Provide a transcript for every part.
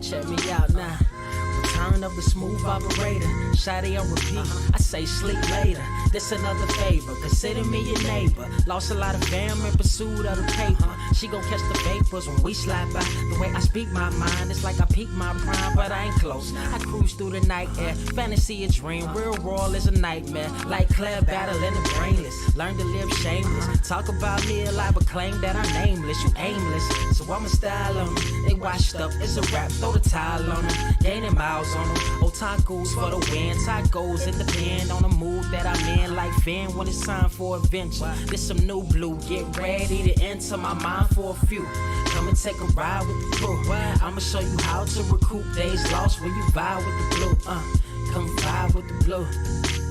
Check me out now. Return of the smooth operator. Shotty on repeat. I say sleep later. This another favor. Consider me your neighbor. Lost a lot of fam in pursuit of the paper. She gon' catch the vapors when we slide by. The way I speak my mind, it's like I peak my prime, but I ain't close. I cruise through the night air. Fantasy a dream. Real world is a nightmare. Like Claire battling the brainless. Learn to live shameless. Talk about me alive, but claim that I'm nameless. You aimless. So I'ma style on them. They washed up. It's a rap. Throw the towel on them. Gaining miles on them. Otakus for the win. Tacos, it depend on the mood that I'm in. Like Finn when it's time for adventure. This some new blue. Get ready to enter my mind for a few. Come and take a ride with the crew. I'ma show you how to recoup days lost when you vibe with the blue. Come vibe with the blue.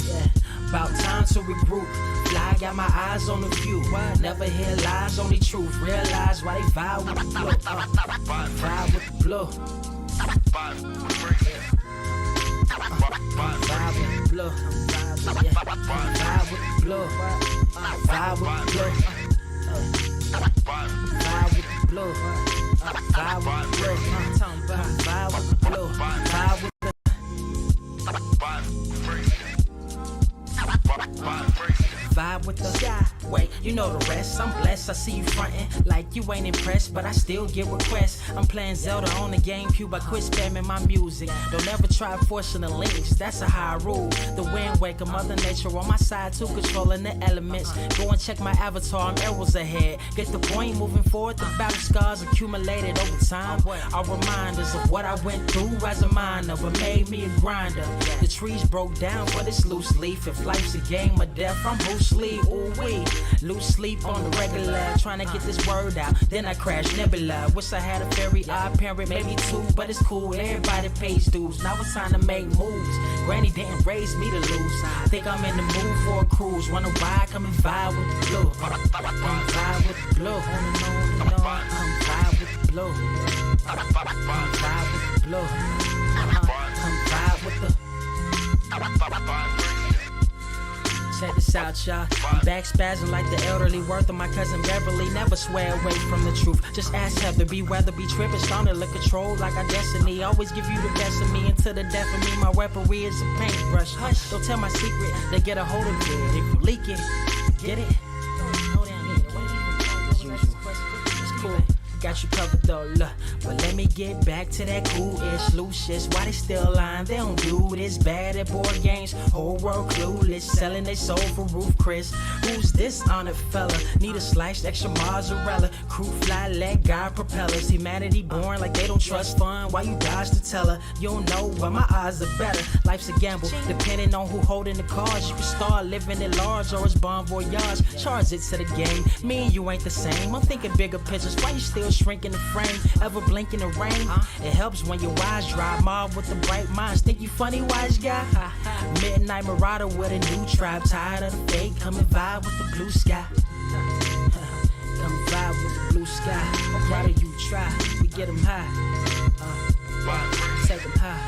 Yeah. About time to regroup. Fly, got my eyes on the view. Never hear lies, only truth. Realize why they vibe with the blue. Vibe with the blue. Vibe with the blue. Vibe with the blue. Vibe with the blue. Vibe with the blue. Vibe with the blue. I'm talking about vibe with the blue. Vibe with the vibe with the sky. Wait, you know the rest. I'm blessed. I see you frontin' like you ain't impressed, but I still get requests. I'm playing Zelda on the GameCube. I quit spamming my music. Don't ever try forcing the links. That's a high rule. The wind waker, Mother Nature on my side too, controlling the elements. Go and check my avatar. I'm arrows ahead. Get the point. Moving forward. The battle scars accumulated over time are reminders of what I went through as a minor, but made me a grinder. The trees broke down, but it's loose leaf. If life's a game of death, I'm Bruce Lee. Ooh wee. Lose sleep on the regular, trying to get this word out. Then I crash nebula. Wish I had a very odd parent, maybe two, but it's cool. Everybody pays dues. Now it's time to make moves. Granny didn't raise me to lose. Think I'm in the mood for a cruise. Wanna ride? Come and vibe with the blue. I'm vibe with the blue. I'm vibe with the blue. I'm vibe with the blue. I'm vibe with the. Check this out, y'all. I'm back spazzing like the elderly. Worth of my cousin Beverly. Never swear away from the truth. Just ask Heather. Be weather, be tripping. Starting to look control like our destiny. Always give you the best of me until the death of me. My weaponry is a paintbrush. Hush, don't tell my secret. They get a hold of it. If you leak it, get it. It's cool. Got you covered though, look. But let me get back to that cool-ish, loose-ish. Why they still lying? They don't do this. Bad at board games, whole world clueless. Selling they soul for roof Chris. Who's this honored fella? Need a sliced extra mozzarella. Crew fly, let God propellers. Humanity born like they don't trust fun. Why you dodge the teller? You don't know, but my odds are better. Life's a gamble, depending on who holding the cards. You can start living at large or it's bon voyage. Charge it to the game. Me and you ain't the same. I'm thinking bigger pictures. Why you still shrinking the frame? Ever blink in the rain? It helps when your eyes dry. Mob with the bright minds. Think you funny, wise guy? Midnight marauder with a new tribe. Tired of the fake. Come and vibe with the blue sky. Come vibe with the blue sky. I'm proud of you, try. We get them high. Take them high.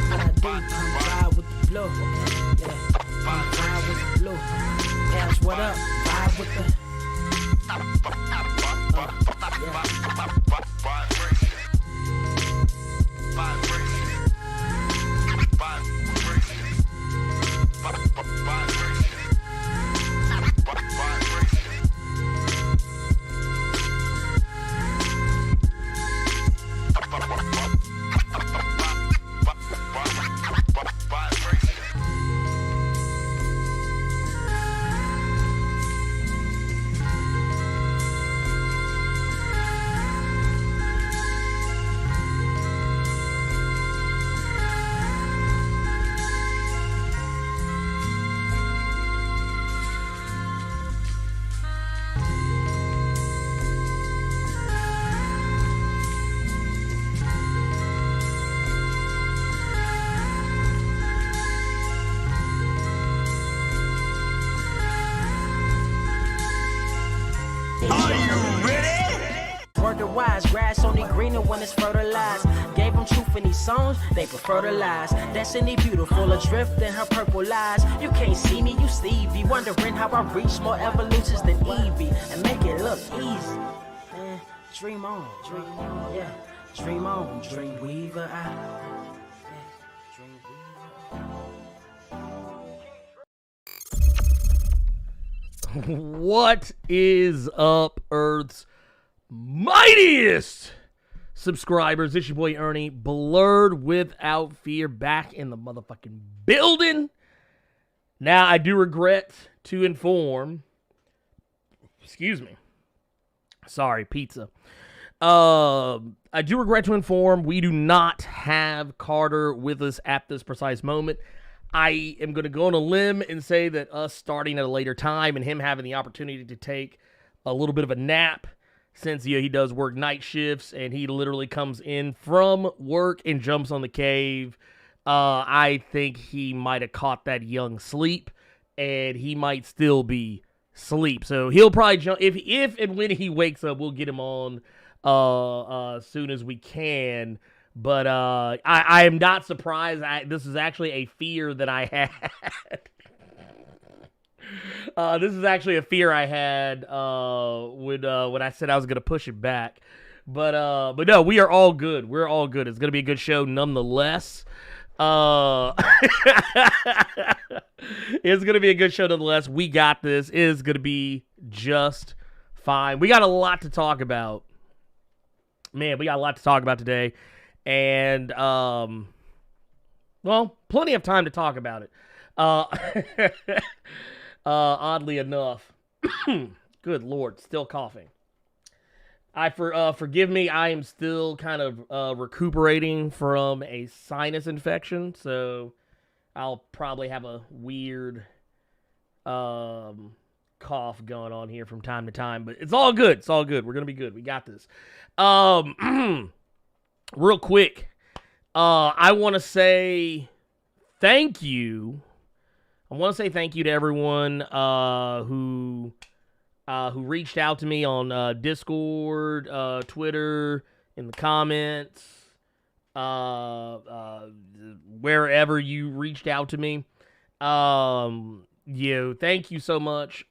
What I do, come vibe with the blue. Yeah. Come vibe with the blue. Pass what up? Vibe with the. Wise grass only greener when it's fertilized. Gave them truth in these songs, they prefer to lies. Destiny beautiful, adrift in her purple lies. You can't see me, you Stevie. Wondering how I reach more evolutions than Evie and make it look easy. Dream on, yeah. Dream on, dream weaver. What is up, Earth's mightiest subscribers? It's your boy Ernie, Blerd without fear, back in the motherfucking building. Now, I do regret to inform, excuse me, sorry, pizza. I do regret to inform we do not have Carter with us at this precise moment. I am going to go on a limb and say that us starting at a later time and him having the opportunity to take a little bit of a nap, since he does work night shifts and he literally comes in from work and jumps on the cave. I think he might have caught that young sleep, and he might still be asleep. So he'll probably jump if and when he wakes up. We'll get him on as soon as we can. But I am not surprised. This is actually a fear that I had. This is actually a fear I had when I said I was going to push it back. But no, we are all good. We're all good. It's going to be a good show nonetheless. It's going to be a good show nonetheless. We got this. It is going to be just fine. We got a lot to talk about. Man, we got a lot to talk about today. And, well, plenty of time to talk about it. Oddly enough, good Lord, still coughing. Forgive me, I am still kind of recuperating from a sinus infection, so I'll probably have a weird cough going on here from time to time, but it's all good. It's all good. We're gonna be good. We got this. Real quick, I want to say thank you. I want to say thank you to everyone who reached out to me on Discord, Twitter, in the comments, wherever you reached out to me. Thank you so much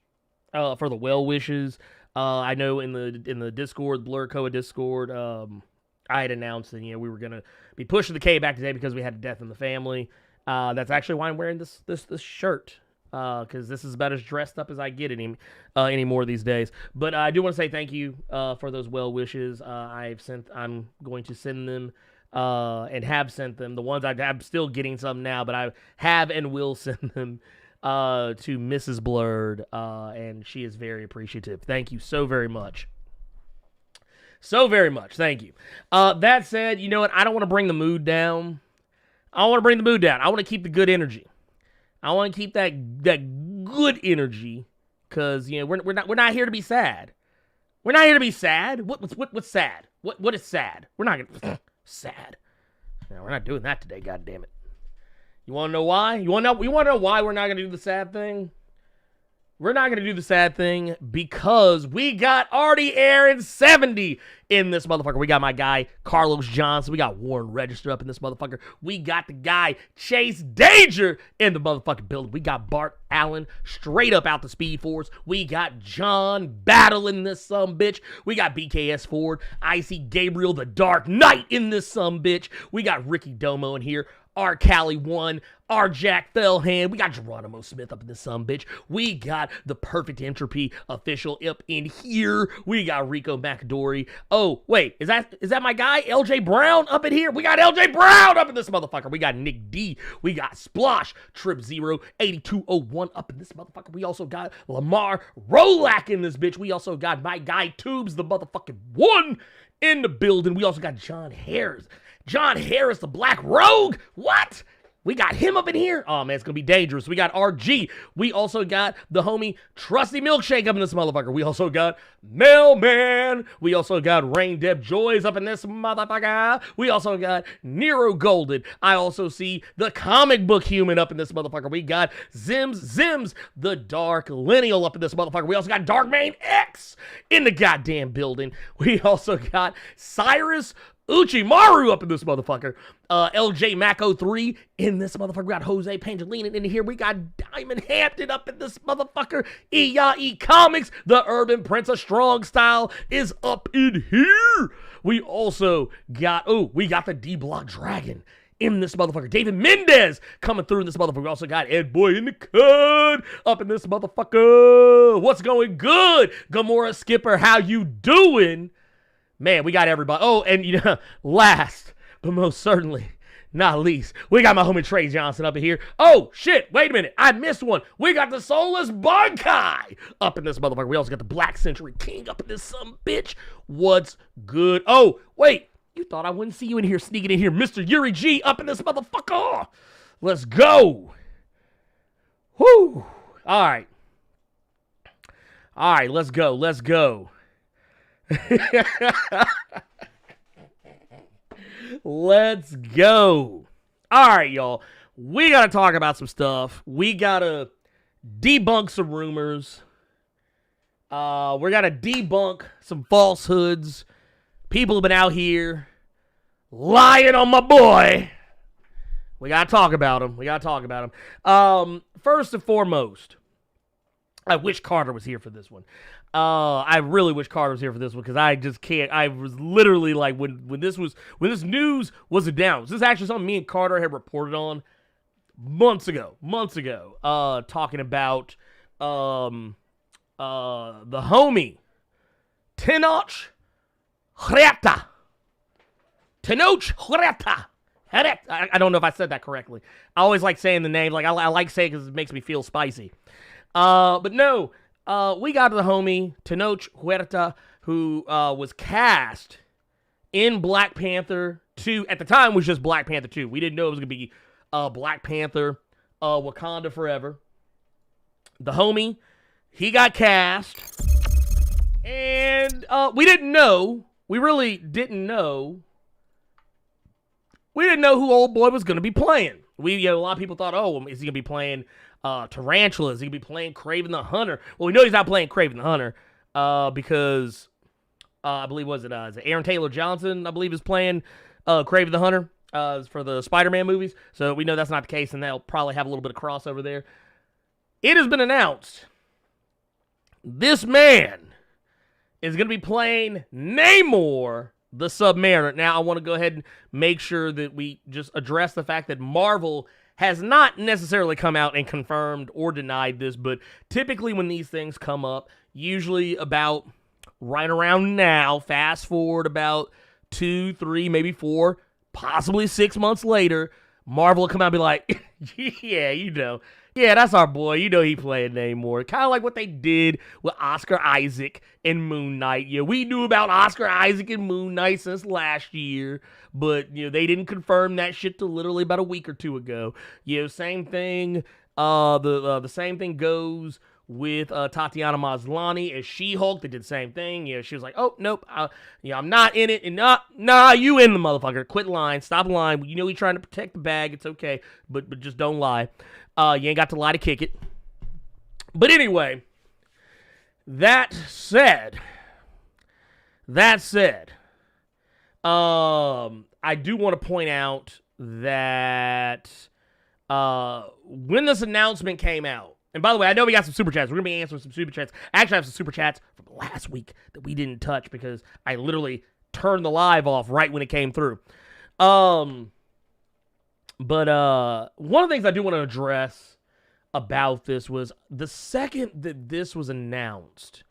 for the well wishes. I know in the Discord, Blerd Koa Discord, I had announced that we were gonna be pushing the K back today because we had a death in the family. That's actually why I'm wearing this shirt, because this is about as dressed up as I get anymore these days. But I do want to say thank you for those well wishes. I'm going to send them and have sent them. The ones I'm still getting some now, but I have and will send them to Mrs. Blerd, and she is very appreciative. Thank you so very much. So very much. Thank you. That said, you know what? I don't want to bring the mood down. I want to keep the good energy. I want to keep that good energy, because we're not here to be sad. We're not here to be sad. What's sad? What is sad? We're not gonna sad. No, we're not doing that today. God damn it. You want to know why? You want to know why we're not gonna do the sad thing? We're not going to do the sad thing because we got Artie Aaron 70 in this motherfucker. We got my guy, Carlos Johnson. We got Warren Register up in this motherfucker. We got the guy, Chase Danger, in the motherfucking building. We got Bart Allen straight up out the Speed Force. We got John Battle in this sumbitch. We got BKS Ford. I see Gabriel the Dark Knight in this sumbitch. We got Ricky Domo in here. Our Cali 1, our Jack Fellhand. We got Geronimo Smith up in this sumbitch. We got the Perfect Entropy official up in here. We got Rico McAdory. Oh, wait, is that my guy, LJ Brown, up in here? We got LJ Brown up in this motherfucker. We got Nick D. We got Splosh, Trip 08201 up in this motherfucker. We also got Lamar Rolak in this bitch. We also got my guy Tubes, the motherfucking one, in the building. We also got John Harris. John Harris, the Black Rogue. What? We got him up in here. Oh, man, it's going to be dangerous. We got RG. We also got the homie Trusty Milkshake up in this motherfucker. We also got Mailman. We also got Rain Deb Joys up in this motherfucker. We also got Nero Golden. I also see the comic book human up in this motherfucker. We got Zims, the Dark Lineal up in this motherfucker. We also got Darkman X in the goddamn building. We also got Cyrus Uchimaru up in this motherfucker. LJ Mac 03 in this motherfucker. We got Jose Pangilinan in here. We got Diamond Hampton up in this motherfucker. E Comics, the Urban Prince of Strong Style is up in here. We also got, we got the D-Block Dragon in this motherfucker. David Mendez coming through in this motherfucker. We also got Ed Boy in the Cut up in this motherfucker. What's going good? Gamora Skipper, how you doing? Man, we got everybody. Oh, and last but most certainly not least, we got my homie Trey Johnson up in here. Oh, shit, wait a minute. I missed one. We got the Soulless Bankai up in this motherfucker. We also got the Black Century King up in this some bitch. What's good? Oh, wait. You thought I wouldn't see you in here sneaking in here. Mr. Yuri G up in this motherfucker. Let's go. Whoo. All right. All right, let's go. Let's go. Let's go. All right, y'all. We got to talk about some stuff. We got to debunk some rumors. We got to debunk some falsehoods. People have been out here lying on my boy. We got to talk about him. First and foremost, I wish Carter was here for this one. I really wish Carter was here for this one because I just can't. I was literally like, when this news was announced, this is actually something me and Carter had reported on months ago, talking about the homie Tenoch Huerta. I don't know if I said that correctly. I always like saying the name. Like I like saying it because it makes me feel spicy. But no, we got the homie Tenoch Huerta, who was cast in Black Panther 2. At the time, it was just Black Panther 2. We didn't know it was going to be Black Panther Wakanda Forever. The homie, he got cast. And we didn't know. We really didn't know. We didn't know who old boy was going to be playing. A lot of people thought, is he going to be playing Tarantula? Is he going to be playing Kraven the Hunter? Well, we know he's not playing Kraven the Hunter because I believe, is it Aaron Taylor Johnson, I believe, is playing Kraven the Hunter for the Spider-Man movies. So we know that's not the case, and they'll probably have a little bit of crossover there. It has been announced this man is going to be playing Namor the Submariner. Now, I want to go ahead and make sure that we just address the fact that Marvel has not necessarily come out and confirmed or denied this, but typically when these things come up, usually about right around now, fast forward about 2, 3, maybe 4, possibly 6 months later, Marvel will come out and be like, yeah, that's our boy. He playing Namor. Kind of like what they did with Oscar Isaac and Moon Knight. Yeah, we knew about Oscar Isaac and Moon Knight since last year, but they didn't confirm that shit till literally about a week or 2 ago. Same thing. The same thing goes with Tatiana Maslany as She-Hulk. They did the same thing. She was like, oh, nope, I'm not in it. And nah, you in the motherfucker. Quit lying. Stop lying. You're trying to protect the bag. It's okay, but just don't lie. You ain't got to lie to kick it. But anyway, that said, I do want to point out that when this announcement came out, and by the way, I know we got some super chats. We're going to be answering some super chats. I actually have some super chats from last week that we didn't touch because I literally turned the live off right when it came through. But one of the things I do want to address about this was the second that this was announced,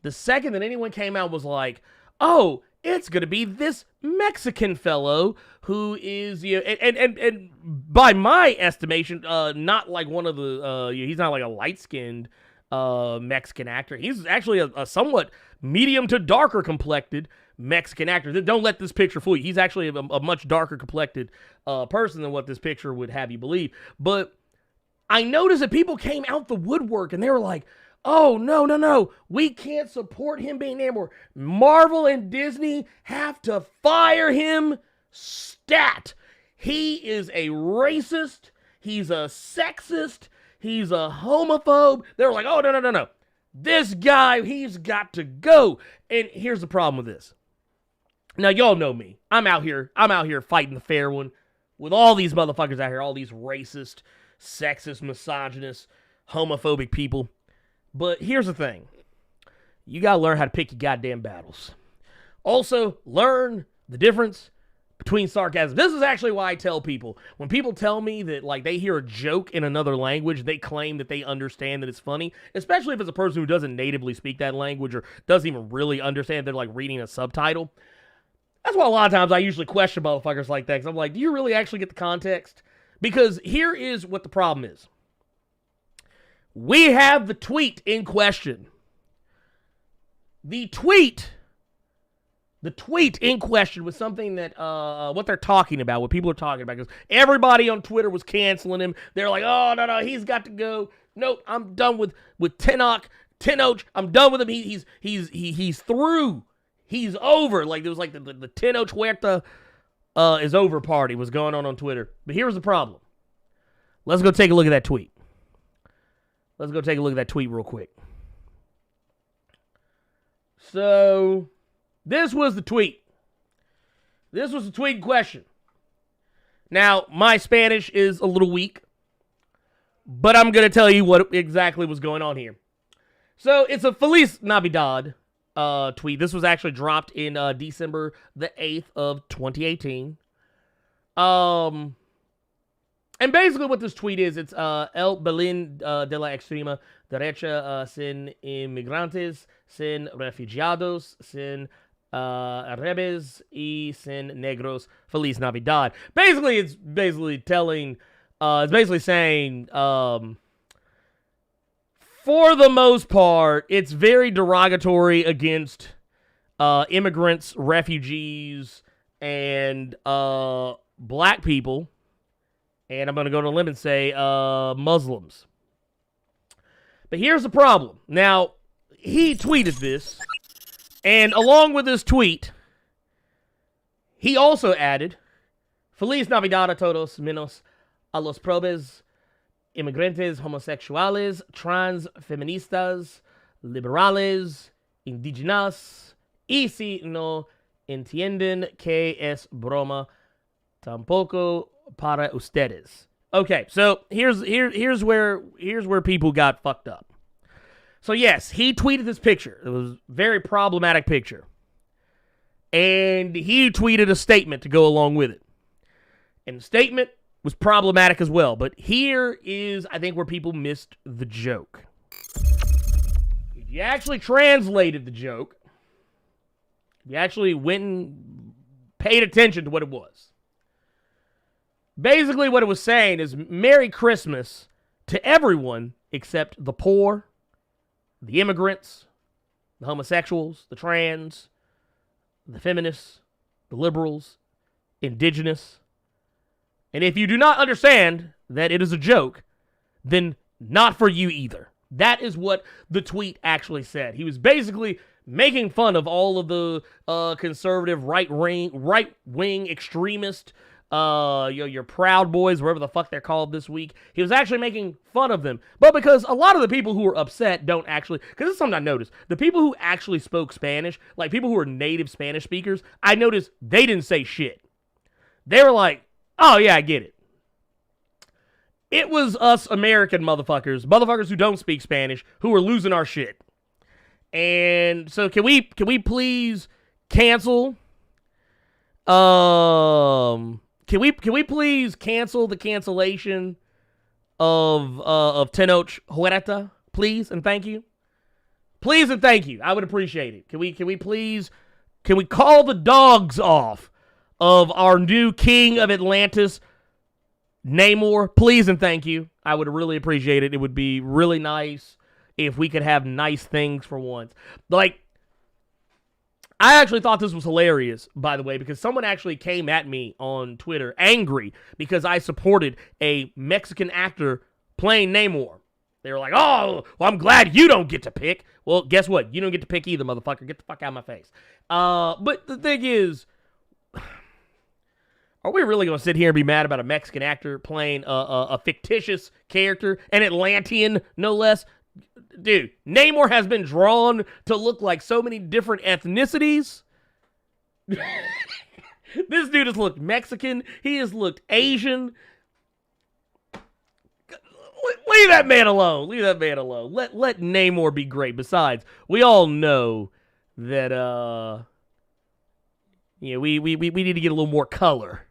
the second that anyone came out was like, oh, it's going to be this Mexican fellow who is, and by my estimation, not like one of the, he's not like a light-skinned Mexican actor. He's actually a somewhat medium to darker complected Mexican actor. Don't let this picture fool you. He's actually a much darker complected person than what this picture would have you believe. But I noticed that people came out the woodwork and they were like, oh, no, we can't support him being Namor. Marvel and Disney have to fire him stat. He is a racist. He's a sexist. He's a homophobe. They were like, oh, no. This guy, he's got to go. And here's the problem with this. Now, y'all know me. I'm out here fighting the fair one with all these motherfuckers out here, all these racist, sexist, misogynist, homophobic people. But here's the thing. You gotta learn how to pick your goddamn battles. Also, learn the difference between sarcasm. This is actually why I tell people, when people tell me that, like, they hear a joke in another language, they claim that they understand that it's funny, especially if it's a person who doesn't natively speak that language or doesn't even really understand, they're, like, reading a subtitle. That's why a lot of times I usually question motherfuckers like that, because I'm like, do you really actually get the context? Because here is what the problem is. We have the tweet in question. The tweet in question was something that, what they're talking about, what people are talking about, because everybody on Twitter was canceling him. They're like, oh, no, he's got to go. Nope, I'm done with Tenoch. I'm done with him. He's through. He's over. Like, there was like the Tenoch Huerta is over party was going on Twitter. But here's the problem. Let's go take a look at that tweet. Let's go take a look at that tweet real quick. So, this was the tweet. This was the tweet in question. Now, my Spanish is a little weak, but I'm going to tell you what exactly was going on here. So, it's a Feliz Navidad tweet. This was actually dropped in December the 8th of 2018. And basically what this tweet is, it's El Belín de la Extrema Derecha sin inmigrantes, sin refugiados, sin árabes y sin negros. Feliz Navidad. Basically, it's basically telling, it's basically saying, for the most part, it's very derogatory against immigrants, refugees, and black people. And I'm going to go to a limb and say Muslims. But here's the problem. Now, he tweeted this, and along with this tweet, he also added, Feliz Navidad a todos menos a los pobres, inmigrantes, homosexuales, trans, feministas, liberales, indígenas, y si no entienden que es broma, tampoco para ustedes. Okay, so here's where people got fucked up. So yes, he tweeted this picture. It was a very problematic picture. And he tweeted a statement to go along with it. And the statement was problematic as well. But here is, I think, where people missed the joke. If you actually translated the joke, you actually went and paid attention to what it was. Basically, what it was saying is Merry Christmas to everyone except the poor, the immigrants, the homosexuals, the trans, the feminists, the liberals, indigenous. And if you do not understand that it is a joke, then not for you either. That is what the tweet actually said. He was basically making fun of all of the conservative, right-wing extremist, your Proud Boys, wherever the fuck they're called this week. He was actually making fun of them. But because a lot of the people who were upset don't actually, because this is something I noticed, the people who actually spoke Spanish, like people who are native Spanish speakers, I noticed they didn't say shit. They were like, oh yeah, I get it. It was us American motherfuckers who don't speak Spanish, who are losing our shit. And so can we please cancel Can we please cancel the cancellation of Tenoch Huerta, please and thank you? Please and thank you. I would appreciate it. Can we call the dogs off of our new king of Atlantis, Namor? Please and thank you. I would really appreciate it. It would be really nice if we could have nice things for once. Like, I actually thought this was hilarious, by the way, because someone actually came at me on Twitter angry because I supported a Mexican actor playing Namor. They were like, oh, well, I'm glad you don't get to pick. Well, guess what? You don't get to pick either, motherfucker. Get the fuck out of my face. But the thing is, are we really going to sit here and be mad about a Mexican actor playing a fictitious character, an Atlantean, no less? Dude, Namor has been drawn to look like so many different ethnicities. This dude has looked Mexican. He has looked Asian. Leave that man alone. Leave that man alone. Let Namor be great. Besides, we all know that we need to get a little more color.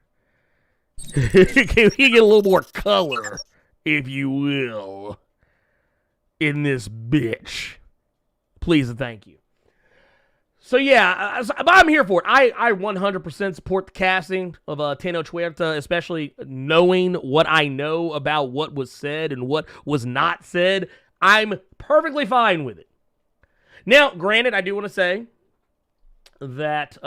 We get a little more color, if you will, in this bitch. Please and thank you. So yeah, I'm here for it. I 100% support the casting of Untitled Chapter, especially knowing what I know about what was said and what was not said. I'm perfectly fine with it. Now, granted, I do want to say that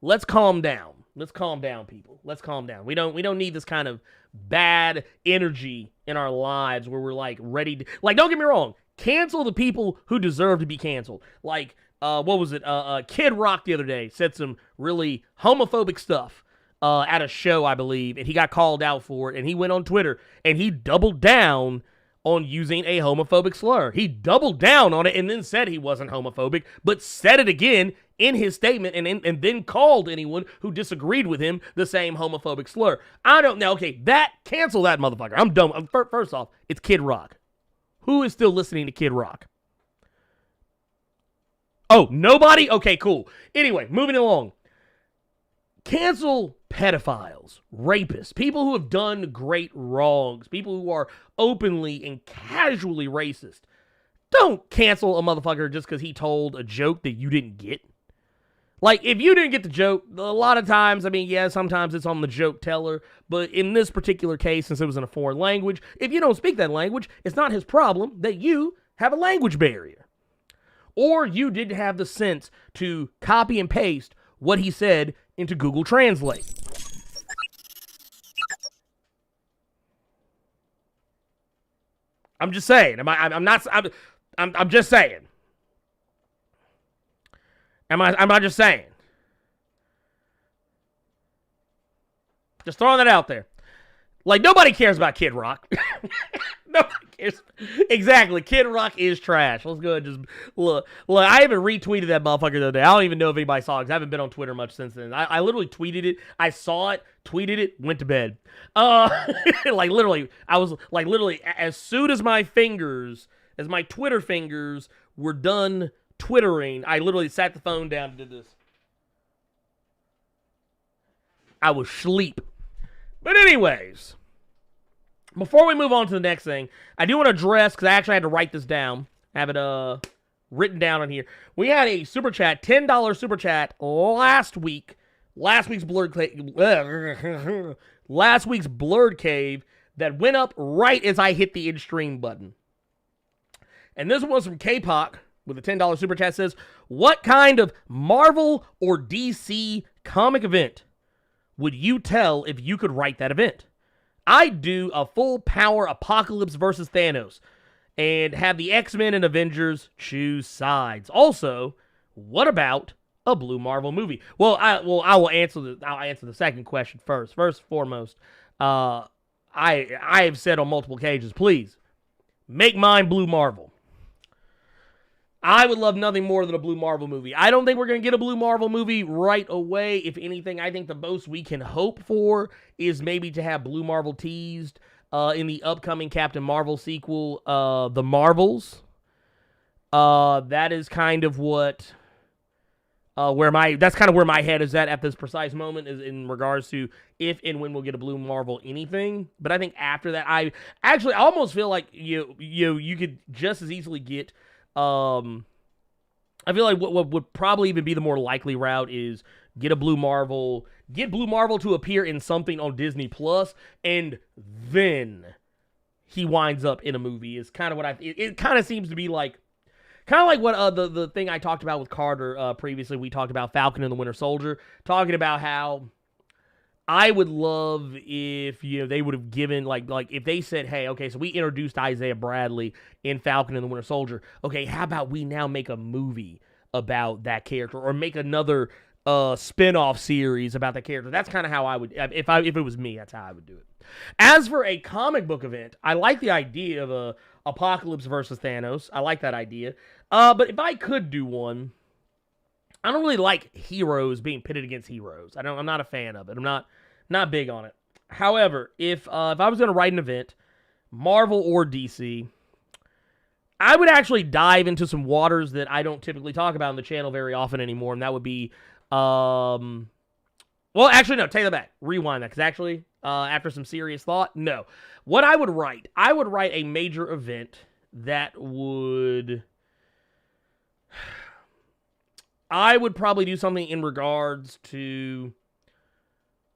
let's calm down. Let's calm down, people. Let's calm down. We don't need this kind of bad energy in our lives where we're like ready to, like, don't get me wrong, cancel the people who deserve to be canceled. Like what was it? Kid Rock the other day said some really homophobic stuff at a show, I believe, and he got called out for it, and he went on Twitter and he doubled down on using a homophobic slur. He doubled down on it and then said he wasn't homophobic, but said it again in his statement and then called anyone who disagreed with him the same homophobic slur. I don't know. Okay, cancel that motherfucker. I'm done. First off, it's Kid Rock. Who is still listening to Kid Rock? Oh, nobody? Okay, cool. Anyway, moving along. Cancel pedophiles, rapists, people who have done great wrongs, people who are openly and casually racist. Don't cancel a motherfucker just because he told a joke that you didn't get. Like, if you didn't get the joke, a lot of times, I mean, yeah, sometimes it's on the joke teller, but in this particular case, since it was in a foreign language, if you don't speak that language, it's not his problem that you have a language barrier. Or you didn't have the sense to copy and paste what he said into Google Translate. I'm just saying. I'm just saying. Am I just saying? Just throwing that out there. Like, nobody cares about Kid Rock. Nobody cares. Exactly. Kid Rock is trash. Let's go and just look. I even retweeted that motherfucker the other day. I don't even know if anybody saw it because I haven't been on Twitter much since then. I literally tweeted it. I saw it, tweeted it, went to bed. Like, literally, I was, like, literally, as soon as my Twitter fingers were done twittering, I literally sat the phone down and did this. I was asleep. But anyways, before we move on to the next thing, I do want to address, because I actually had to write this down. I have it written down on here. We had a super chat, $10 super chat last week. Last week's Blerd Cave that went up right as I hit the in-stream button. And this one was from K-Pop with a $10 super chat. Says, what kind of Marvel or DC comic event would you tell if you could write that event? I'd do a full power apocalypse versus Thanos and have the X-Men and Avengers choose sides. Also, what about a Blue Marvel movie? Well, I will answer the second question first. First and foremost, I have said on multiple occasions, please make mine Blue Marvel. I would love nothing more than a Blue Marvel movie. I don't think we're going to get a Blue Marvel movie right away. If anything, I think the most we can hope for is maybe to have Blue Marvel teased in the upcoming Captain Marvel sequel, The Marvels. That is kind of what that's kind of where my head is at this precise moment, is in regards to if and when we'll get a Blue Marvel anything. But I think after that, I almost feel like you could just as easily get. I feel like what would probably even be the more likely route is get Blue Marvel to appear in something on Disney Plus, and then he winds up in a movie. Is kind of what it kind of seems to be like. Kind of like what the thing I talked about with Carter previously. We talked about Falcon and the Winter Soldier, talking about how I would love if they would have given like if they said, hey, okay, so we introduced Isaiah Bradley in Falcon and the Winter Soldier. Okay, how about we now make a movie about that character, or make another spin-off series about that character? That's kind of how I would, if it was me, that's how I would do it. As for a comic book event, I like the idea of a Apocalypse versus Thanos. I like that idea. But if I could do one, I don't really like heroes being pitted against heroes. I'm not a fan of it. I'm not big on it. However, if I was going to write an event, Marvel or DC, I would actually dive into some waters that I don't typically talk about on the channel very often anymore, and that would be, well, actually, no, take that back. Rewind that, because actually, after some serious thought, no. What I would write a major event that would... I would probably do something in regards to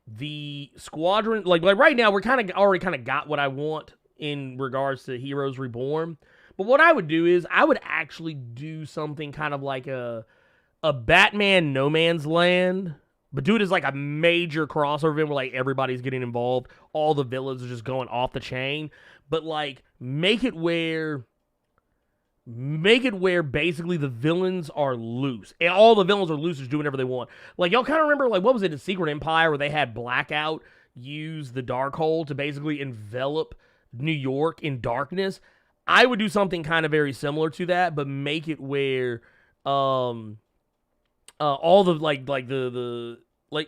the squadron. Like right now, we're already got what I want in regards to Heroes Reborn. But what I would do is I would actually do something kind of like a Batman No Man's Land, but do it as like a major crossover event where like everybody's getting involved. All the villains are just going off the chain. But like make it where basically the villains are loose. And all the villains are loose, just doing whatever they want. Like, y'all kind of remember, like, what was it in Secret Empire where they had Blackout use the Darkhold to basically envelop New York in darkness? I would do something kind of very similar to that, but make it where all the, like,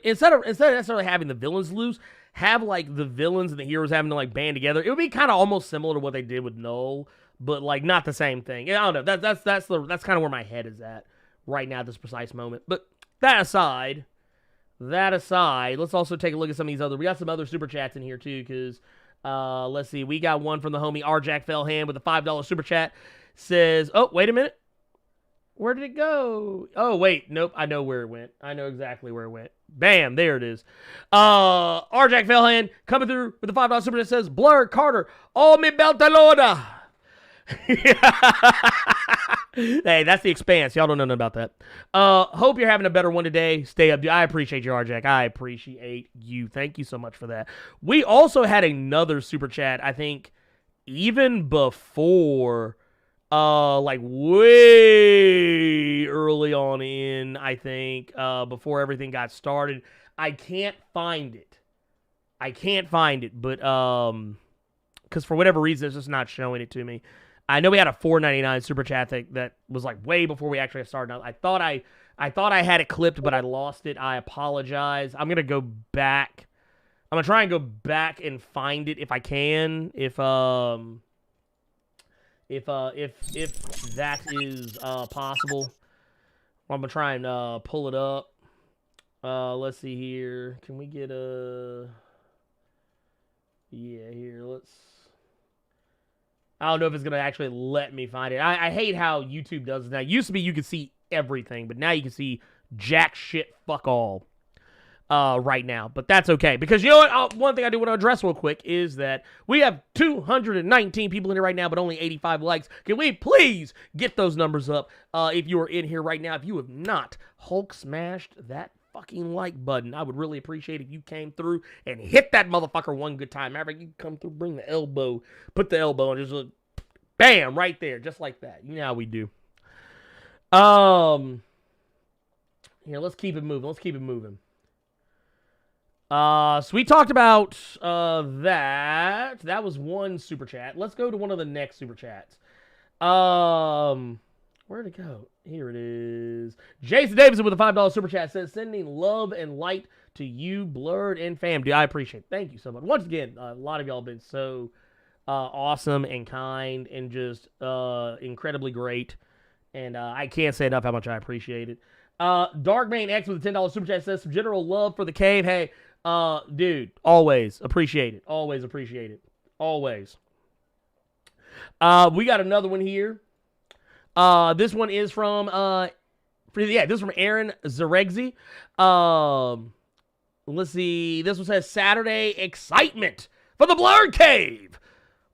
instead of necessarily having the villains loose, have, like, the villains and the heroes having to, like, band together. It would be kind of almost similar to what they did with Null, but like not the same thing. I don't know. That's kind of where my head is at right now at this precise moment. But that aside, let's also take a look at some of these other. We got some other super chats in here too, because let's see. We got one from the homie R. Jack Fellhand with a $5 super chat. Says, oh wait a minute, where did it go? Oh wait, nope. I know where it went. I know exactly where it went. Bam, there it is. R. Jack Fellhand coming through with the $5 super chat. Says, Blerd Carter, all mi beltalona. Hey, that's the Expanse. Y'all don't know nothing about that. Hope you're having a better one today. Stay up. I appreciate you, RJack. I appreciate you. Thank you so much for that. We also had another super chat, I think, even before, like way early on in, I think, before everything got started. I can't find it. But, because for whatever reason, it's just not showing it to me. I know we had a $4.99 super chat that was like way before we actually started. I thought I had it clipped, but I lost it. I apologize. I'm gonna go back. I'm gonna try and go back and find it if I can. If that is possible, I'm gonna try and pull it up. Let's see here. Can we get a? Yeah, here. I don't know if it's going to actually let me find it. I hate how YouTube does it now. It used to be you could see everything, but now you can see jack shit fuck all right now. But that's okay. Because you know what? One thing I do want to address real quick is that we have 219 people in here right now, but only 85 likes. Can we please get those numbers up if you are in here right now? If you have not Hulk smashed that fucking like button, I would really appreciate if you came through and hit that motherfucker one good time. After you come through, bring the elbow, put the elbow, and just bam, right there, just like that. You know how we do. Here, let's keep it moving. So we talked about that. That was one super chat. Let's go to one of the next super chats. Where'd it go? Here it is. Jason Davidson with a $5 super chat says, sending love and light to you, Blerd, and fam. Dude, I appreciate it. Thank you so much. Once again, a lot of y'all have been so awesome and kind and just incredibly great. And I can't say enough how much I appreciate it. Darkman X with a $10 super chat says, some general love for the cave. Hey, dude, always appreciate it. Always appreciate it. Always. We got another one here. This one is from, this is from Aaron Zaregzi. Let's see. This one says, Saturday excitement for the Blerd Cave.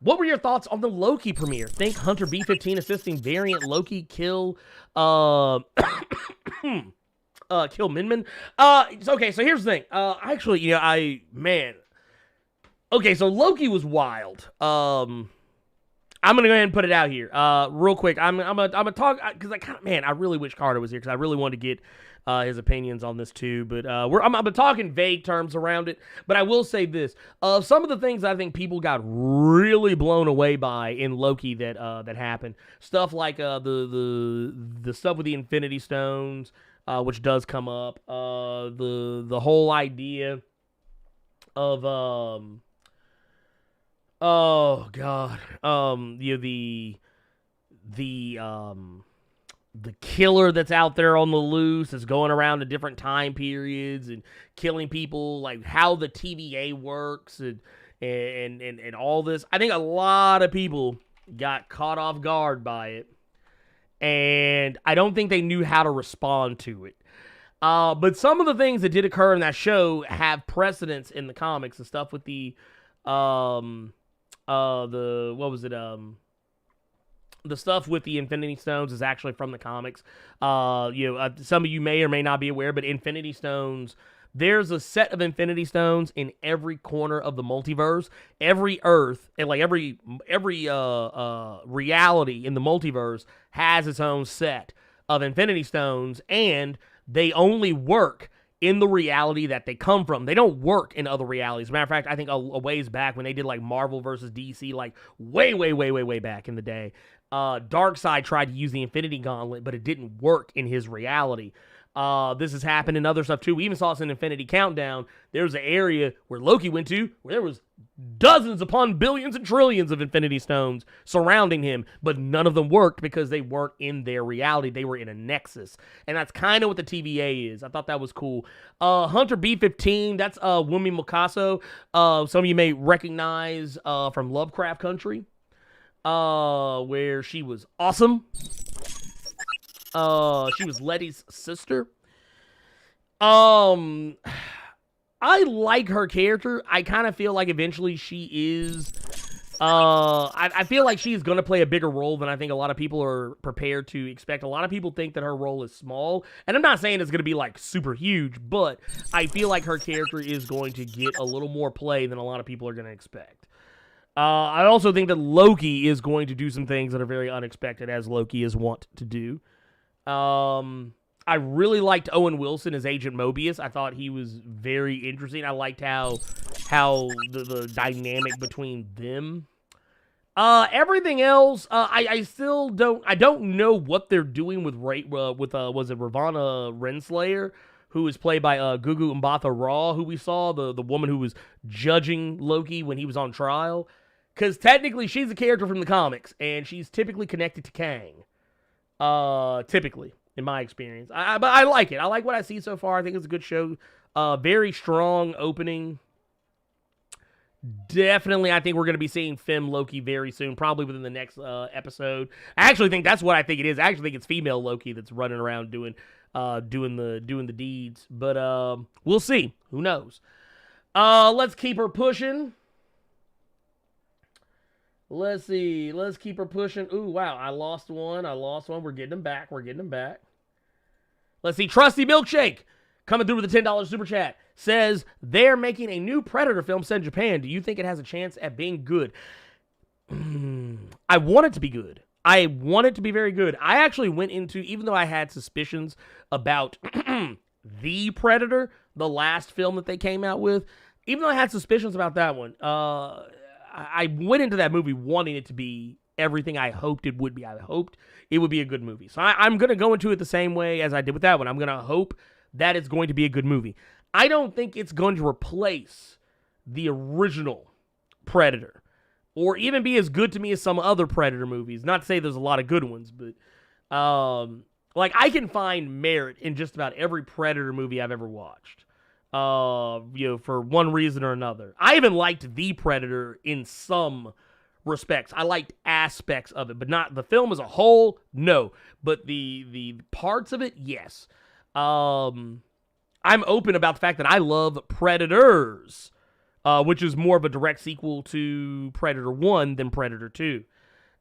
What were your thoughts on the Loki premiere? Think Hunter B-15 assisting variant Loki kill, kill Minman. Okay, so here's the thing. Actually, okay, so Loki was wild. I'm gonna go ahead and put it out here, real quick. I'm gonna talk because I really wish Carter was here because I really wanted to get his opinions on this too. But I'm talking vague terms around it. But I will say this: some of the things I think people got really blown away by in Loki that happened, stuff like the stuff with the Infinity Stones, which does come up, the whole idea of oh god, the killer that's out there on the loose is going around to different time periods and killing people, like how the TVA works and all this. I think a lot of people got caught off guard by it, and I don't think they knew how to respond to it. But some of the things that did occur in that show have precedence in the comics and stuff with the the stuff with the Infinity Stones is actually from the comics. Some of you may or may not be aware, but Infinity Stones, there's a set of Infinity Stones in every corner of the multiverse. Every Earth and like every reality in the multiverse has its own set of Infinity Stones, and they only work in the reality that they come from. They don't work in other realities. As a matter of fact, I think a ways back when they did like Marvel versus DC, like way back in the day, Darkseid tried to use the Infinity Gauntlet, but it didn't work in his reality. This has happened in other stuff too. We even saw this in Infinity Countdown. There was an area where Loki went to where there was dozens upon billions and trillions of Infinity Stones surrounding him, but none of them worked because they weren't in their reality. They were in a nexus. And that's kind of what the TVA is. I thought that was cool. Hunter B-15, that's Wumi Mukaso. Some of you may recognize from Lovecraft Country, where she was awesome. She was Letty's sister. I like her character. I kind of feel like eventually she is, I feel like she's going to play a bigger role than I think a lot of people are prepared to expect. A lot of people think that her role is small, and I'm not saying it's going to be like super huge, but I feel like her character is going to get a little more play than a lot of people are going to expect. I also think that Loki is going to do some things that are very unexpected, as Loki is wont to do. I really liked Owen Wilson as Agent Mobius. I thought he was very interesting. I liked how the dynamic between them. Everything else, I still don't know what they're doing with was it Ravonna Renslayer, who is played by Gugu Mbatha Raw, who we saw, the woman who was judging Loki when he was on trial. Because technically she's a character from the comics, and she's typically connected to Kang. Typically, in my experience. But I like it. I like what I see so far. I think it's a good show. Very strong opening. Definitely, I think we're going to be seeing Femme Loki very soon, probably within the next episode. I actually think that's what I think it is. I actually think it's female Loki that's running around doing the deeds. But we'll see. Who knows? Let's keep her pushing. Let's see. Let's keep her pushing. Ooh, wow. I lost one. We're getting them back. Let's see. Trusty Milkshake coming through with a $10 super chat. Says they're making a new Predator film set in Japan. Do you think it has a chance at being good? I want it to be good. I want it to be very good. I actually went into, even though I had suspicions about The Predator, the last film that they came out with, even though I had suspicions about that one, I went into that movie wanting it to be everything I hoped it would be. I hoped it would be a good movie. So I'm going to go into it the same way as I did with that one. I'm going to hope that it's going to be a good movie. I don't think it's going to replace the original Predator or even be as good to me as some other Predator movies. Not to say there's a lot of good ones, but like I can find merit in just about every Predator movie I've ever watched. For one reason or another. I even liked The Predator in some respects. I liked aspects of it, but not the film as a whole, no. But the parts of it, yes. I'm open about the fact that I love Predators, which is more of a direct sequel to Predator 1 than Predator 2.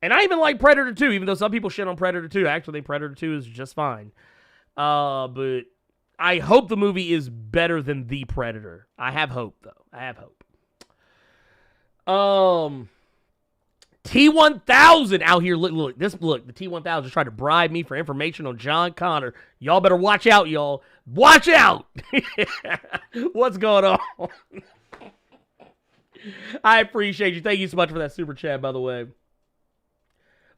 And I even like Predator 2, even though some people shit on Predator 2. I actually think Predator 2 is just fine. But I hope the movie is better than The Predator. I have hope, though. T-1000 out here. Look, the T-1000 is trying to bribe me for information on John Connor. Y'all better watch out, y'all. Watch out. What's going on? I appreciate you. Thank you so much for that super chat, by the way.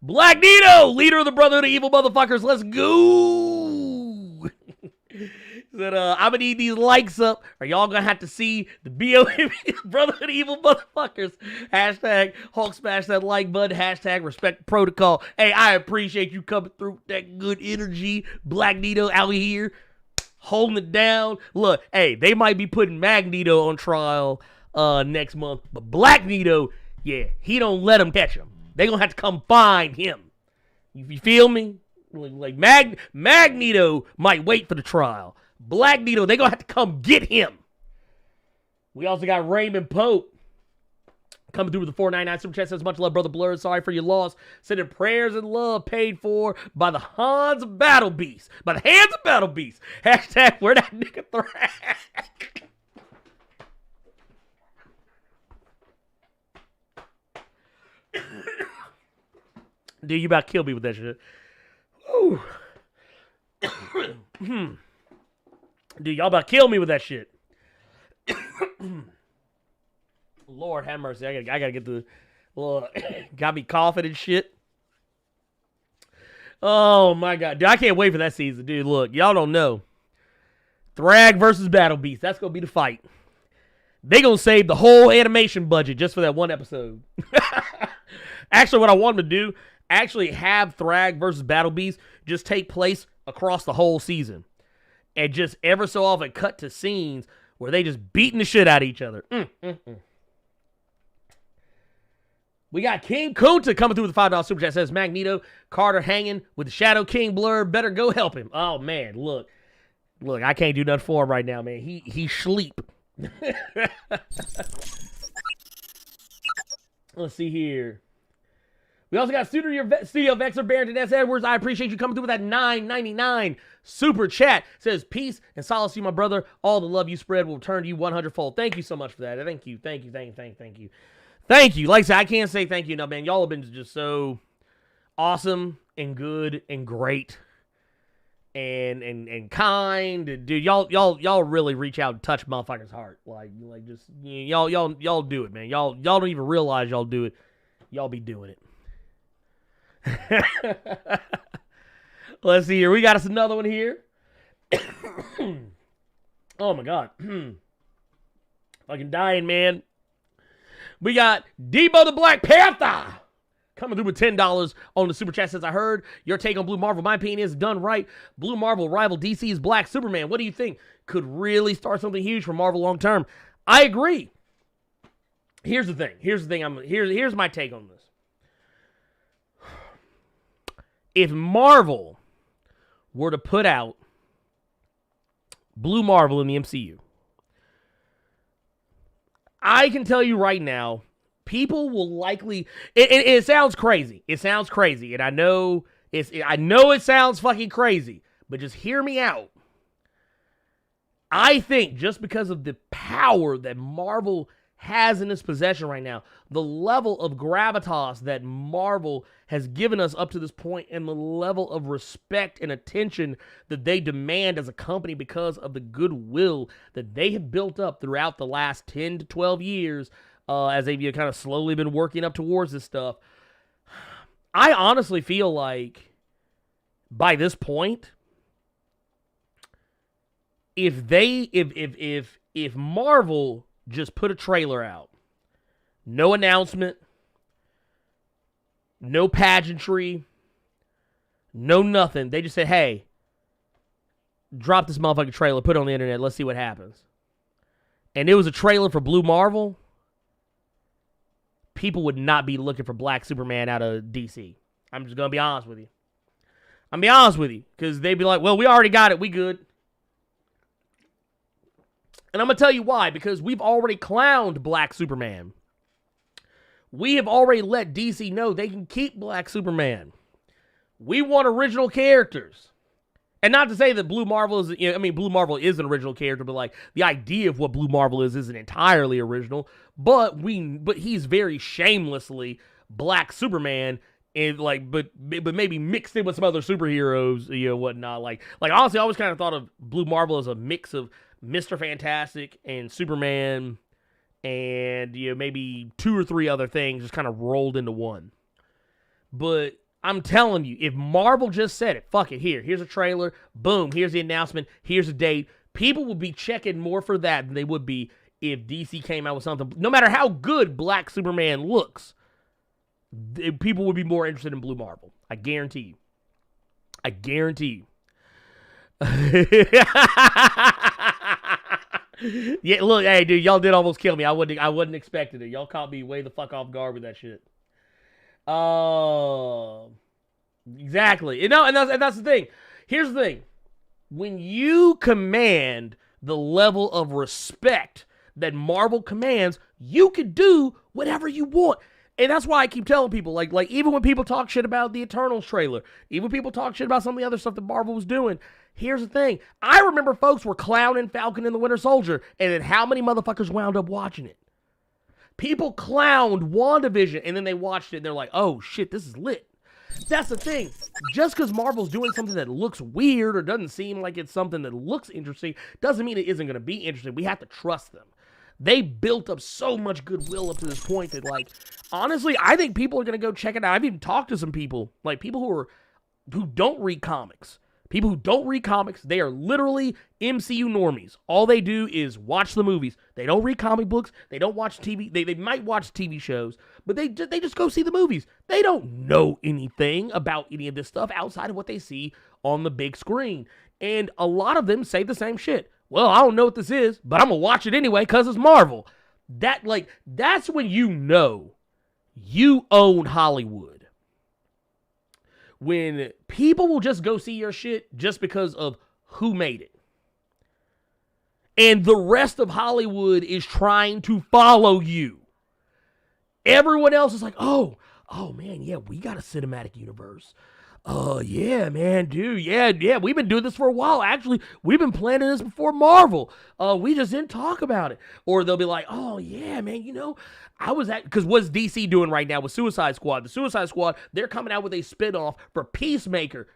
Black Nito, leader of the Brotherhood of Evil Motherfuckers. Let's go. Said, I'm gonna need these likes up, or y'all gonna have to see the BWF Brotherhood of Evil Motherfuckers. Hashtag Hulk smash that like button. Hashtag respect protocol. Hey, I appreciate you coming through with that good energy. Black Nito out here holding it down. Look, hey, they might be putting Magneto on trial next month, but Black Nito, yeah, he don't let them catch him. They gonna have to come find him. You feel me? Like Magneto might wait for the trial. Black Nito, they gonna have to come get him. We also got Raymond Pope coming through with the $4.99 super chat. Says, much love, brother Blerd. Sorry for your loss. Sending prayers and love paid for by the hands of Battle Beast. By the hands of Battle Beast. Hashtag where that nigga Thrack. Dude, you about to kill me with that shit. Ooh. Dude, y'all about to kill me with that shit. Lord have mercy. I gotta get the got me coughing and shit. Oh my god. Dude, I can't wait for that season, dude. Look, y'all don't know. Thrag versus Battle Beast. That's gonna be the fight. They gonna save the whole animation budget just for that one episode. Actually, what I want them to do, actually have Thrag versus Battle Beast just take place across the whole season. And just ever so often cut to scenes where they just beating the shit out of each other. We got King Kunta coming through with the $5 super chat. Says, Magneto, Carter hanging with the Shadow King Blerd. Better go help him. Oh, man, look, I can't do nothing for him right now, man. He sleep. Let's see here. We also got Studio Vexer, Barrington S. Edwards. I appreciate you coming through with that $9.99 super chat. Says, peace and solace to you, my brother. All the love you spread will return to you 100-fold. Thank you so much for that. Thank you. Thank you. Like I said, I can't say thank you enough, man. Y'all have been just so awesome and good and great and kind. Dude, y'all really reach out and touch motherfuckers' heart. Like just y'all do it, man. Y'all don't even realize y'all do it. Y'all be doing it. Let's see here. We got us another one here. Oh my god. Fucking dying, man. We got Debo the Black Panther coming through with $10 on the super chat. Says, I heard your take on Blue Marvel. My opinion is done right. Blue Marvel rival DC's Black Superman. What do you think? Could really start something huge for Marvel long term. I agree. Here's the thing. Here's my take on this. If Marvel were to put out Blue Marvel in the MCU, I can tell you right now, people will likely. It sounds crazy. And I know it sounds fucking crazy. But just hear me out. I think just because of the power that Marvel has in its possession right now, the level of gravitas that Marvel has given us up to this point, and the level of respect and attention that they demand as a company because of the goodwill that they have built up throughout the last 10 to 12 years as they've kind of slowly been working up towards this stuff. I honestly feel like by this point, if Marvel just put a trailer out, no announcement, no pageantry, no nothing. They just said, hey, drop this motherfucking trailer, put it on the internet, let's see what happens. And it was a trailer for Blue Marvel, people would not be looking for Black Superman out of DC. I'm just going to be honest with you. Because they'd be like, well, we already got it, we good. And I'm going to tell you why, because we've already clowned Black Superman. We have already let DC know they can keep Black Superman. We want original characters. And not to say that Blue Marvel is, Blue Marvel is an original character, but like the idea of what Blue Marvel is isn't entirely original. But he's very shamelessly Black Superman and like, but maybe mixed in with some other superheroes, whatnot. Like honestly, I always kind of thought of Blue Marvel as a mix of Mr. Fantastic and Superman, and maybe 2 or 3 other things just kind of rolled into one. But I'm telling you, if Marvel just said it, fuck it, here's a trailer, boom, here's the announcement, here's a date, people would be checking more for that than they would be if DC came out with something. No matter how good Black Superman looks, people would be more interested in Blue Marvel. I guarantee you. Yeah, look, hey, dude, y'all did almost kill me. I wasn't expecting it. Y'all caught me way the fuck off guard with that shit. Exactly. And that's the thing. Here's the thing. When you command the level of respect that Marvel commands, you can do whatever you want. And that's why I keep telling people, like even when people talk shit about the Eternals trailer, even when people talk shit about some of the other stuff that Marvel was doing, here's the thing. I remember folks were clowning Falcon and the Winter Soldier, and then how many motherfuckers wound up watching it? People clowned WandaVision, and then they watched it, and they're like, oh, shit, this is lit. That's the thing. Just because Marvel's doing something that looks weird or doesn't seem like it's something that looks interesting doesn't mean it isn't going to be interesting. We have to trust them. They built up so much goodwill up to this point that, like, honestly, I think people are going to go check it out. I've even talked to some people, like people who don't read comics. People who don't read comics, they are literally MCU normies. All they do is watch the movies. They don't read comic books. They don't watch TV. They might watch TV shows, but they just go see the movies. They don't know anything about any of this stuff outside of what they see on the big screen. And a lot of them say the same shit. Well, I don't know what this is, but I'm going to watch it anyway because it's Marvel. That's when you know you own Hollywood. When people will just go see your shit just because of who made it. And the rest of Hollywood is trying to follow you. Everyone else is like, oh man, yeah, we got a cinematic universe. Yeah, man, dude, yeah, we've been doing this for a while. Actually, we've been planning this before Marvel. We just didn't talk about it. Or they'll be like, oh, yeah, man, because what's DC doing right now with Suicide Squad? The Suicide Squad, they're coming out with a spinoff for Peacemaker,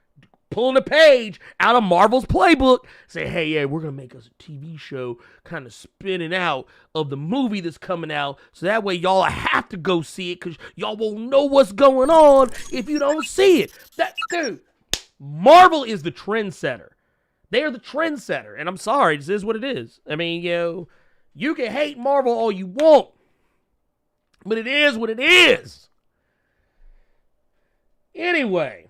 pulling a page out of Marvel's playbook, say, hey, yeah, we're going to make us a TV show kind of spinning out of the movie that's coming out, so that way y'all have to go see it, because y'all won't know what's going on if you don't see it. Dude, Marvel is the trendsetter. They are the trendsetter, and I'm sorry, this is what it is. I mean, you can hate Marvel all you want, but it is what it is. Anyway,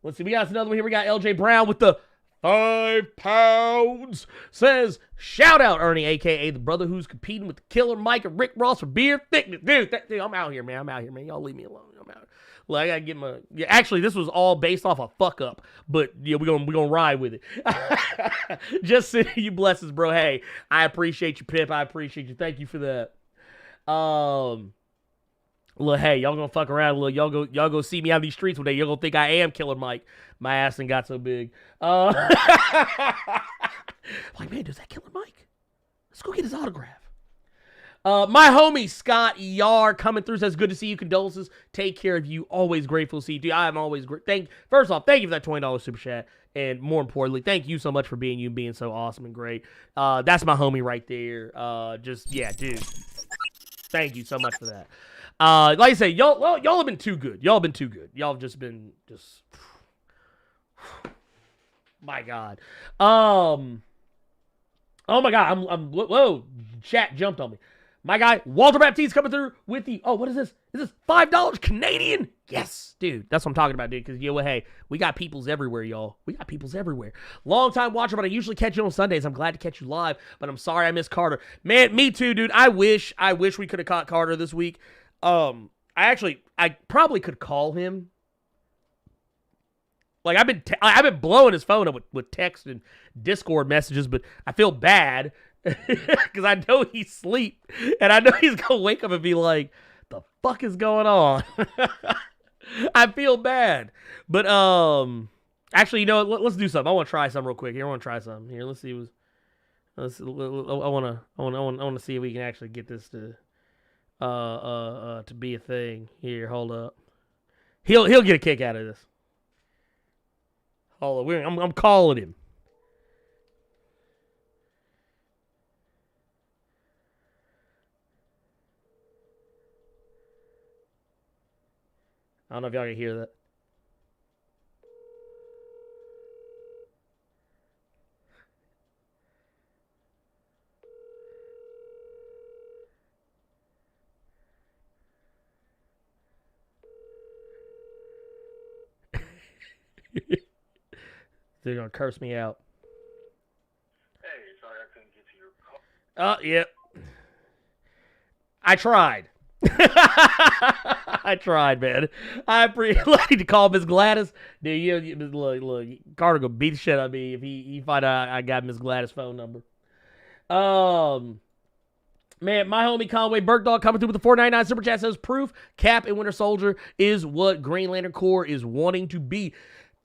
let's see. We got another one here. We got LJ Brown with the 5 pounds. Says, shout out Ernie, a.k.a. the brother who's competing with the Killer Mike and Rick Ross for beer thickness. Dude, I'm out here, man. Y'all leave me alone. I'm out. Well, I got to get my... Yeah, actually, this was all based off a fuck up. But, yeah, we're gonna ride with it. Just sending you blessings, bro. Hey, I appreciate you, Pip. I appreciate you. Thank you for that. Look, hey, y'all gonna fuck around a little. Y'all go see me out in these streets one day. Y'all gonna think I am Killer Mike. My ass ain't got so big. Like, man, does that Killer Mike? Let's go get his autograph. My homie Scott Yar coming through says, good to see you. Condolences. Take care of you. Always grateful to see you. Dude, I am always great. First off, thank you for that $20 super chat. And more importantly, thank you so much for being you and being so awesome and great. That's my homie right there. Yeah, dude. Thank you so much for that. Like I say, y'all have been too good. Y'all have been too good. Y'all have just been my God. Oh my God. Whoa. Chat jumped on me. My guy, Walter Baptiste coming through with the, what is this? Is this $5 Canadian? Yes, dude. That's what I'm talking about, dude. Because, hey, we got peoples everywhere, y'all. We got peoples everywhere. Long time watcher, but I usually catch you on Sundays. I'm glad to catch you live, but I'm sorry I missed Carter. Man, me too, dude. I wish we could have caught Carter this week. I probably could call him. Like, I've been blowing his phone up with text and Discord messages, but I feel bad because I know he's asleep, and I know he's gonna wake up and be like, "The fuck is going on?" I feel bad, but actually, let's do something. I want to try something real quick. Here, I want to try something. Here, let's see. I want to see if we can actually get this to. to be a thing. Here, hold up. He'll get a kick out of this. Hold on, I'm calling him. I don't know if y'all can hear that. They're gonna curse me out. Hey, sorry I couldn't get to your call. Yep. I tried. I tried, man. I need to call Miss Gladys. Dude, look, Carter gonna beat the shit out of me if he find out I got Miss Gladys' phone number. Man, my homie Conway Bergdahl coming through with the $4.99 super chat says proof Cap and Winter Soldier is what Green Lantern Corps is wanting to be.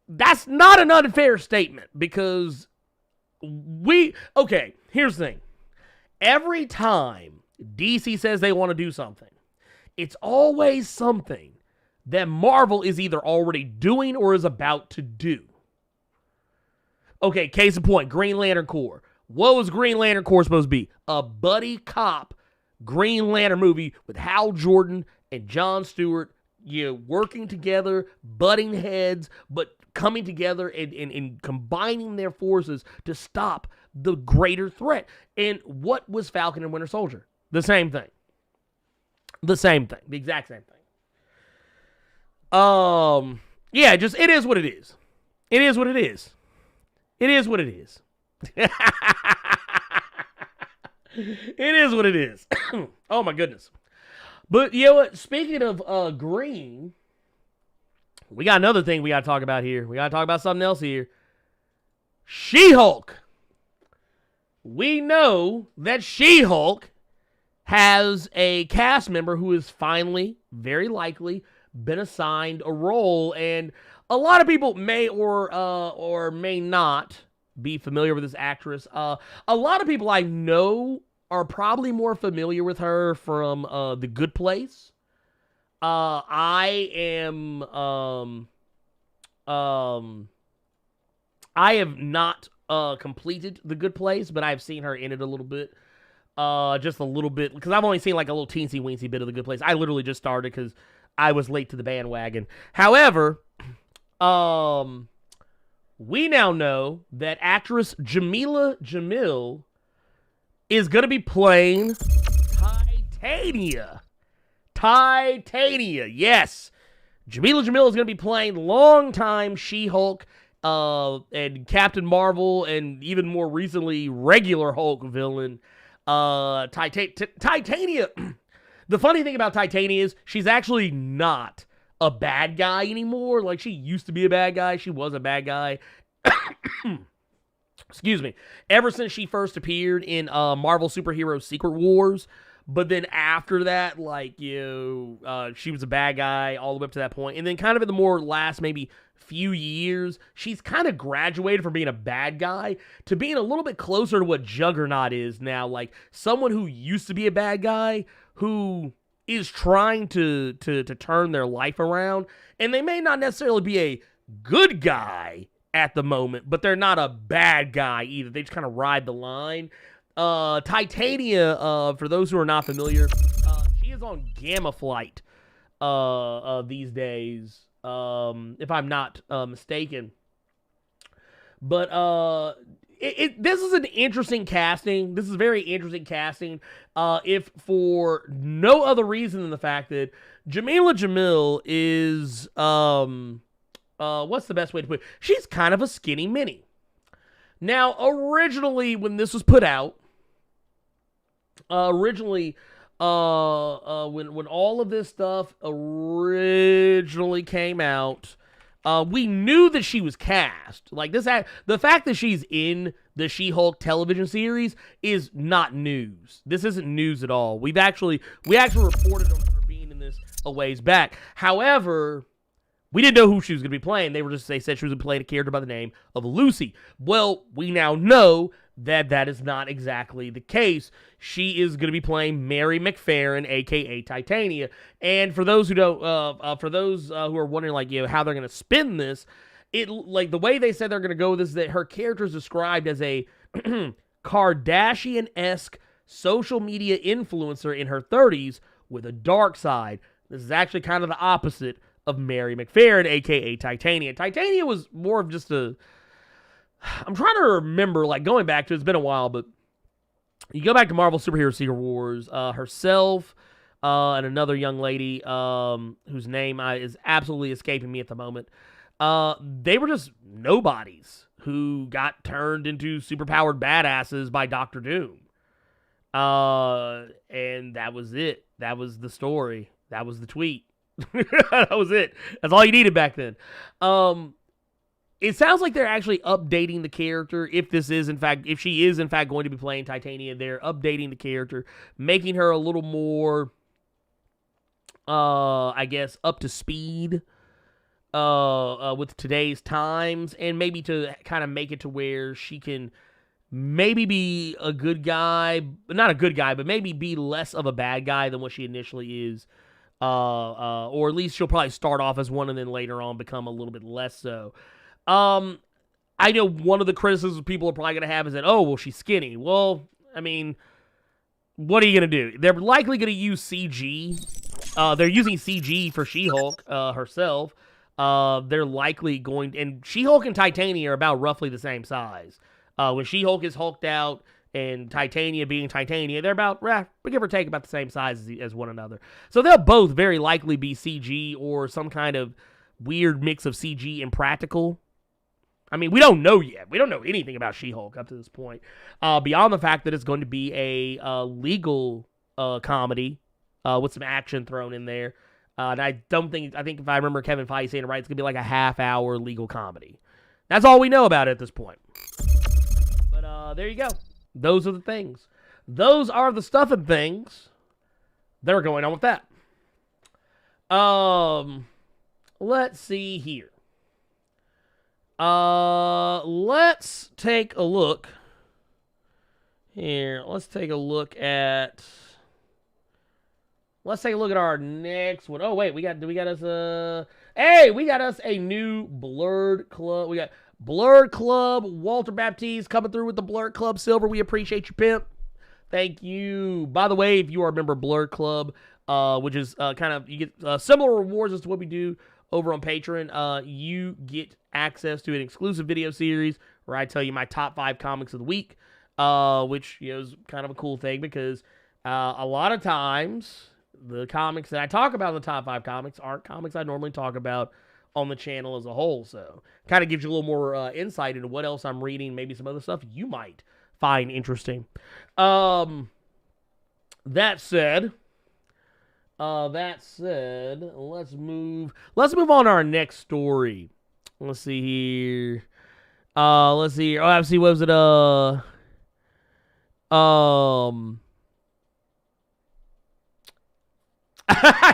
That's not an unfair statement because here's the thing. Every time DC says they want to do something, it's always something that Marvel is either already doing or is about to do. Okay, case in point, Green Lantern Corps. What was Green Lantern Corps supposed to be? A buddy cop Green Lantern movie with Hal Jordan and Jon Stewart, working together, butting heads, but coming together and combining their forces to stop the greater threat. And what was Falcon and Winter Soldier? The same thing. The exact same thing. Yeah, just it is what it is. It is what it is. It is what it is. It is what it is. Oh my goodness. But you know what? Speaking of green, we got another thing we got to talk about here. We got to talk about something else here. She-Hulk. We know that She-Hulk has a cast member who has finally, very likely, been assigned a role, and a lot of people may or may not be familiar with this actress. A lot of people I know are probably more familiar with her from The Good Place. I have not completed The Good Place, but I've seen her in it a little bit. Just a little bit, because I've only seen like a little teensy-weensy bit of The Good Place. I literally just started because I was late to the bandwagon. However, we now know that actress Jamila Jamil is going to be playing Titania. Yes. Jamila Jamil is going to be playing longtime She-Hulk and Captain Marvel and even more recently regular Hulk villain Titania. The funny thing about Titania is she's actually not a bad guy anymore. Like, she used to be a bad guy. She was a bad guy. Excuse me. Ever since she first appeared in Marvel Superhero Secret Wars. But then after that, like, she was a bad guy all the way up to that point. And then kind of in the more last maybe few years, she's kind of graduated from being a bad guy to being a little bit closer to what Juggernaut is now. Like, someone who used to be a bad guy who is trying to turn their life around. And they may not necessarily be a good guy at the moment, but they're not a bad guy either. They just kind of ride the line. Titania, for those who are not familiar, she is on Gamma Flight these days, if I'm not mistaken. But this is an interesting casting. This is very interesting casting, if for no other reason than the fact that Jamila Jamil is, what's the best way to put it? She's kind of a skinny mini. Now, originally, when this was put out, when all of this stuff originally came out, we knew that she was cast. Like, the fact that she's in the She-Hulk television series is not news. This isn't news at all. We actually reported on her being in this a ways back. However, we didn't know who she was going to be playing. They said she was going to play a character by the name of Lucy. Well, we now know that is not exactly the case. She is going to be playing Mary McFerrin, aka Titania. And for those who don't, who are wondering, like, how they're going to spin this, like the way they said they're going to go with this is that her character is described as a Kardashian-esque social media influencer in her 30s with a dark side. This is actually kind of the opposite of Mary McFerrin, aka Titania. Titania was more of just I'm trying to remember, like, going back to it's been a while, but you go back to Marvel Superhero Secret Wars, herself and another young lady whose name is absolutely escaping me at the moment. They were just nobodies who got turned into superpowered badasses by Doctor Doom. And that was it. That was the story. That was the tweet. That was it. That's all you needed back then. It sounds like they're actually updating the character. If she is in fact going to be playing Titania, they're updating the character, making her a little more, I guess, up to speed with today's times, and maybe to kind of make it to where she can maybe be a good guy, not a good guy, but maybe be less of a bad guy than what she initially is. Or at least she'll probably start off as one and then later on become a little bit less so. I know one of the criticisms people are probably going to have is that, oh, well, she's skinny. Well, I mean, what are you going to do? They're likely going to use CG. They're using CG for She-Hulk herself. They're likely going... And She-Hulk and Titania are about roughly the same size. When She-Hulk is hulked out and Titania being Titania, they're about, give or take, about the same size as one another. So they'll both very likely be CG or some kind of weird mix of CG and practical. I mean, we don't know yet. We don't know anything about She-Hulk up to this point. Beyond the fact that it's going to be a legal comedy with some action thrown in there. And I think if I remember Kevin Feige saying it right, it's going to be like a half-hour legal comedy. That's all we know about it at this point. But there you go. Those are the things. Those are the stuff and things that are going on with that. Let's see here. Let's take a look here. Let's take a look at our next one. Oh wait, we got us a new Blerd Club. We got Blerd Club, Walter Baptiste coming through with the Blerd Club Silver. We appreciate you, pimp. Thank you. By the way, if you are a member of Blerd Club, which is you get similar rewards as to what we do over on Patreon, you get access to an exclusive video series where I tell you my top 5 comics of the week, which is kind of a cool thing because a lot of times the comics that I talk about in the top 5 comics aren't comics I normally talk about on the channel as a whole. So kind of gives you a little more insight into what else I'm reading, maybe some other stuff you might find interesting. That said, let's move on to our next story. Let's see here. Oh, obviously, what was it?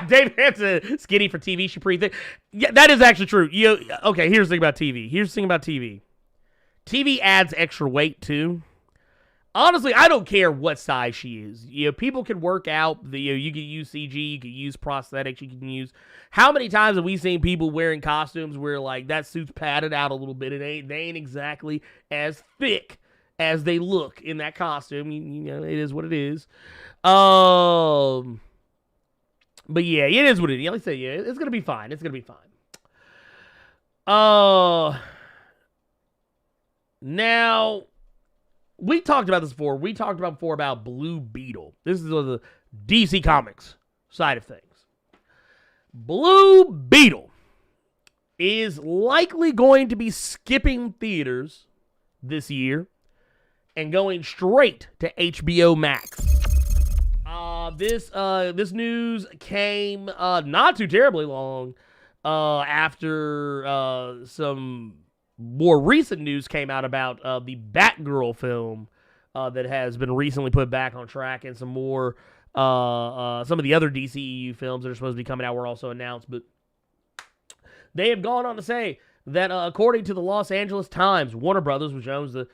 Dave Hansen, skinny for TV, she pretty thick. Yeah, that is actually true. Okay, here's the thing about TV. TV adds extra weight too. Honestly, I don't care what size she is. People can work out. You can use CG, you can use prosthetics, you can use. How many times have we seen people wearing costumes where like that suit's padded out a little bit? They ain't exactly as thick as they look in that costume. It is what it is. But yeah, it is what it is. Like I say, yeah, it's gonna be fine. It's gonna be fine. Now, we talked about this before. We talked about before about Blue Beetle. This is the DC Comics side of things. Blue Beetle is likely going to be skipping theaters this year and going straight to HBO Max. This news came not too terribly long after some more recent news came out about the Batgirl film that has been recently put back on track, and some more some of the other DCEU films that are supposed to be coming out were also announced. But they have gone on to say that according to the Los Angeles Times, Warner Brothers, which owns the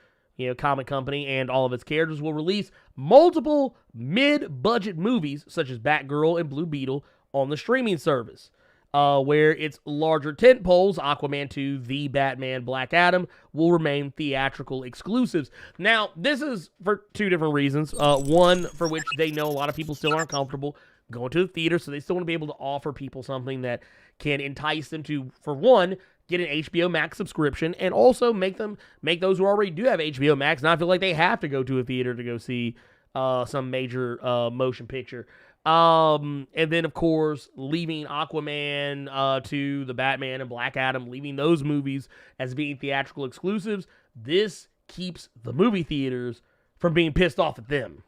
comic company and all of its characters, will release multiple mid-budget movies such as Batgirl and Blue Beetle on the streaming service. Where its larger tentpoles, Aquaman 2, The Batman, Black Adam, will remain theatrical exclusives. Now, this is for two different reasons. One, for which they know a lot of people still aren't comfortable going to the theater, so they still want to be able to offer people something that can entice them to, for one, get an HBO Max subscription, and also make those who already do have HBO Max not feel like they have to go to a theater to go see some major motion picture. And then, of course, leaving Aquaman to the Batman and Black Adam, leaving those movies as being theatrical exclusives, this keeps the movie theaters from being pissed off at them.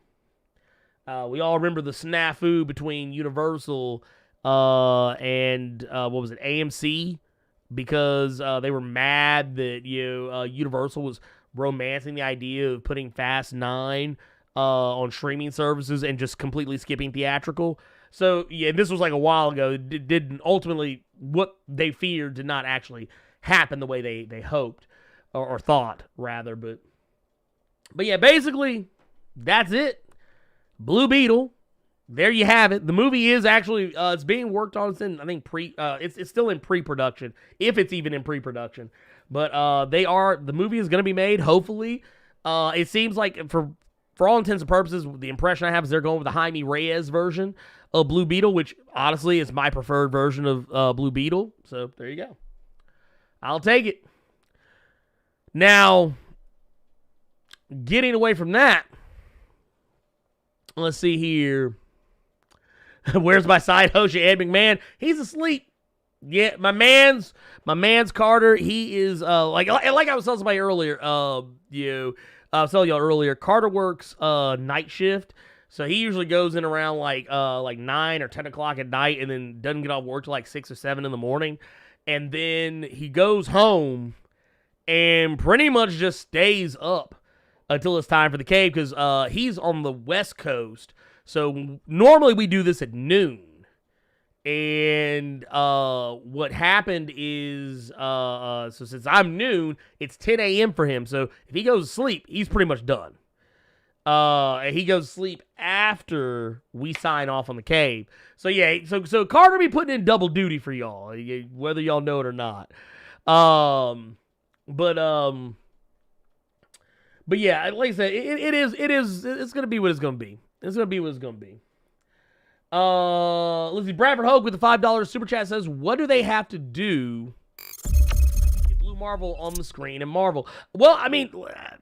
We all remember the snafu between Universal and what was it, AMC, because they were mad that Universal was romancing the idea of putting Fast 9 on streaming services and just completely skipping theatrical. So, yeah, this was like a while ago. It didn't ultimately, what they feared did not actually happen the way they hoped or thought, rather. But yeah, basically, that's it. Blue Beetle. There you have it. The movie is actually, it's being worked on. It's in, I think, it's still in pre-production, if it's even in pre-production. But the movie is going to be made, hopefully. It seems like, for all intents and purposes, the impression I have is they're going with the Jaime Reyes version of Blue Beetle, which honestly is my preferred version of Blue Beetle. So there you go. I'll take it. Now, getting away from that, let's see here. Where's my side host, Ed McMahon? He's asleep. Yeah, my man's Carter. He is like I was telling somebody earlier. I was telling y'all earlier, Carter works night shift, so he usually goes in around like 9 or 10 o'clock at night, and then doesn't get off work till like 6 or 7 in the morning, and then he goes home and pretty much just stays up until it's time for the cave, because he's on the West Coast. So normally we do this at noon. And what happened is, so since I'm noon, it's 10 a.m. for him. So if he goes to sleep, he's pretty much done. And he goes to sleep after we sign off on the cave. So yeah, so Carter be putting in double duty for y'all, whether y'all know it or not. But yeah, like I said, it's gonna be what it's gonna be. It's gonna be what it's gonna be. Let's see. Bradford Hogue with the $5 super chat says, "What do they have to do to get Blue Marvel on the screen and Marvel?" Well, I mean,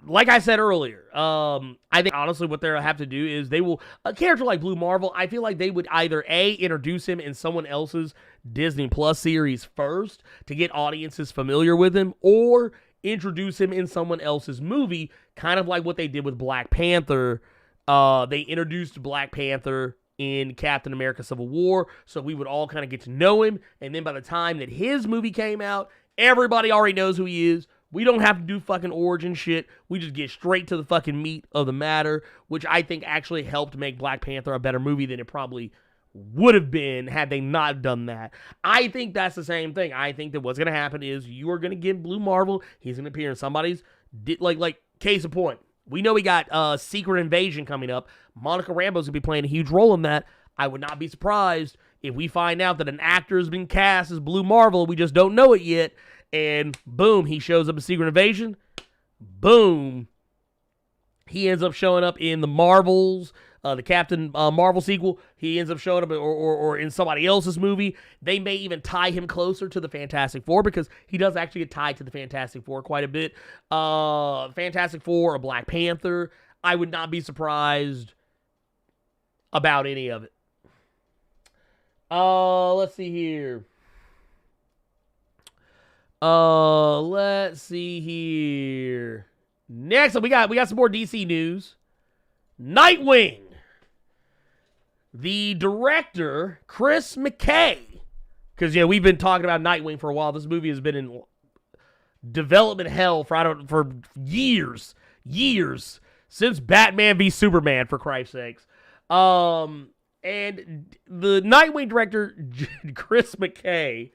like I said earlier, I think honestly what they'll have to do is they will, a character like Blue Marvel, I feel like they would either introduce him in someone else's Disney Plus series first to get audiences familiar with him, or introduce him in someone else's movie, kind of like what they did with Black Panther. They introduced Black Panther in Captain America Civil War, so we would all kind of get to know him, and then by the time that his movie came out, everybody already knows who he is. We don't have to do fucking origin shit. We just get straight to the fucking meat of the matter, which I think actually helped make Black Panther a better movie than it probably would have been had they not done that. I think that's the same thing. I think that what's going to happen is you are going to get Blue Marvel. He's going to appear in somebody's, like case in point. We know we got Secret Invasion coming up. Monica Rambeau's going to be playing a huge role in that. I would not be surprised if we find out that an actor has been cast as Blue Marvel. We just don't know it yet. And boom, he shows up in Secret Invasion. Boom. He ends up showing up in the Marvels, the Captain Marvel sequel. He ends up showing up or in somebody else's movie. They may even tie him closer to the Fantastic Four, because he does actually get tied to the Fantastic Four quite a bit. Fantastic Four or Black Panther. I would not be surprised about any of it. Let's see here. Let's see here. Next up, we got some more DC news. Nightwing. The director, Chris McKay, because we've been talking about Nightwing for a while. This movie has been in development hell for years, since Batman v Superman, for Christ's sakes. And the Nightwing director, Chris McKay,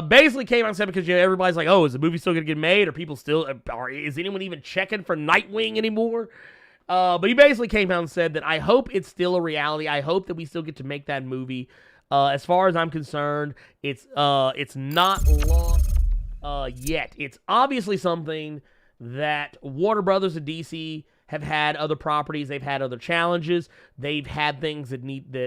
basically came out and said because everybody's like, oh, is the movie still gonna get made? Are people still? Is anyone even checking for Nightwing anymore? But he basically came out and said that I hope it's still a reality. I hope that we still get to make that movie. As far as I'm concerned, it's not lost yet. It's obviously something that Warner Brothers and DC have had other properties. They've had other challenges. They've had things that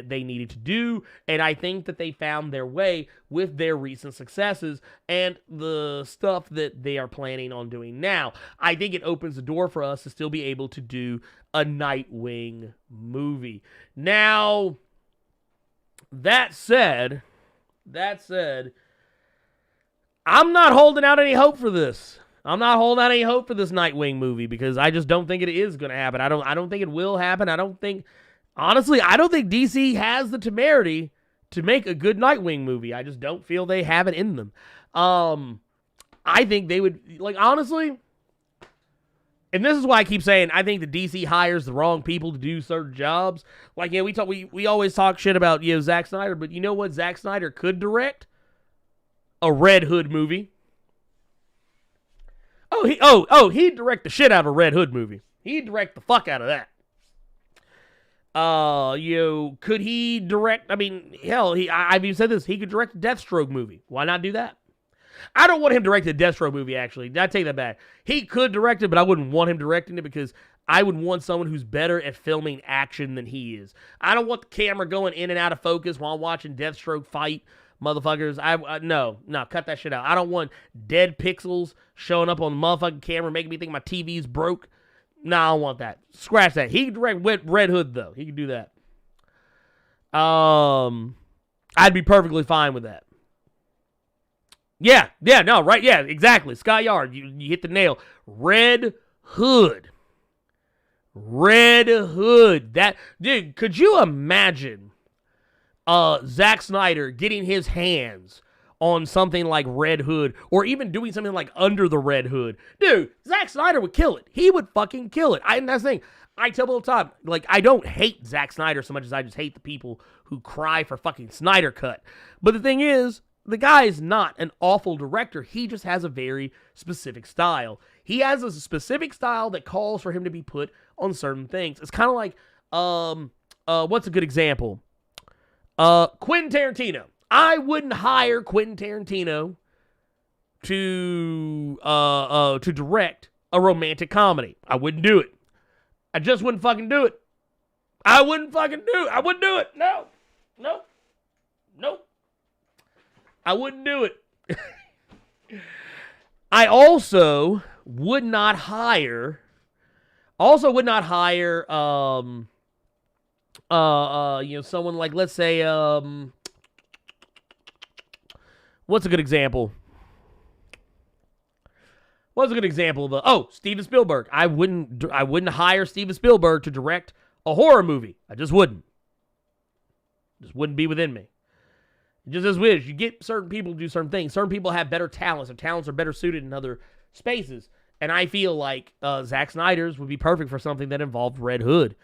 they needed to do, and I think that they found their way with their recent successes and the stuff that they are planning on doing now. I think it opens the door for us to still be able to do a Nightwing movie. Now, that said, I'm not holding out any hope for this. I'm not holding out any hope for this Nightwing movie because I just don't think it is going to happen. I don't think it will happen. Honestly, I don't think DC has the temerity to make a good Nightwing movie. I just don't feel they have it in them. I think they would, honestly, and this is why I keep saying I think the DC hires the wrong people to do certain jobs. We always talk shit about, Zack Snyder, but you know what Zack Snyder could direct? A Red Hood movie. He'd direct the shit out of a Red Hood movie. He'd direct the fuck out of that. Could he direct? I mean, hell, I've even said this. He could direct a Deathstroke movie. Why not do that? I don't want him directing a Deathstroke movie, actually. I take that back. He could direct it, but I wouldn't want him directing it because I would want someone who's better at filming action than he is. I don't want the camera going in and out of focus while I'm watching Deathstroke fight motherfuckers. No, cut that shit out. I don't want dead pixels showing up on the motherfucking camera making me think my TV's broke. No, I don't want that. Scratch that. He can direct Red Hood, though. He can do that. I'd be perfectly fine with that. Yeah, exactly. Scott Yard, you hit the nail. Red Hood. That, dude, could you imagine Zack Snyder getting his hands on something like Red Hood, or even doing something like Under the Red Hood? Dude, Zack Snyder would kill it. He would fucking kill it. And that's the thing. I tell people all the time, I don't hate Zack Snyder so much as I just hate the people who cry for fucking Snyder Cut. But the thing is, the guy is not an awful director. He just has a very specific style. He has a specific style that calls for him to be put on certain things. It's kind of like, what's a good example? Quentin Tarantino. I wouldn't hire Quentin Tarantino to direct a romantic comedy. I wouldn't do it. I just wouldn't fucking do it. I wouldn't do it. No. I wouldn't do it. I also would not hire someone like, let's say, what's a good example? Steven Spielberg. I wouldn't hire Steven Spielberg to direct a horror movie. I just wouldn't. Just wouldn't be within me. It just is weird. You get certain people to do certain things. Certain people have better talents. Their talents are better suited in other spaces. And I feel like Zack Snyder's would be perfect for something that involved Red Hood.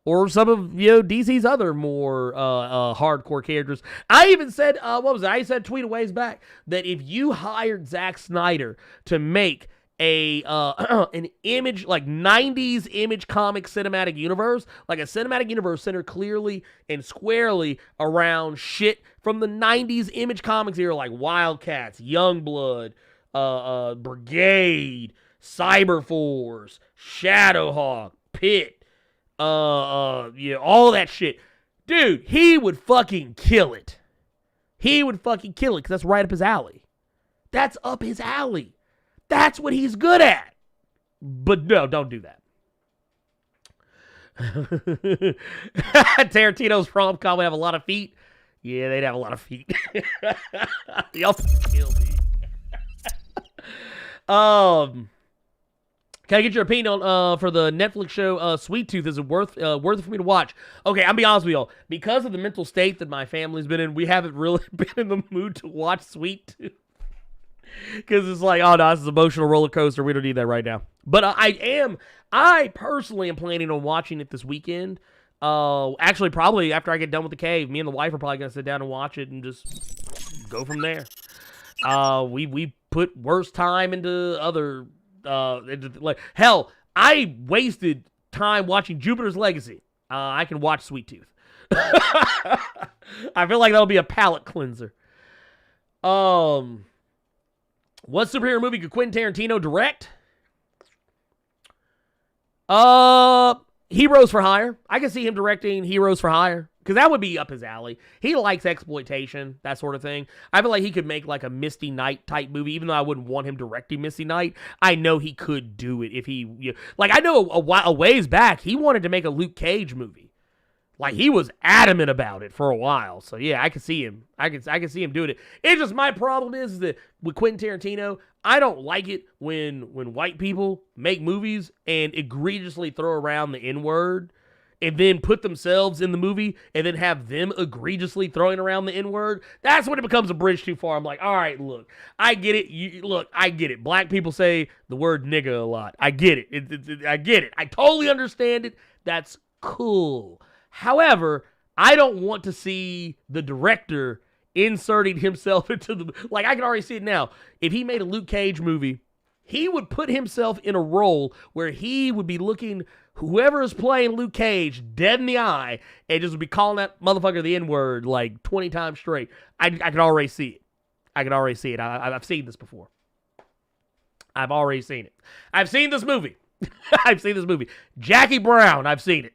Or some of DC's other more hardcore characters. I even said, I said tweet a ways back that if you hired Zack Snyder to make an image, like 90s image comic cinematic universe, like a cinematic universe centered clearly and squarely around shit from the 90s image comics era, like Wildcats, Youngblood, Brigade, Cyberforce, Shadowhawk, Pit, all that shit. Dude, he would fucking kill it. Because that's right up his alley. That's up his alley. That's what he's good at. But no, don't do that. Tarantino's rom-com would have a lot of feet. Yeah, they'd have a lot of feet. Y'all kill me. Can I get your opinion on for the Netflix show Sweet Tooth? Is it worth it for me to watch? Okay, I'm be honest with y'all. Because of the mental state that my family's been in, we haven't really been in the mood to watch Sweet Tooth. Because it's like, oh no, this is an emotional roller coaster. We don't need that right now. But I personally am planning on watching it this weekend. Actually, probably after I get done with The Cave, me and the wife are probably going to sit down and watch it and just go from there. We put worse time into other hell. I wasted time watching Jupiter's Legacy. I can watch Sweet Tooth. I feel like that'll be a palate cleanser. What superhero movie could Quentin Tarantino direct? Heroes for Hire. I can see him directing Heroes for Hire because that would be up his alley. He likes exploitation, that sort of thing. I feel like he could make like a Misty Knight type movie, even though I wouldn't want him directing Misty Knight. I know he could do it if he, like, I know a ways back he wanted to make a Luke Cage movie. Like, he was adamant about it for a while. So, yeah, I can see him. I can see him doing it. It's just my problem is that with Quentin Tarantino, I don't like it when white people make movies and egregiously throw around the N-word and then put themselves in the movie and then have them egregiously throwing around the N-word. That's when it becomes a bridge too far. I'm like, all right, look, I get it. I get it. Black people say the word nigga a lot. I get it. I get it. I totally understand it. That's cool. However, I don't want to see the director inserting himself into the... Like, I can already see it now. If he made a Luke Cage movie, he would put himself in a role where he would be looking whoever is playing Luke Cage dead in the eye and just would be calling that motherfucker the N-word like 20 times straight. I can already see it. I can already see it. I've seen this before. I've already seen it. I've seen this movie. I've seen this movie. Jackie Brown, I've seen it.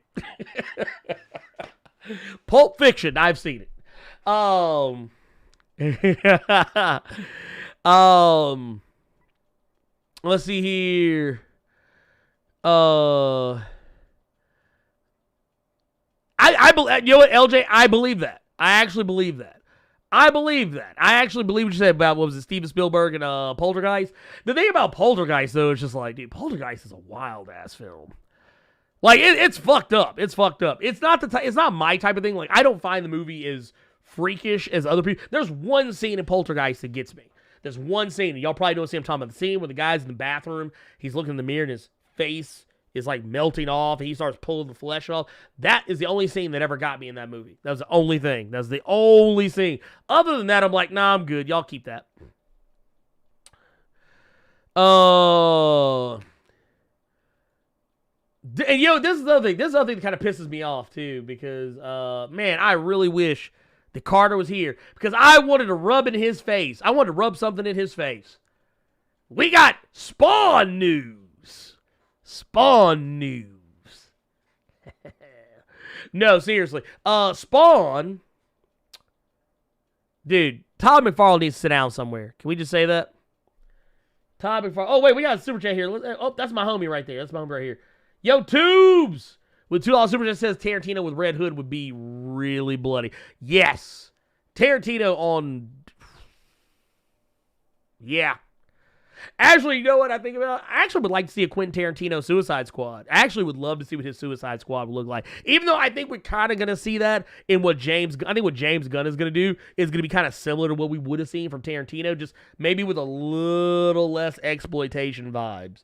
Pulp Fiction, I've seen it. Let's see here. You know what, LJ? I believe that. I actually believe that. I actually believe what you said about, what was it, Steven Spielberg and Poltergeist. The thing about Poltergeist, though, is just like, dude, Poltergeist is a wild-ass film. Like, it's fucked up. It's fucked up. It's not my type of thing. Like, I don't find the movie as freakish as other people. There's one scene in Poltergeist that gets me. There's one scene. Y'all probably don't see him talking about the scene where the guy's in the bathroom. He's looking in the mirror and his face is like melting off. And he starts pulling the flesh off. That is the only scene that ever got me in that movie. That was the only thing. That's the only scene. Other than that, I'm like, nah, I'm good. Y'all keep that. And this is the other thing. This is the other thing that kind of pisses me off too, because man, I really wish that Carter was here because I wanted to rub in his face. I wanted to rub something in his face. We got Spawn news. Spawn news. No, seriously. Spawn. Dude, Todd McFarlane needs to sit down somewhere. Can we just say that? Todd McFarlane. Oh, wait, we got a super chat here. Oh, that's my homie right there. That's my homie right here. Yo, Tubes! With $2 super chat says Tarantino with Red Hood would be really bloody. Yes. Tarantino on... Yeah. Actually, you know what I think about? I actually would like to see a Quentin Tarantino Suicide Squad. I actually would love to see what his Suicide Squad would look like. Even though I think we're kind of going to see that in what James Gunn is going to do is going to be kind of similar to what we would have seen from Tarantino, just maybe with a little less exploitation vibes.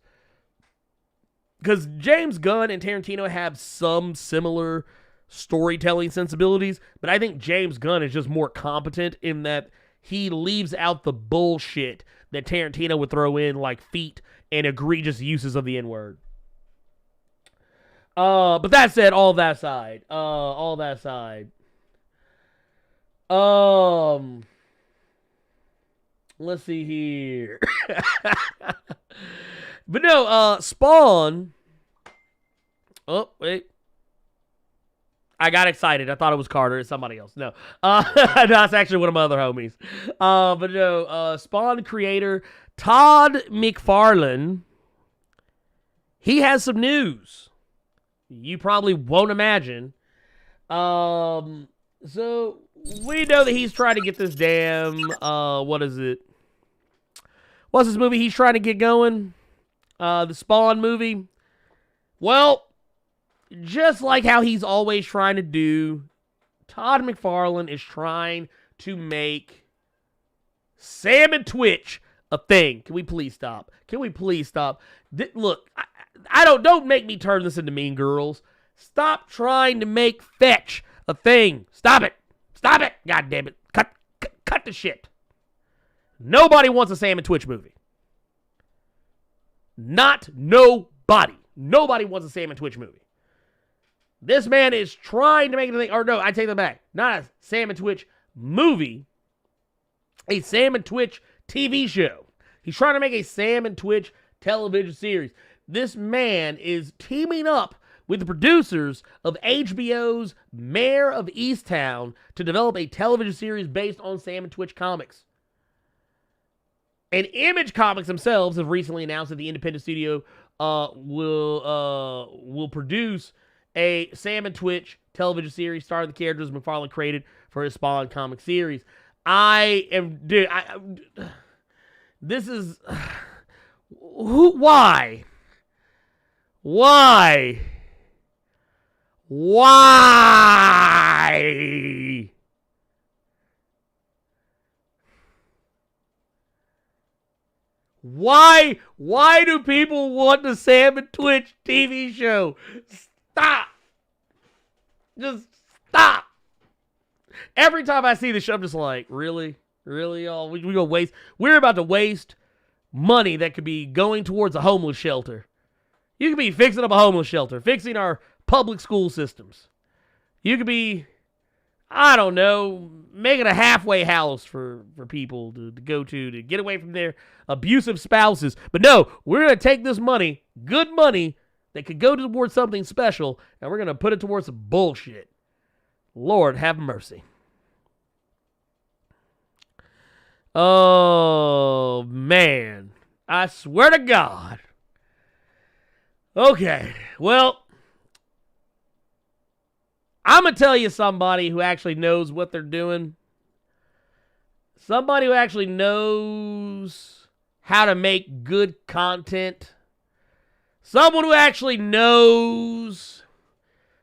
Because James Gunn and Tarantino have some similar storytelling sensibilities, but I think James Gunn is just more competent in that he leaves out the bullshit that Tarantino would throw in, like feet and egregious uses of the N-word. But that said, all that aside. Let's see here. But no, Spawn. Oh, wait. I got excited. I thought it was Carter. It's somebody else. No. That's actually one of my other homies. But no, Spawn creator Todd McFarlane, he has some news you probably won't imagine. So we know that he's trying to get this damn, what is it? What's this movie he's trying to get going? The Spawn movie. Well, just like how he's always trying to do, Todd McFarlane is trying to make Sam and Twitch a thing. Can we please stop? Look, don't make me turn this into Mean Girls. Stop trying to make fetch a thing. Stop it. God damn it. Cut the shit. Nobody wants a Sam and Twitch movie. Not nobody. Nobody wants a Sam and Twitch movie. This man is trying to make anything, or no, I take that back. Not a Sam and Twitch movie, a Sam and Twitch TV show. He's trying to make a Sam and Twitch television series. This man is teaming up with the producers of HBO's Mayor of Easttown to develop a television series based on Sam and Twitch comics. And Image Comics themselves have recently announced that the independent studio will produce a Sam and Twitch television series starring the characters McFarlane created for his Spawn comic series. This is why? Why? Why do people want the Sam and Twitch TV show? Stop. Just stop. Every time I see the show, I'm just like, really? Really, y'all? We gonna waste? We're about to waste money that could be going towards a homeless shelter. You could be fixing up a homeless shelter, fixing our public school systems. You could be, I don't know, making a halfway house for people to go to get away from their abusive spouses. But no, we're going to take this money, good money, that could go towards something special, and we're going to put it towards some bullshit. Lord have mercy. Oh, man. I swear to God. Okay, well, I'm going to tell you somebody who actually knows what they're doing. Somebody who actually knows how to make good content. Someone who actually knows.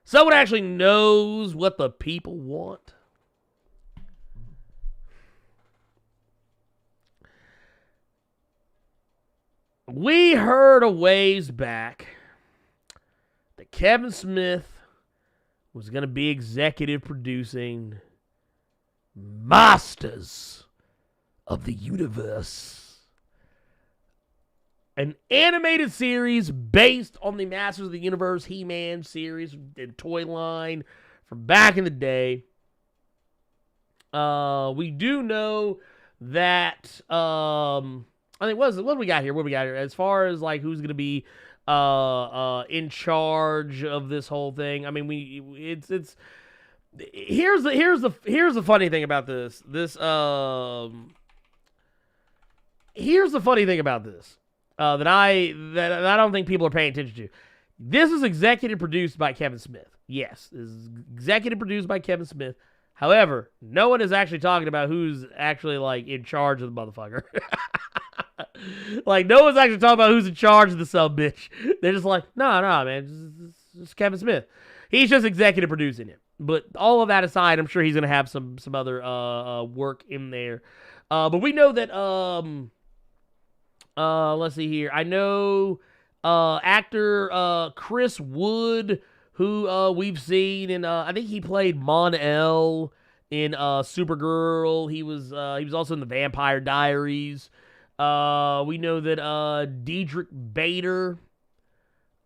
Someone who actually knows what the people want. We heard a ways back that Kevin Smith was going to be executive producing Masters of the Universe, an animated series based on the Masters of the Universe He-Man series and toy line from back in the day. We do know that I think what do we got here? What do we got here? As far as like who's going to be in charge of this whole thing. I mean, here's the funny thing about this. Here's the funny thing about this that I don't think people are paying attention to. This is executive produced by Kevin Smith. Yes, this is executive produced by Kevin Smith. However, no one is actually talking about who's actually like in charge of the motherfucker. Like, no one's actually talking about who's in charge of the sub-bitch. They're just like, no, man, just Kevin Smith. He's just executive producing it. But all of that aside, I'm sure he's going to have some other work in there. But we know that, let's see here. I know actor Chris Wood, who we've seen in, I think he played Mon-El in Supergirl. He was also in the Vampire Diaries. We know that Diedrich Bader,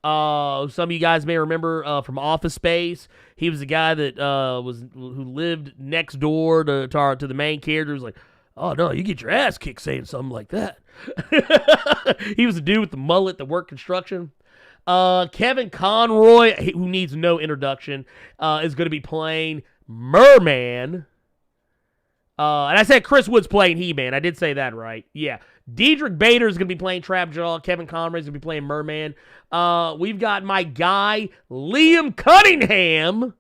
some of you guys may remember from Office Space. He was the guy that who lived next door to the main character. He was like, oh no, you get your ass kicked saying something like that. He was the dude with the mullet that worked construction. Kevin Conroy, who needs no introduction, is going to be playing Merman. And I said Chris Wood's playing He-Man. I did say that right. Yeah. Diedrich Bader is going to be playing Trapjaw. Kevin Conroy is going to be playing Merman. We've got my guy, Liam Cunningham,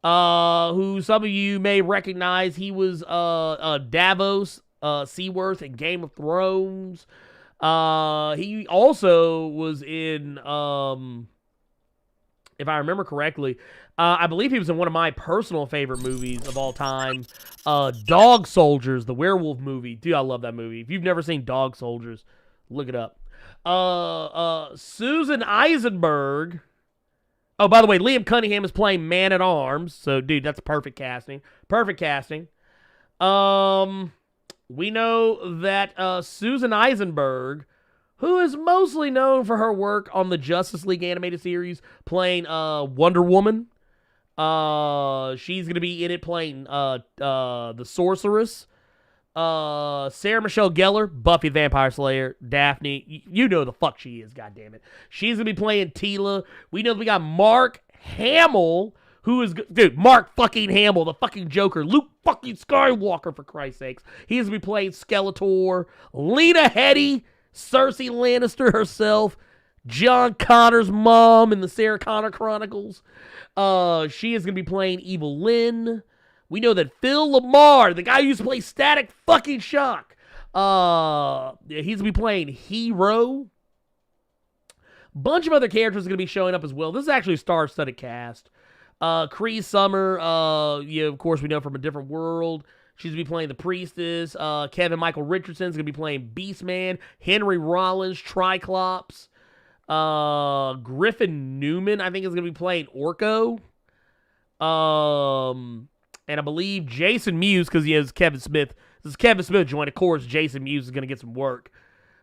who some of you may recognize. He was Davos Seaworth in Game of Thrones. He also was in, if I remember correctly, I believe he was in one of my personal favorite movies of all time, Dog Soldiers, the werewolf movie. Dude, I love that movie. If you've never seen Dog Soldiers, look it up. Susan Eisenberg. Oh, by the way, Liam Cunningham is playing Man-at-Arms. So, dude, that's perfect casting. Perfect casting. we know that Susan Eisenberg, who is mostly known for her work on the Justice League animated series, playing Wonder Woman. She's going to be in it playing the Sorceress. Sarah Michelle Gellar, Buffy the Vampire Slayer, Daphne, you know the fuck she is, goddammit. She's gonna be playing Tila. We know we got Mark Hamill, who is, dude, Mark fucking Hamill, the fucking Joker, Luke fucking Skywalker, for Christ's sakes. He's gonna be playing Skeletor. Lena Headey, Cersei Lannister herself, John Connor's mom in the Sarah Connor Chronicles. She is gonna be playing Evil Lynn. We know that Phil Lamar, the guy who used to play Static fucking Shock, he's going to be playing Hero. Bunch of other characters are going to be showing up as well. This is actually a star-studded cast. Cree Summer, of course, we know from A Different World. She's going to be playing the Priestess. Kevin Michael Richardson is going to be playing Beastman. Henry Rollins, Triclops. Griffin Newman, I think, is going to be playing Orko. And I believe Jason Mewes, because he has Kevin Smith. This is Kevin Smith joined. Of course, Jason Mewes is going to get some work.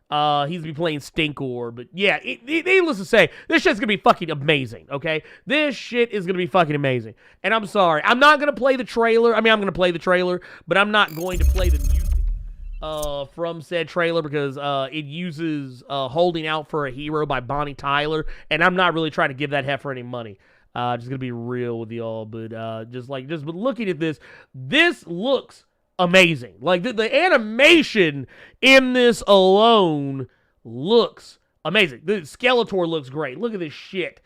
He's going to be playing Stinkor. But yeah, needless to say, this shit's going to be fucking amazing, okay? This shit is going to be fucking amazing. And I'm sorry. I'm not going to play the trailer. I mean, I'm going to play the trailer, but I'm not going to play the music from said trailer because it uses Holding Out for a Hero by Bonnie Tyler. And I'm not really trying to give that heifer any money. Just gonna be real with y'all, but just looking at this looks amazing. Like the animation in this alone looks amazing. The Skeletor looks great. Look at this shit.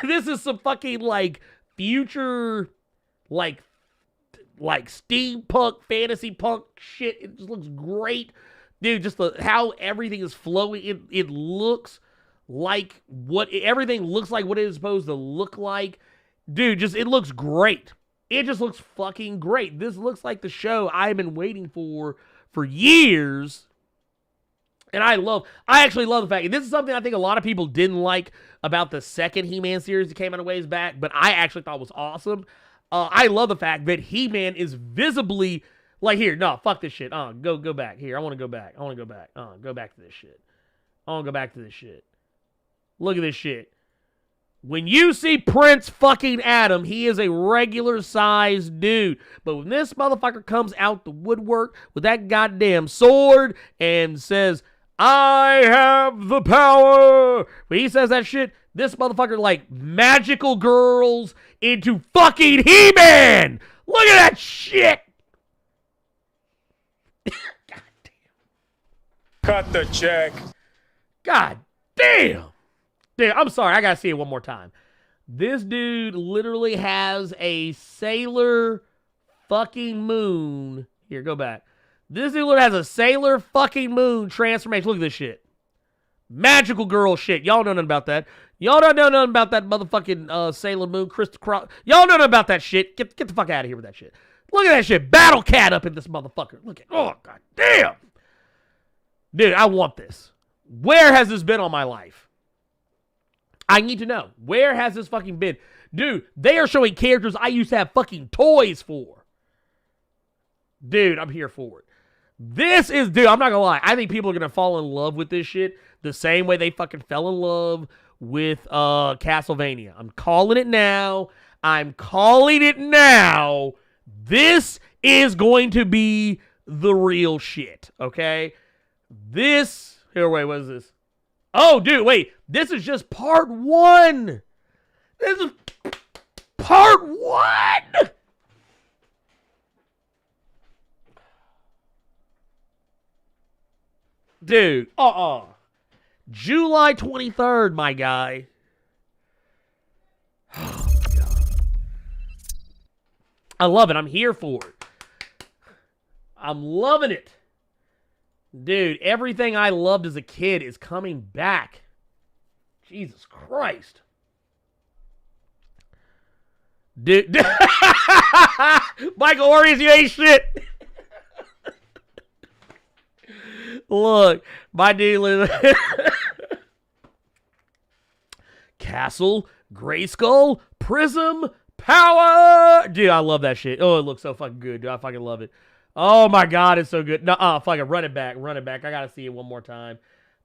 This is some fucking like future, like steampunk, fantasy punk shit. It just looks great, dude. Just how everything is flowing. It looks like everything looks like what it is supposed to look like. Dude, it looks great. It just looks fucking great. This looks like the show I've been waiting for years. And I actually love the fact, and this is something I think a lot of people didn't like about the second He-Man series that came out a ways back, but I actually thought was awesome. I love the fact that He-Man is visibly like, here, no, fuck this shit. Go back. Here, I want to go back. Go back to this shit. I want to go back to this shit. Look at this shit. When you see Prince fucking Adam, he is a regular sized dude. But when this motherfucker comes out the woodwork with that goddamn sword and says, I have the power. When he says that shit, this motherfucker like magical girls into fucking He-Man. Look at that shit. God damn. Cut the check. God damn. Dude, I'm sorry. I gotta see it one more time. This dude literally has a Sailor fucking Moon. Here, go back. This dude literally has a Sailor fucking Moon transformation. Look at this shit. Magical girl shit. Y'all know nothing about that. Y'all don't know nothing about that motherfucking Sailor Moon. Y'all know nothing about that shit. Get the fuck out of here with that shit. Look at that shit. Battle Cat up in this motherfucker. Look at, oh, god damn. Dude, I want this. Where has this been all my life? I need to know. Where has this fucking been? Dude, they are showing characters I used to have fucking toys for. Dude, I'm here for it. Dude, I'm not gonna lie. I think people are gonna fall in love with this shit the same way they fucking fell in love with Castlevania. I'm calling it now. This is going to be the real shit, okay? Here, wait, what is this? Oh, dude, wait. This is just part one. This is part one. Dude, July 23rd, my guy. Oh, my God. I love it. I'm here for it. I'm loving it. Dude, everything I loved as a kid is coming back. Jesus Christ. Dude. Michael Orius, you ain't shit. Look, my dealer. Castle, Grayskull, Prism, Power. Dude, I love that shit. Oh, it looks so fucking good, dude. I fucking love it. Oh my God, it's so good. No, fuck it, run it back. I gotta see it one more time.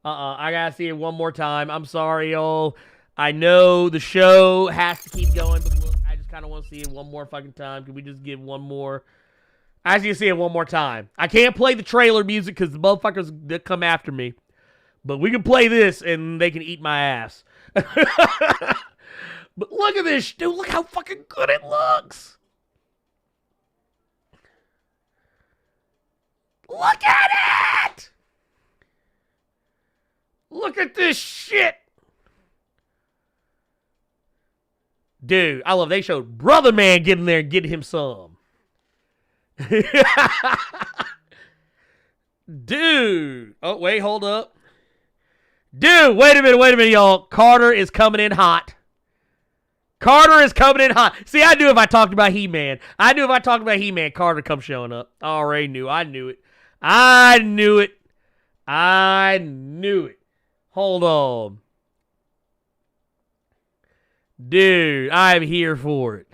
I gotta see it one more time. I'm sorry, y'all. I know the show has to keep going, but look, I just kind of want to see it one more fucking time. Can we just give one more? I just need to see it one more time. I can't play the trailer music because the motherfuckers that come after me. But we can play this and they can eat my ass. But look at this, dude. Look how fucking good it looks. Look at it! Look at this shit. Dude, I love they showed Brother Man getting there and getting him some. Dude. Oh, wait, hold up. Dude, wait a minute, y'all. Carter is coming in hot. See, I knew if I talked about He-Man. Carter come showing up. I already knew. I knew it. Hold on. Dude, I'm here for it.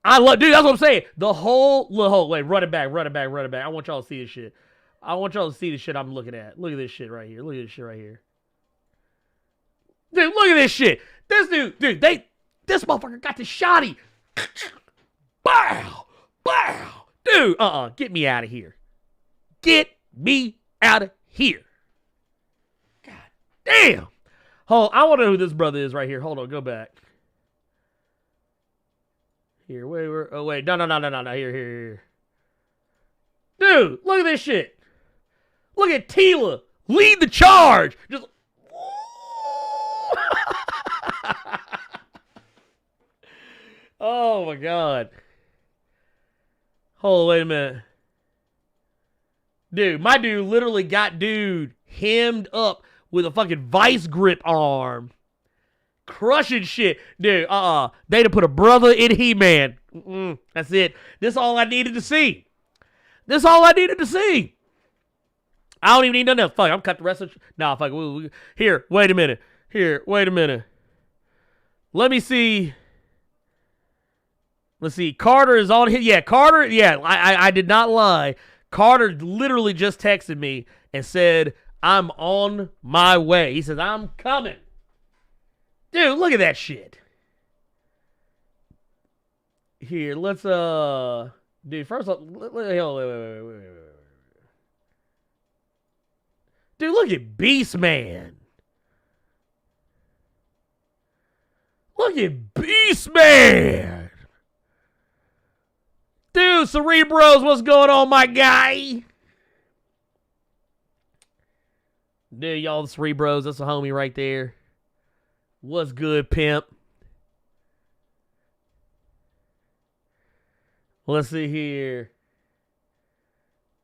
Dude, that's what I'm saying. Wait, run it back. I want y'all to see this shit. I'm looking at. Look at this shit right here. Dude, look at this shit. This this motherfucker got the shotty. Bow. Dude, get me out of here. God damn. Hold on, I want to know who this brother is right here. Hold on, go back. Here, wait. No. Here. Dude, look at this shit. Look at Tila. Lead the charge. Just. Oh my God. Hold on, wait a minute. Dude, my dude literally got hemmed up with a fucking vice grip arm. Crushing shit. Dude, they'd have put a brother in He-Man. That's it. This is all I needed to see. I don't even need nothing else. Fuck, I'm cut the rest of Nah, fuck. Here, wait a minute. Let me see. Let's see. Carter is on his. Yeah, Carter. Yeah, I did not lie. Carter literally just texted me and said, I'm on my way. He says, I'm coming. Dude, look at that shit. Here, let's, dude, first off, wait. Dude, look at Beast Man. Dude, Cerebros, what's going on, my guy? Dude, y'all, the Cerebros, that's a homie right there. What's good, pimp? Let's see here.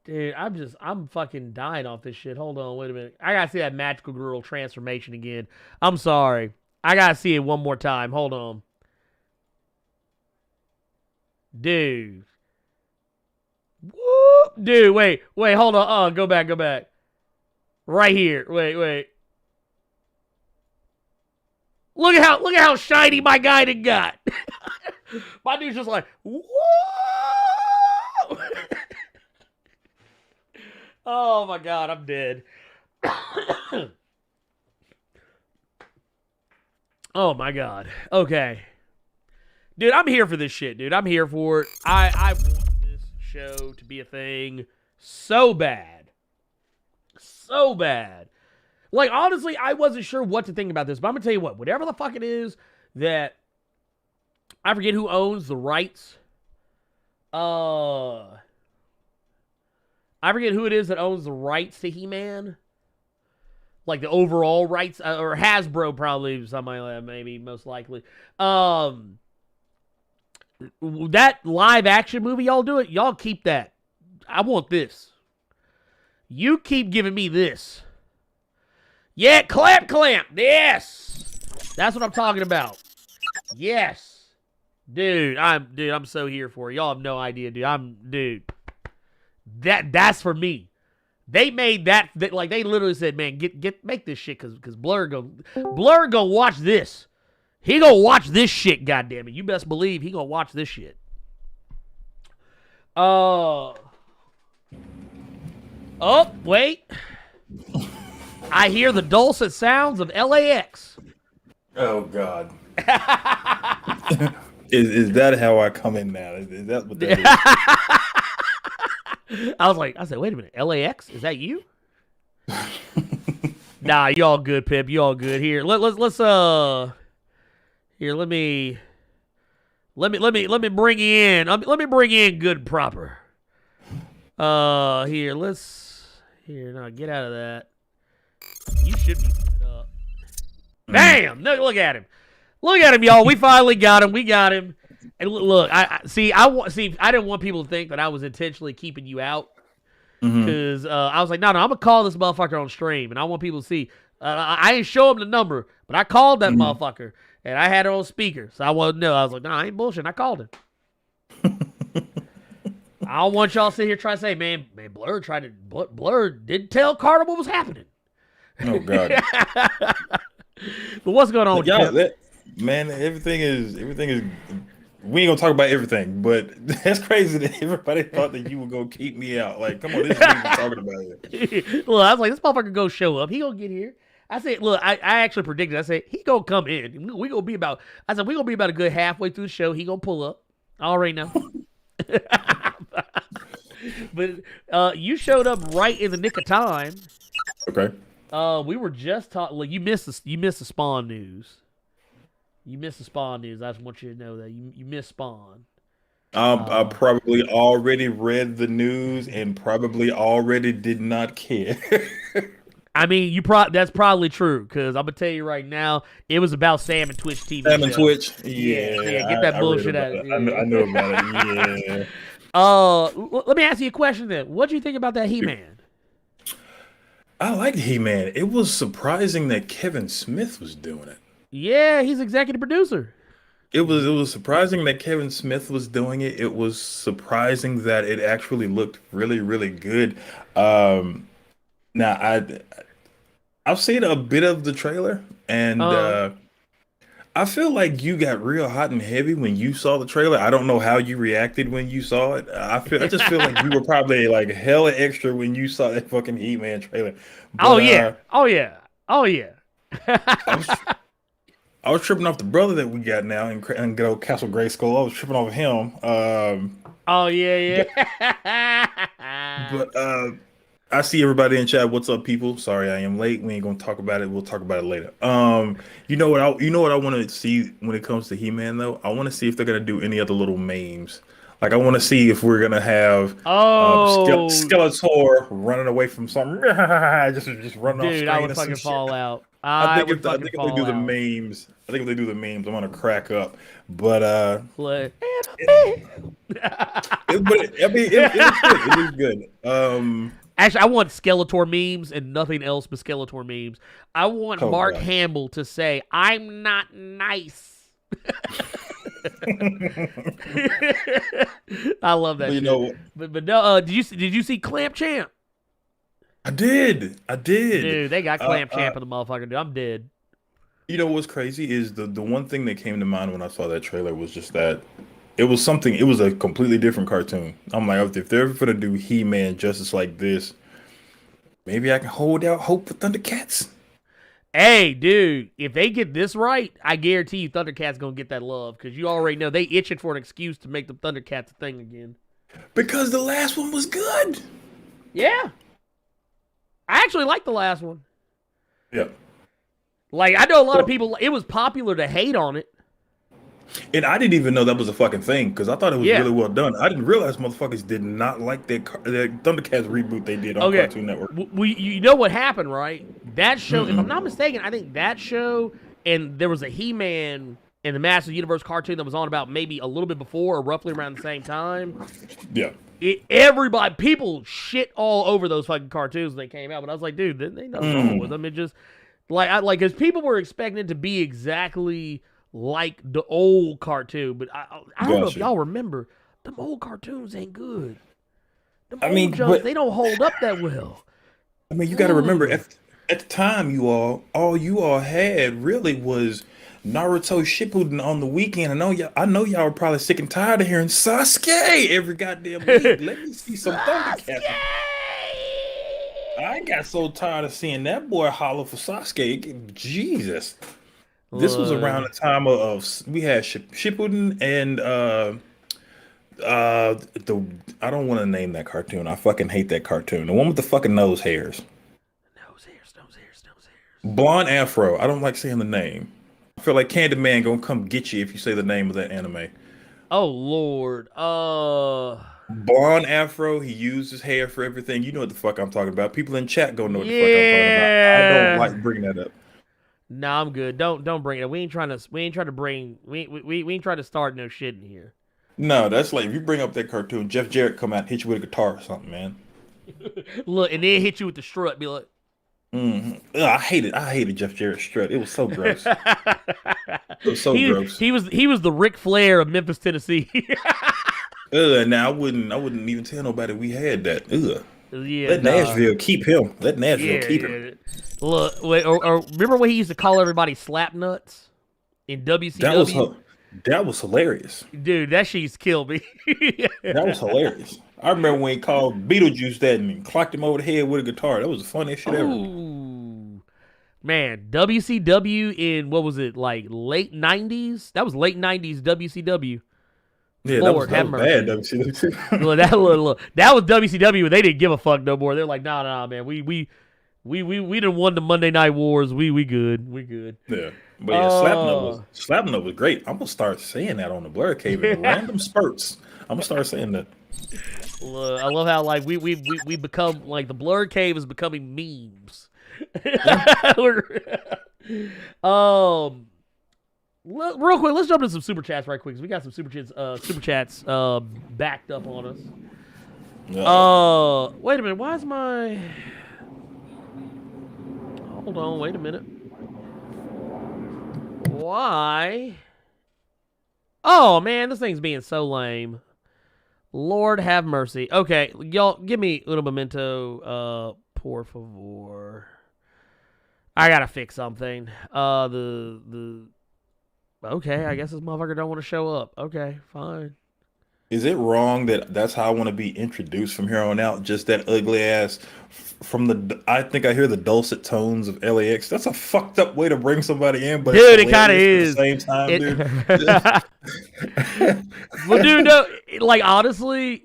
Dude, I'm fucking dying off this shit. Hold on, wait a minute. I gotta see that Magical Girl transformation again. I'm sorry. I gotta see it one more time. Hold on. Dude. Whoop. Dude, wait, hold on. Go back. Right here. Wait. Look at how shiny my guy done got. My dude's just like, whoa. Oh my God, I'm dead. Oh my God. Okay. Dude, I'm here for this shit, dude. I'm here for it. I want this show to be a thing so bad. Like, honestly, I wasn't sure what to think about this, but I'm going to tell you what. Whatever the fuck it is that... I forget who owns the rights. I forget who it is that owns the rights to He-Man. Like, the overall rights. Or Hasbro, probably. Something like that, maybe, most likely. That live-action movie y'all do it, y'all keep that. I want this. You keep giving me this. Yeah, clamp. Yes. That's what I'm talking about. Yes. Dude, I'm so here for it. Y'all have no idea, dude. That's for me. They made that like they literally said, man, make this shit cause Blerd gonna watch this. He gonna watch this shit, goddammit. You best believe he gonna watch this shit. Oh, wait. I hear the dulcet sounds of LAX. Oh God. Is that how I come in now? Is that what that is? I said, wait a minute, LAX? Is that you? Nah, you all good, Pip. You all good. Here, let's here, let me bring you in. Let me bring you in good and proper. Here, now get out of that. You should be set up. Bam! No, look at him. Look at him, y'all. We finally got him. We got him. And look, I didn't want people to think that I was intentionally keeping you out. Because I was like, no, I'm going to call this motherfucker on stream. And I want people to see. I didn't show him the number, but I called that motherfucker. And I had it on speaker. So I wanted to know. I was like, no, I ain't bullshitting. I called him. I don't want y'all to sit here trying to say, man, Blerd didn't tell Carter what was happening. Oh, God. But what's going on with y'all? you? Man, everything is. We ain't gonna talk about everything, but that's crazy that everybody thought that you were gonna keep me out. Like, come on, this is what we're talking about here. Look, I was like, this motherfucker go show up. He gonna get here. I said, look, I actually predicted. I said he gonna come in. We gonna be about. I said we gonna be about a good halfway through the show. He gonna pull up. I already know. But you showed up right in the nick of time. Okay. We were just talking. Like, you missed the Spawn news. You missed the Spawn news. I just want you to know that you missed Spawn. I probably already read the news and probably already did not care. I mean, that's probably true, because I'm gonna tell you right now, it was about Sam and Twitch TV. Sam and show. Twitch, Yeah, get that bullshit out. I know about it. Yeah. Let me ask you a question then. What do you think about that He-Man? I liked He-Man. It was surprising that Kevin Smith was doing it. Yeah, he's executive producer. It was surprising that Kevin Smith was doing it. It was surprising that it actually looked really, really good. Now I've seen a bit of the trailer, and I feel like you got real hot and heavy when you saw the trailer. I don't know how you reacted when you saw it. I just feel like you were probably like hella extra when you saw that fucking He-Man trailer. But, oh yeah. I was tripping off the brother that we got now in good old Castle Grayskull. I was tripping off him. Oh yeah. But I see everybody in chat. What's up, people? Sorry, I am late. We ain't gonna talk about it. We'll talk about it later. You know what I want to see when it comes to He-Man though? I want to see if they're gonna do any other little memes. Like, I want to see if we're gonna have Skeletor running away from something, just running off screen. Dude, I would fucking fall out. I think if they do the memes, I'm gonna crack up. But it is good. Actually, I want Skeletor memes and nothing else but Skeletor memes. I want Mark Hamill to say, "I'm not nice." I love that. But no, did you see Clamp Champ? I did. Dude, they got Clamp Champ in the motherfucker. Dude, I'm dead. You know what's crazy is the one thing that came to mind when I saw that trailer was just that it was a completely different cartoon. I'm like, if they're ever gonna do He-Man justice like this, maybe I can hold out hope for Thundercats. Hey, dude, if they get this right, I guarantee you Thundercats gonna get that love, because you already know they itching for an excuse to make the Thundercats a thing again. Because the last one was good. Yeah. I actually like the last one. Yeah. Like, I know a lot of people, it was popular to hate on it. And I didn't even know that was a fucking thing, because I thought it was really well done. I didn't realize motherfuckers did not like that Thundercats reboot they did on Cartoon Network. You know what happened, right? That show, if I'm not mistaken, I think that show, and there was a He-Man in the Masters Universe cartoon that was on about maybe a little bit before or roughly around the same time. Yeah. People shit all over those fucking cartoons when they came out, but I was like, dude, they nothing wrong with them. It just, because people were expecting it to be exactly like the old cartoon, but I don't know if y'all remember, them old cartoons ain't good. They don't hold up that well. I mean, you got to remember, at the time, all you all had really was Naruto Shippuden on the weekend. I know y'all were probably sick and tired of hearing Sasuke every goddamn week. Let me see some Thundercats. I got so tired of seeing that boy holler for Sasuke. Jesus. This was around the time of we had Shippuden and the I don't want to name that cartoon. I fucking hate that cartoon. The one with the fucking nose hairs. Nose hairs. Blonde Afro. I don't like saying the name. I feel like Candyman gonna come get you if you say the name of that anime. Oh Lord. Blonde Afro. He used his hair for everything. You know what the fuck I'm talking about. People in chat gonna know what the fuck I'm talking about. I don't like bringing that up. Nah, I'm good. Don't bring it up. We ain't trying to start no shit in here. No, that's like if you bring up that cartoon, Jeff Jarrett come out and hit you with a guitar or something, man. Look, and then hit you with the strut. Be like, Ugh, I hated Jeff Jarrett's strut. It was so gross. It was so gross. He was the Ric Flair of Memphis, Tennessee. Now I wouldn't even tell nobody we had that. Ugh. Yeah, Let Nashville keep him. Let Nashville keep him. Look, wait, or remember when he used to call everybody slap nuts in WCW? That was hilarious. Dude, that shit used to kill me. That was hilarious. I remember when he called Beetlejuice that and clocked him over the head with a guitar. That was the funniest shit ever. Ooh. Man, WCW in, what was it, like late 90s? That was late 90s WCW. Yeah, Lord, that was bad WCW. look, that was WCW. They didn't give a fuck no more. They're like, nah, man. We done won the Monday Night Wars. We good. Yeah. But yeah, Slapnut was great. I'm gonna start saying that on the Blerd Cave in random spurts. I'm gonna start saying that. I love how like we become like the Blerd Cave is becoming memes. Real quick, let's jump into some super chats right quick. 'Cause we got some super chats backed up on us. Wait a minute. Why is my? Hold on. Wait a minute. Why? Oh man, this thing's being so lame. Lord have mercy. Okay, y'all, give me a little memento. Por favor. I gotta fix something. Okay, I guess this motherfucker don't want to show up. Okay, fine. Is it wrong that that's how I want to be introduced from here on out? Just that ugly ass I think I hear the dulcet tones of LAX. That's a fucked up way to bring somebody in, but dude, it kind of is. At the same time, dude. Well, dude, no, like honestly,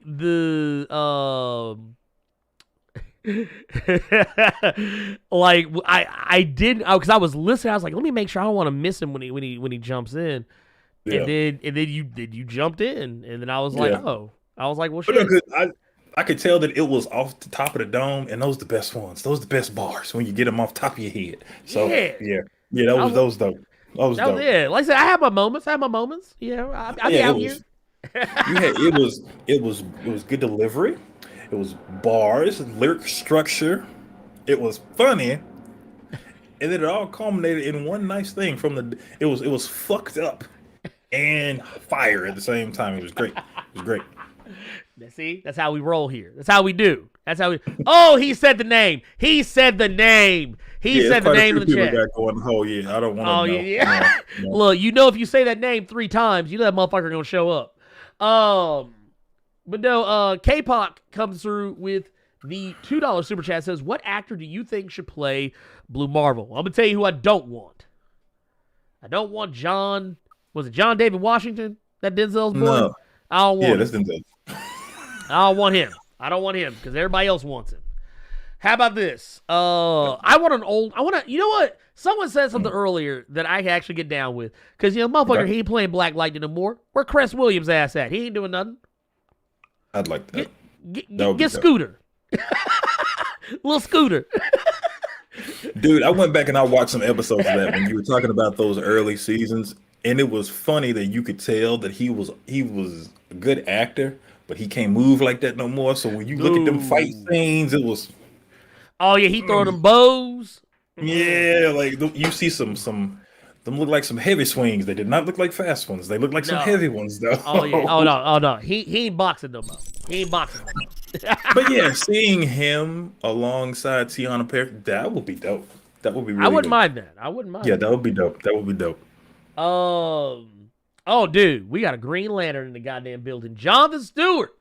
like I didn't because I was listening. I was like, let me make sure I don't want to miss him when he jumps in. Yeah. And then you jumped in, and then I was like, oh, I was like, well, shit. I could tell that it was off the top of the dome, and those are the best ones. Those are the best bars when you get them off the top of your head. So yeah, that was dope. Yeah, like I said, I have my moments. Yeah, I be out here. It was good delivery. It was bars, lyric structure. It was funny, and then it all culminated in one nice thing. It was fucked up and fire at the same time. It was great. See, that's how we roll here. That's how we do. Oh, he said the name. He said the name in the chat. I don't want to know. Yeah. No. Look, if you say that name 3 times, that motherfucker gonna show up. But no, K-Pop comes through with the $2 super chat. Says, what actor do you think should play Blue Marvel? I'm gonna tell you who I don't want. I don't want John. Was it John David Washington? That Denzel's boy? No. I don't want him. That's Denzel. I don't want him. I don't want him because everybody else wants him. How about this? I want you know what? Someone said something earlier that I can actually get down with. Because, motherfucker, he ain't playing Black Lightning no more. Where Cress Williams' ass at? He ain't doing nothing. I'd like that. Get Scooter. Little Scooter. Dude, I went back and I watched some episodes of that when you were talking about those early seasons. And it was funny that you could tell that he was a good actor, but he can't move like that no more. So when you look at them fight scenes, it was... Oh, yeah, he throwing them bows. Yeah, like you see some them look like some heavy swings. They did not look like fast ones. They look like some heavy ones, though. Oh, yeah. Oh, no. He ain't boxing no more. But yeah, seeing him alongside Tiana Perry, that would be dope. That would be really I wouldn't dope. mind that. Yeah, that would be dope. Oh, dude, we got a Green Lantern in the goddamn building. Jonathan Stewart.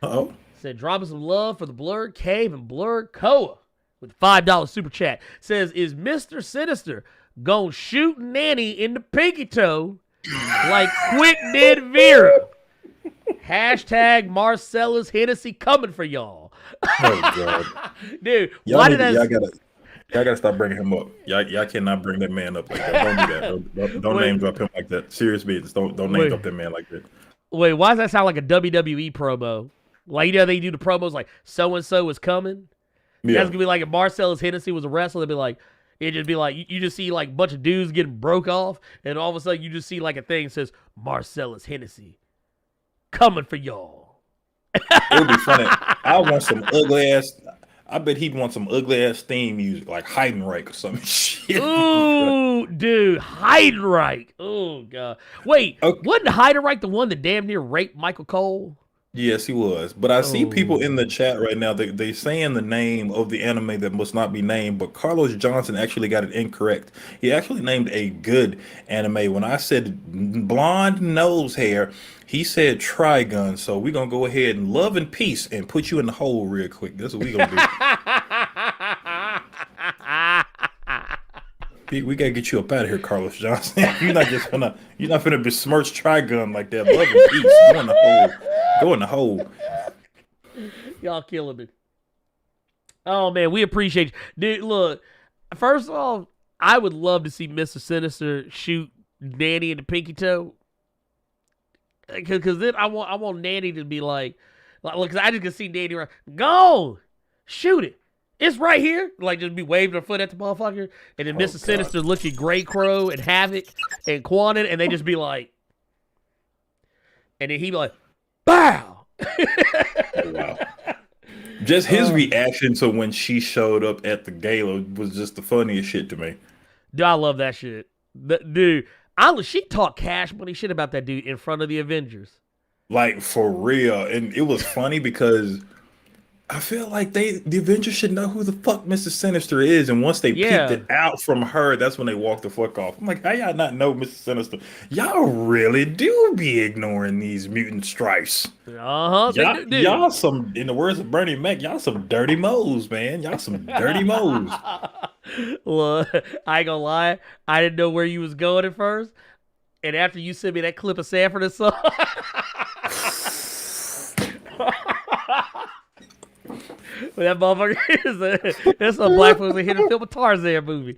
Uh-oh. Said, dropping some love for the Blerd Cave and Blerd Koa. with $5 super chat says, "Is Mr. Sinister gonna shoot Nanny in the pinky toe like Quick did Vera?" Hashtag Marcellus Hennessy coming for y'all. Oh God, Dude, y'all gotta stop bringing him up. Y'all cannot bring that man up like that. Don't do that. Don't name drop him like that. Serious business. Don't name drop that man like that. Wait, why does that sound like a WWE promo? Like, you know, they do the promos like so and so is coming. Yeah. That's gonna be like if Marcellus Hennessy was a wrestler. It'd just be like you just see like a bunch of dudes getting broke off, and all of a sudden you just see like a thing that says Marcellus Hennessy coming for y'all. It would be funny. I want some ugly ass. I bet he'd want some ugly ass theme music like Heidenreich or some shit. Ooh, dude, Heidenreich. Oh God. Wait, wasn't Heidenreich the one that damn near raped Michael Cole? Yes, he was. But I see people in the chat right now. They saying the name of the anime that must not be named. But Carlos Johnson actually got it incorrect. He actually named a good anime. When I said blonde nose hair, he said Trigun. So we're gonna go ahead and love and peace and put you in the hole real quick. That's what we gonna do. We gotta get you up out of here, Carlos Johnson. You're not finna besmirch Trigun like that. Love and peace. Go in the hole. Go in the hole. Y'all killing me. Oh man, we appreciate you, dude. Look, first of all, I would love to see Mr. Sinister shoot Nanny in the pinky toe. Because then I want Nanny to be like, because I just can see Nanny right, go shoot it. It's right here. Like, just be waving her foot at the motherfucker. And then Mr. Sinister look at Grey Crow and Havoc and Quantum, and they just be like, and then he be like, bow. Oh, wow. Just his reaction to when she showed up at the gala was just the funniest shit to me. Dude, I love that shit. Dude, she talked cash money shit about that dude in front of the Avengers. Like, for real. And it was funny because I feel like the Avengers should know who the fuck Mr. Sinister is, and once they peeped it out from her, that's when they walked the fuck off. I'm like, how y'all not know Mr. Sinister? Y'all really do be ignoring these mutant strifes. Y'all some, in the words of Bernie Mac, y'all some dirty moles, man. Y'all some dirty moles. Look, I ain't gonna lie, I didn't know where you was going at first, and after you sent me that clip of Sanford and Son. That motherfucker is that's a black person hit a film a Tarzan movie.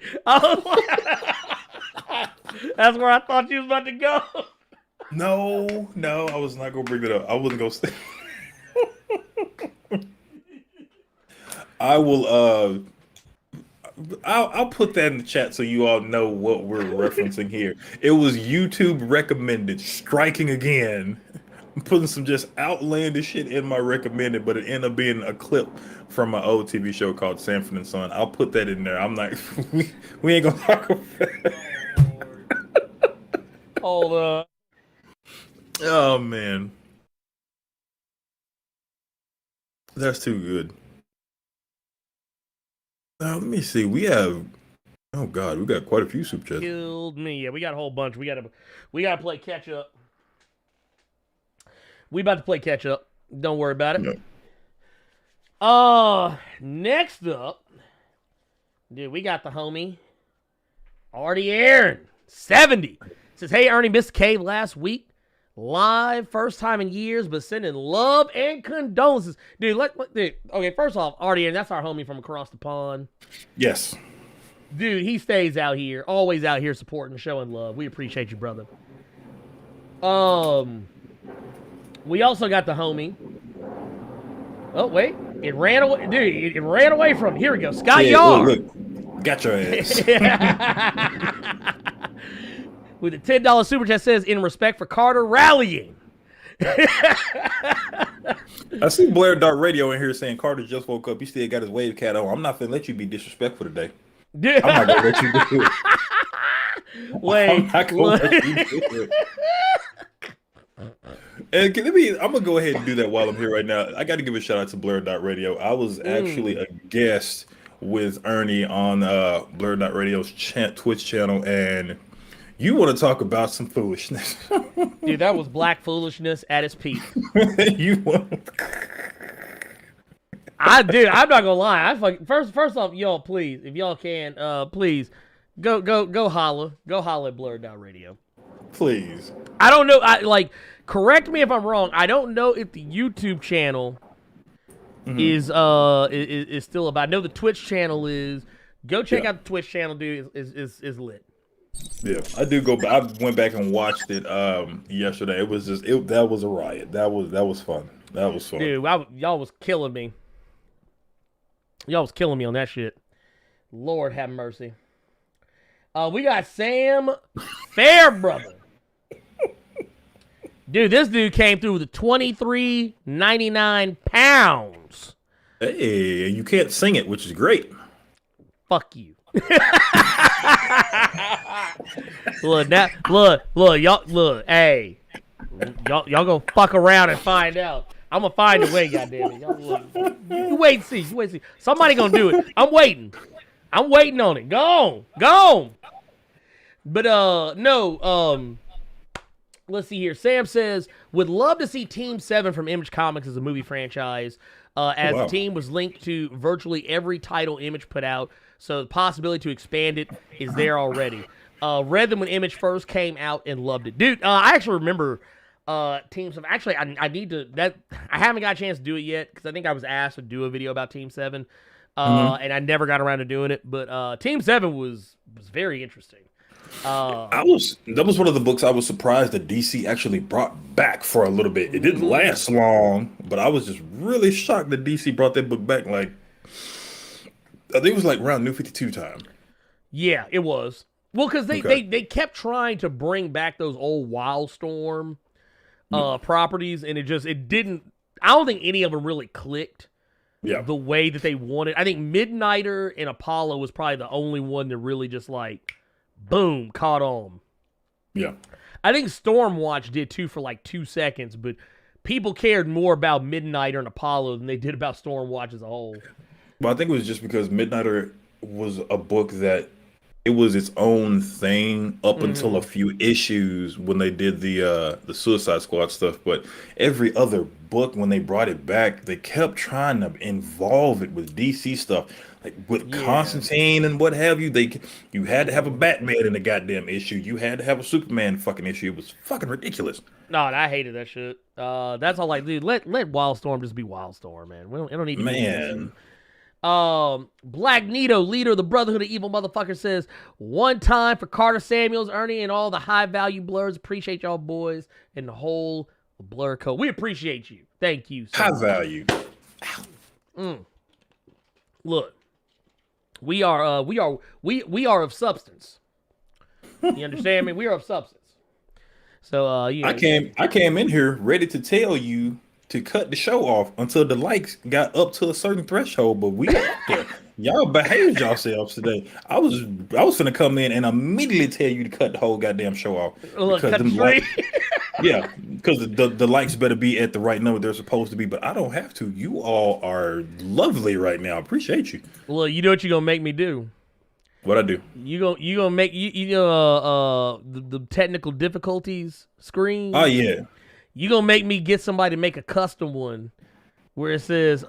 That's where I thought you was about to go. No, I was not gonna bring that up. I wasn't gonna stay. I will. I'll put that in the chat so you all know what we're referencing here. It was YouTube recommended. Striking again. I'm putting some just outlandish shit in my recommended, but it ended up being a clip from my old TV show called Sanford and Son. I'll put that in there. I'm like, we ain't gonna talk about it. Hold on. Oh man, that's too good. Now let me see. We have. Oh God, we got quite a few super chats. Killed me. Yeah, we got a whole bunch. We gotta play catch up. We about to play catch up. Don't worry about it. No. Next up, dude, we got the homie Artie Aaron 70 says, "Hey Ernie, missed Cave last week. Live, first time in years, but sending love and condolences." Dude, okay, first off, Artie Aaron, that's our homie from across the pond. Yes. Dude, he stays out here, always out here supporting, showing love. We appreciate you, brother. We also got the homie. Oh, wait. It ran away. Dude, it ran away from him. Here we go. Scott Yard. Look. Got your ass. With a $10 super chat says, "In respect for Carter rallying." I see Blerd Radio in here saying Carter just woke up. He still got his wave cat on. I'm not going to let you be disrespectful today. Dude. I'm not going to let you do it. Wait. I'm not going to let you do it. And I'm gonna go ahead and do that while I'm here right now. I got to give a shout out to Blerd Radio. I was actually a guest with Ernie on Blerd Radio's Twitch channel, and you want to talk about some foolishness, dude? That was black foolishness at its peak. I do. I'm not gonna lie. First off, y'all, please, if y'all can, please go holla at Blerd.radio. Please. I don't know. Correct me if I'm wrong. I don't know if the YouTube channel is still about. I know the Twitch channel is. Go check out the Twitch channel, dude. Is lit. Yeah, I do go. I went back and watched it yesterday. It was that was a riot. That was fun. That was fun. Dude, y'all was killing me. Y'all was killing me on that shit. Lord have mercy. We got Sam Fairbrother. Dude, this dude came through with £23.99. Hey, you can't sing it, which is great. Fuck you. Look, y'all, hey, y'all gonna fuck around and find out. I'm gonna find a way, goddamn it. You wait and see. Somebody gonna do it. I'm waiting on it. Go on. But no, let's see here. Sam says, would love to see Team 7 from Image Comics as a movie franchise, as the team was linked to virtually every title Image put out, so the possibility to expand it is there already. Read them when Image first came out and loved it. Dude, I actually remember Team 7. Actually, I need to, I haven't got a chance to do it yet, because I think I was asked to do a video about Team 7, and I never got around to doing it, but Team 7 was very interesting. That was one of the books I was surprised that DC actually brought back for a little bit. It didn't last long, but I was just really shocked that DC brought that book back. Like, I think it was like around New 52 time. Yeah, it was. Well, because they kept trying to bring back those old Wildstorm properties, and it didn't. I don't think any of them really clicked. Yeah. The way that they wanted. I think Midnighter and Apollo was probably the only one that really just like, boom, caught on. Yeah. I think Stormwatch did too for like 2 seconds, but people cared more about Midnighter and Apollo than they did about Stormwatch as a whole. Well, I think it was just because Midnighter was a book that it was its own thing up until a few issues when they did the Suicide Squad stuff. But every other book, when they brought it back, they kept trying to involve it with DC stuff. Like with Constantine and what have you, you had to have a Batman in the goddamn issue. You had to have a Superman fucking issue. It was fucking ridiculous. No, I hated that shit. That's all dude. Let Wildstorm just be Wildstorm, man. It don't need to be. Black Nito, leader of the Brotherhood of Evil Motherfucker, says, one time for Carter Samuels, Ernie, and all the high value blurs. Appreciate y'all boys and the whole Blur code. We appreciate you. Thank you. High value. Look. We are of substance. You understand me? We are of substance. So I came in here ready to tell you to cut the show off until the likes got up to a certain threshold, but we y'all behaved yourselves today. I was gonna come in and immediately tell you to cut the whole goddamn show off. Yeah, because the likes better be at the right number they're supposed to be, but I don't have to. You all are lovely right now. I appreciate you. Well, you know what you're gonna make me do? What I do? You gonna make the technical difficulties screen. Oh yeah. You gonna make me get somebody to make a custom one where it says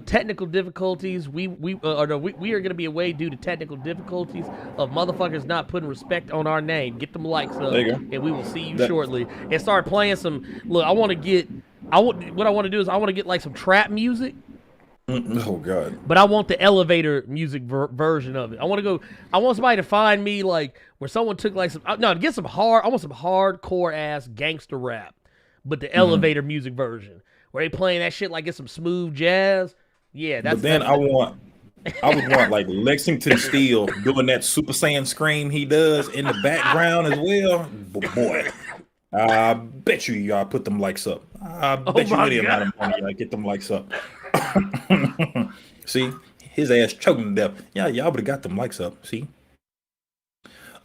technical difficulties. We are gonna be away due to technical difficulties of motherfuckers not putting respect on our name. Get them likes up, and we will see you shortly. And start playing some. Look, I want to get like some trap music. Oh God! But I want the elevator music version of it. I want somebody to find me like where someone took like some. No, get some hard. I want some hardcore ass gangster rap, but the elevator music version. Where they playing that shit like it's some smooth jazz. Yeah, that's. But then I would want like Lexington Steele doing that Super Saiyan scream he does in the background as well. Boy, I bet you y'all put them likes up. I bet you any amount of money y'all get them likes up. See, his ass choking to death. Yeah, y'all would have got them likes up. See.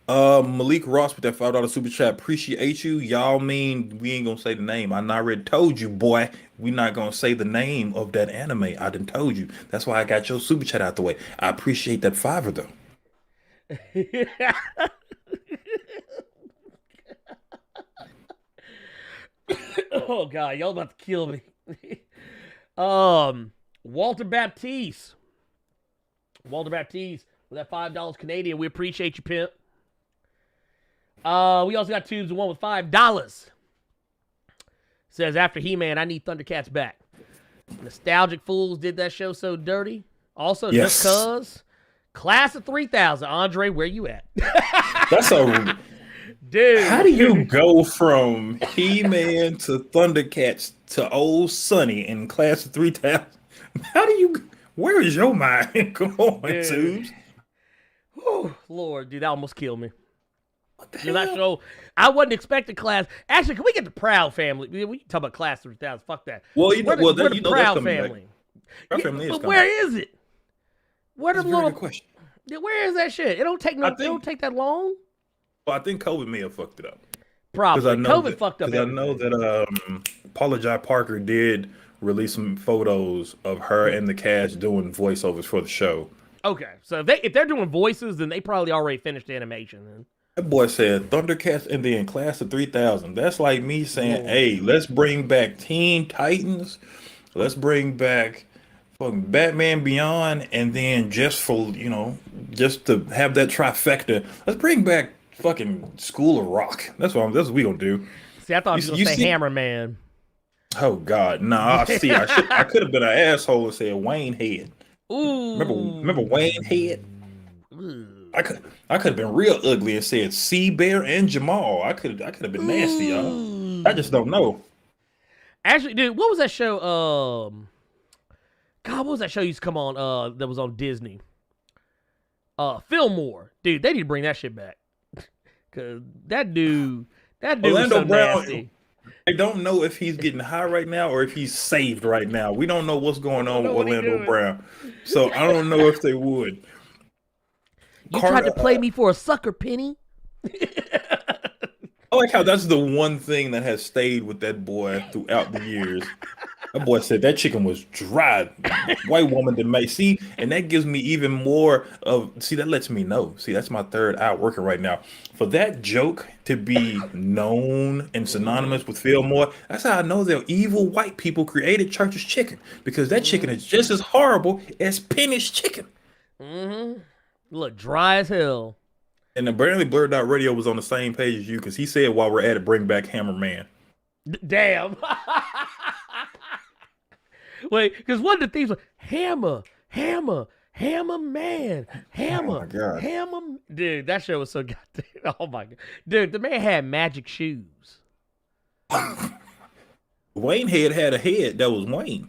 Malik Ross with that $5 super chat. Appreciate you. Y'all mean we ain't gonna say the name. I already told you, boy. We not gonna say the name of that anime. I done told you. That's why I got your super chat out the way. I appreciate that $5 though. Oh God, y'all about to kill me. Walter Baptiste. Walter Baptiste with that $5 Canadian. We appreciate you, pimp. We also got tubes of one with $5. Says, after He-Man, I need Thundercats back. Nostalgic Fools did that show so dirty. Also, Yes. Just Cuz. Class of 3000. Andre, where you at? That's a... Dude. How do you go from He-Man to Thundercats to old Sonny in Class of 3000? How do you... Where is your mind? Come on, Tubes. Whew, Lord, dude, that almost killed me. What the Dude, that hell? show, I wasn't expecting Class. Actually, can we get the Proud family? We talk about Class 3000. Fuck that. Well, you know, Where the you know Proud that's coming back. family? Proud Yeah, family is but coming where back. is it? Where the That's a very little? good question. Yeah, where is that shit? It don't take no. I It don't take that long. Well, I think COVID may have fucked it up. Probably. I know COVID fucked up. I know that Paula Jai Parker did release some photos of her and the cast doing voiceovers for the show. Okay, so if they're doing voices, then they probably already finished the animation. Then. That boy said Thundercats and then Class of 3000. That's like me saying, hey, let's bring back Teen Titans. Let's bring back fucking Batman Beyond. And then just for, just to have that trifecta, let's bring back fucking School of Rock. That's what we gonna do. See, I thought you were going to say Hammer Man. Oh, God. Nah, see, I could have been an asshole and said Wayne Head. Ooh. Remember Wayne Head? Ooh. I could have been real ugly and said Sea Bear and Jamal. I could have been nasty, y'all. I just don't know. Actually, dude, what was that show? God, what was that show used to come on? That was on Disney. Fillmore, dude. They need to bring that shit back. Cause that dude was so nasty. I don't know if he's getting high right now or if he's saved right now. We don't know what's going on with Orlando Brown. So I don't know if they would. You tried to play me for a sucker, Penny. I like how that's the one thing that has stayed with that boy throughout the years. That boy said that chicken was dry. White woman that may see, and that gives me even more of. See, that lets me know. See, that's my third eye working right now. For that joke to be known and synonymous with Fillmore, that's how I know that evil white people created Church's chicken, because that chicken is just as horrible as Penny's chicken. Mm-hmm. Look, dry as hell. And apparently Blerd Radio was on the same page as you, because he said while we're at it, bring back Hammer Man. Damn. Wait, because one of the things was Hammer Man, Hammer. Oh my God. Hammer. Dude, that show was so goddamn. Oh my God. Dude, the man had magic shoes. Wayne had a head that was Wayne.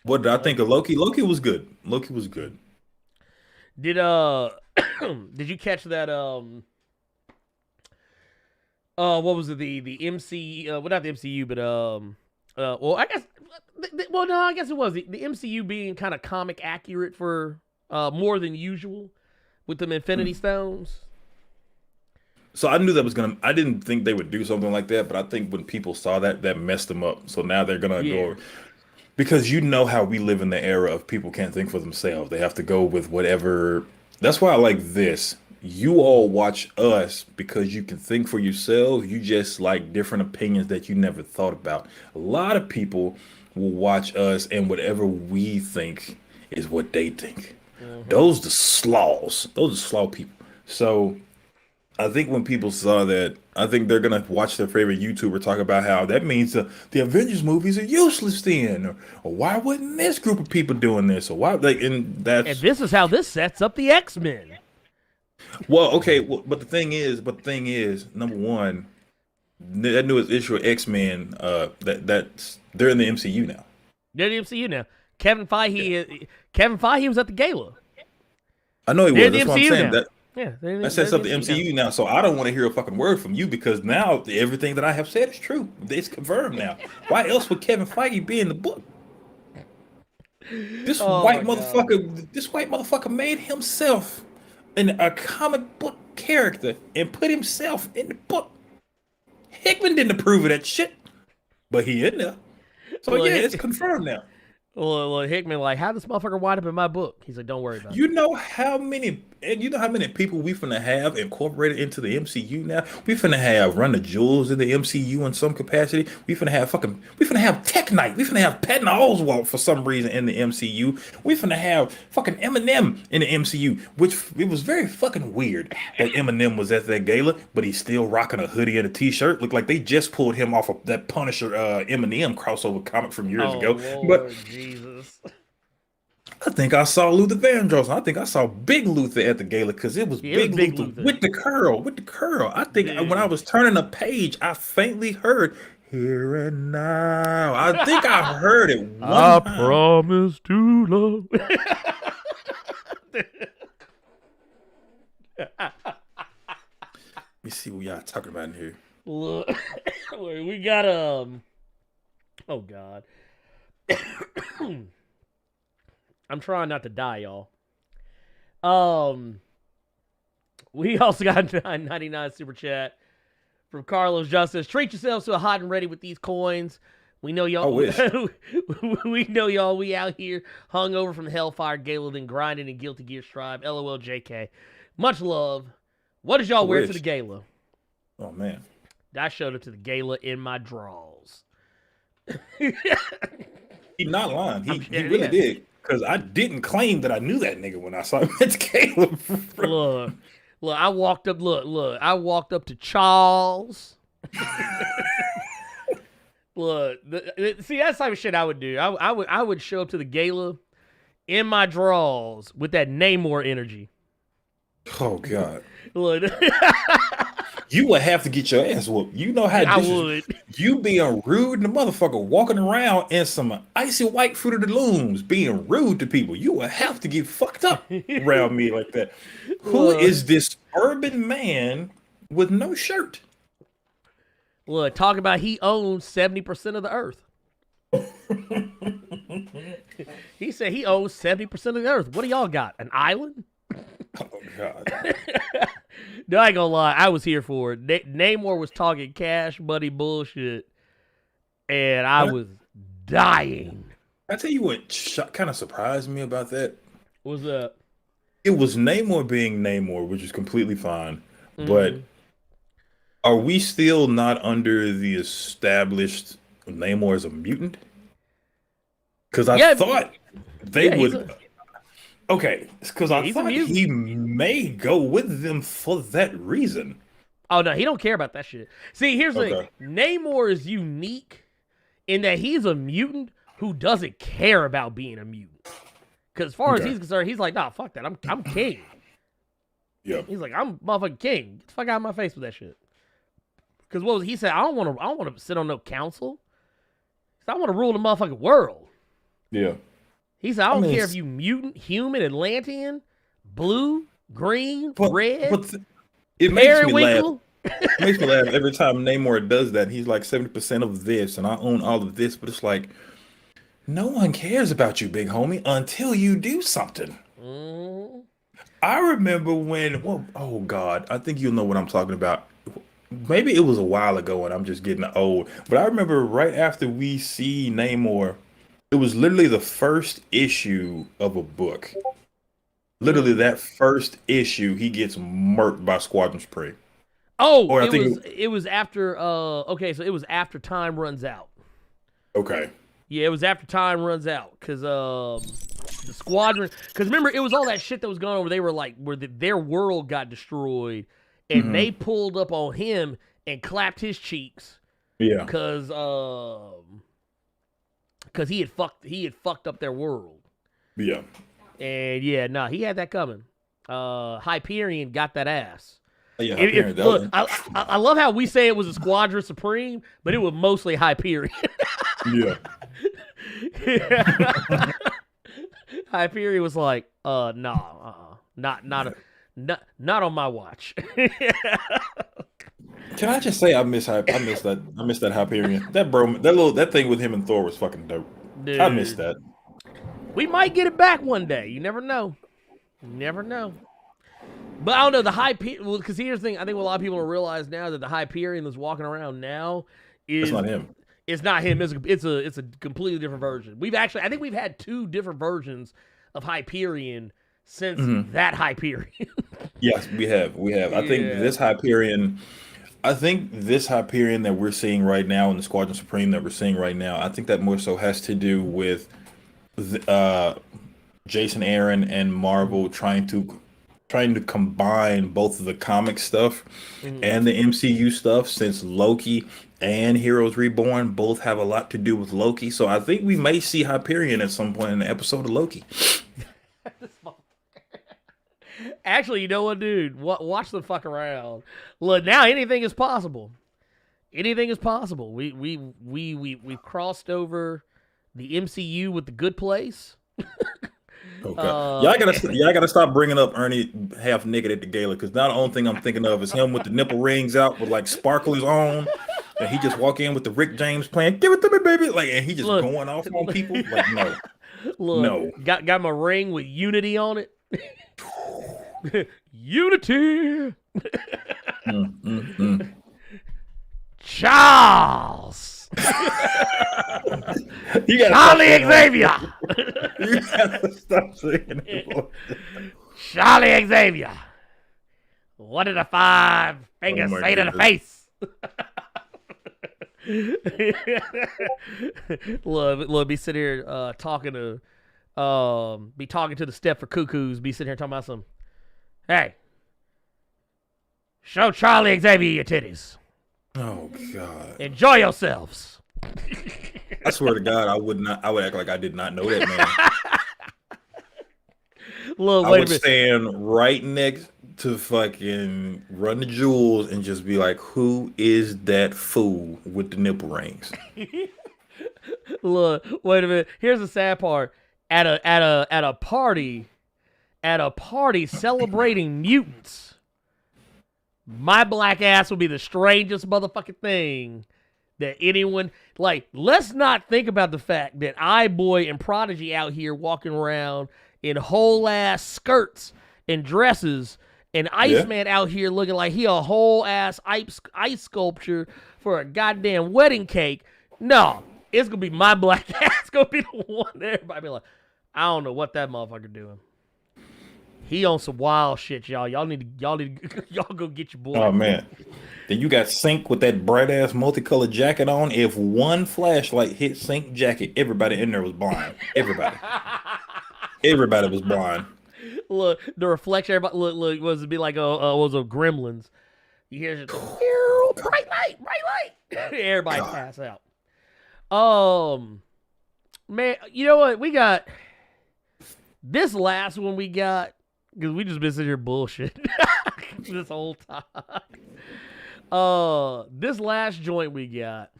What did I think of Loki? Loki was good. Did did you catch that what was it, the MC well, not the MCU, but well, I guess well, no, I guess it was the MCU being kind of comic accurate for more than usual with them Infinity Stones. So I knew that was gonna. I didn't think they would do something like that, but I think when people saw that messed them up. So now they're gonna go, because you know how we live in the era of people can't think for themselves. They have to go with whatever. That's why I like this. You all watch us because you can think for yourselves. You just like different opinions that you never thought about. A lot of people will watch us, and whatever we think is what they think. Mm-hmm. Those are the slaws. Those are slaw people. So I think when people saw that, I think they're gonna watch their favorite YouTuber talk about how that means the Avengers movies are useless then, or why wasn't this group of people doing this, or why and this is how this sets up the X-Men. Well, okay, but the thing is, number one, that newest issue of X-Men, that's they're in the MCU now. They're in the MCU now. Kevin Feige was at the gala. I know he was. That's what I'm saying. Now. That sets up the MCU now. So I don't want to hear a fucking word from you, because now everything that I have said is true. It's confirmed now. Why else would Kevin Feige be in the book? This white motherfucker made himself a comic book character and put himself in the book. Hickman didn't approve of that shit, but he in there. So it's confirmed now. Well, Hickman, like, how this motherfucker wind up in my book? He's like, don't worry about it. You know how many people we finna have incorporated into the MCU now? We finna have Run the Jewels in the MCU in some capacity. We finna have Tech Knight. We finna have Patton Oswalt for some reason in the MCU. We finna have fucking Eminem in the MCU, which it was very fucking weird that Eminem was at that gala, but he's still rocking a hoodie and a t-shirt. Looked like they just pulled him off of that Punisher Eminem crossover comic from years ago. Lord But Jesus. I think I saw Luther Vandross. I think I saw Big Luther at the gala because it was Big Luther with the curl. I think when I was turning a page, I faintly heard "Here and Now." I think I heard it one time. Promise to love. Let me see what y'all talking about in here. Look, we got oh God. I'm trying not to die, y'all. We also got a 99 super chat from Carlos Justice. Treat yourselves to a hot and ready with these coins. We know y'all. I wish. We know y'all. We out here hung over from the Hellfire Gala, then grinding in Guilty Gear Strive. LOL, JK. Much love. What did y'all wear to the gala? Oh man, I showed up to the gala in my drawers. He's not lying. He really did. Because I didn't claim that I knew that nigga when I saw him at Caleb. Look, I walked up. Look, I walked up to Charles. Look, see, that's the type of shit I would do. I would show up to the gala in my drawers with that Namor energy. Oh God. Look. You would have to get your ass whooped. You know how I would. You being rude and the motherfucker walking around in some icy white Fruit of the Looms, being rude to people. You would have to get fucked up around me like that. Who is this urban man with no shirt? Look, talk about he owns 70% of the earth. He said he owns 70% of the earth. What do y'all got? An island? Oh God. No, I ain't gonna lie. I was here for it. Namor was talking cash money bullshit, and I was dying. I tell you what kind of surprised me about that. What's up? It was Namor being Namor, which is completely fine. But are we still not under the established Namor as a mutant? Because I thought they would. Okay, because I thought he may go with them for that reason. Oh, no, he don't care about that shit. See, here's the thing. Namor is unique in that he's a mutant who doesn't care about being a mutant. Because as far as he's concerned, he's like, nah, fuck that. I'm king. Yeah. He's like, I'm motherfucking king. Get the fuck out of my face with that shit. Because what was he said? I don't want to sit on no council. I want to rule the motherfucking world. Yeah. He said, I don't care if you mutant, human, Atlantean, blue, green, red, it makes me laugh. It makes me laugh every time Namor does that. He's like 70% of this, and I own all of this. But it's like, no one cares about you, big homie, until you do something. I remember when, oh God, I think you'll know what I'm talking about. Maybe it was a while ago, and I'm just getting old. But I remember right after we see Namor, it was literally the first issue of a book. Literally that first issue, he gets murked by Squadron Supreme. Oh, or it was after okay, so it was after time runs out. Okay. Yeah, it was after time runs out because the Squadron. Because remember, it was all that shit that was going on where they were like, their world got destroyed, and they pulled up on him and clapped his cheeks. Yeah. Because he had fucked up their world. Yeah. And yeah, he had that coming. Hyperion got that ass. Yeah, look, I love how we say it was a Squadron Supreme, but it was mostly Hyperion. Yeah. Hyperion was like, not on my watch. Can I just say I miss that Hyperion. That thing with him and Thor was fucking dope. Dude, I miss that. We might get it back one day. You never know. But I don't know, the Hyperion, because here's the thing, I think what a lot of people don't realize now is that the Hyperion that's walking around now is... That's not him. It's not him. It's a completely different version. I think we've had 2 different versions of Hyperion since that Hyperion. Yes, we have. I think this Hyperion. That we're seeing right now in the Squadron Supreme that we're seeing right now, I think that more so has to do with Jason Aaron and Marvel trying to combine both of the comic stuff and the MCU stuff, since Loki and Heroes Reborn both have a lot to do with Loki. So I think we may see Hyperion at some point in the episode of Loki. Actually, you know what, dude? Watch the fuck around. Look, now anything is possible. Anything is possible. We've crossed over the MCU with the Good Place. Okay, y'all gotta stop bringing up Ernie half naked at the gala, because now the only thing I'm thinking of is him with the nipple rings out with like sparklers on, and he just walk in with the Rick James playing "Give It to Me, Baby," like, and he just going off on people. Like, no, no. Got my ring with Unity on it. Unity. Charles. Charlie Xavier. You gotta stop saying it. Charlie Xavier. What did the 5 fingers say to the face? Look, be sitting here talking to the Step for Cuckoos. Be sitting here talking about some. Hey, show Charlie Xavier your titties. Oh God! Enjoy yourselves. I swear to God, I would act like I did not know that man. Look, I would stand right next to fucking Run the Jewels and just be like, "Who is that fool with the nipple rings?" Look, wait a minute. Here's the sad part. At a party celebrating mutants, my black ass would be the strangest motherfucking thing that anyone, like, let's not think about the fact that iBoy and Prodigy out here walking around in whole ass skirts and dresses, and Iceman out here looking like he a whole ass ice sculpture for a goddamn wedding cake. No, it's gonna be my black ass gonna be the one that everybody be like, I don't know what that motherfucker doing. He on some wild shit, y'all. Y'all go get your boy. Oh man. Then you got Sync with that bright ass multicolored jacket on. If one flashlight hit Sync jacket, everybody in there was blind. Everybody was blind. Look, the reflection. Everybody look. Was it be like was a Gremlins? You hear just bright light. Everybody pass out. Man, you know what we got? This last one we got, because we just been sitting here bullshit this whole time. This last joint we got,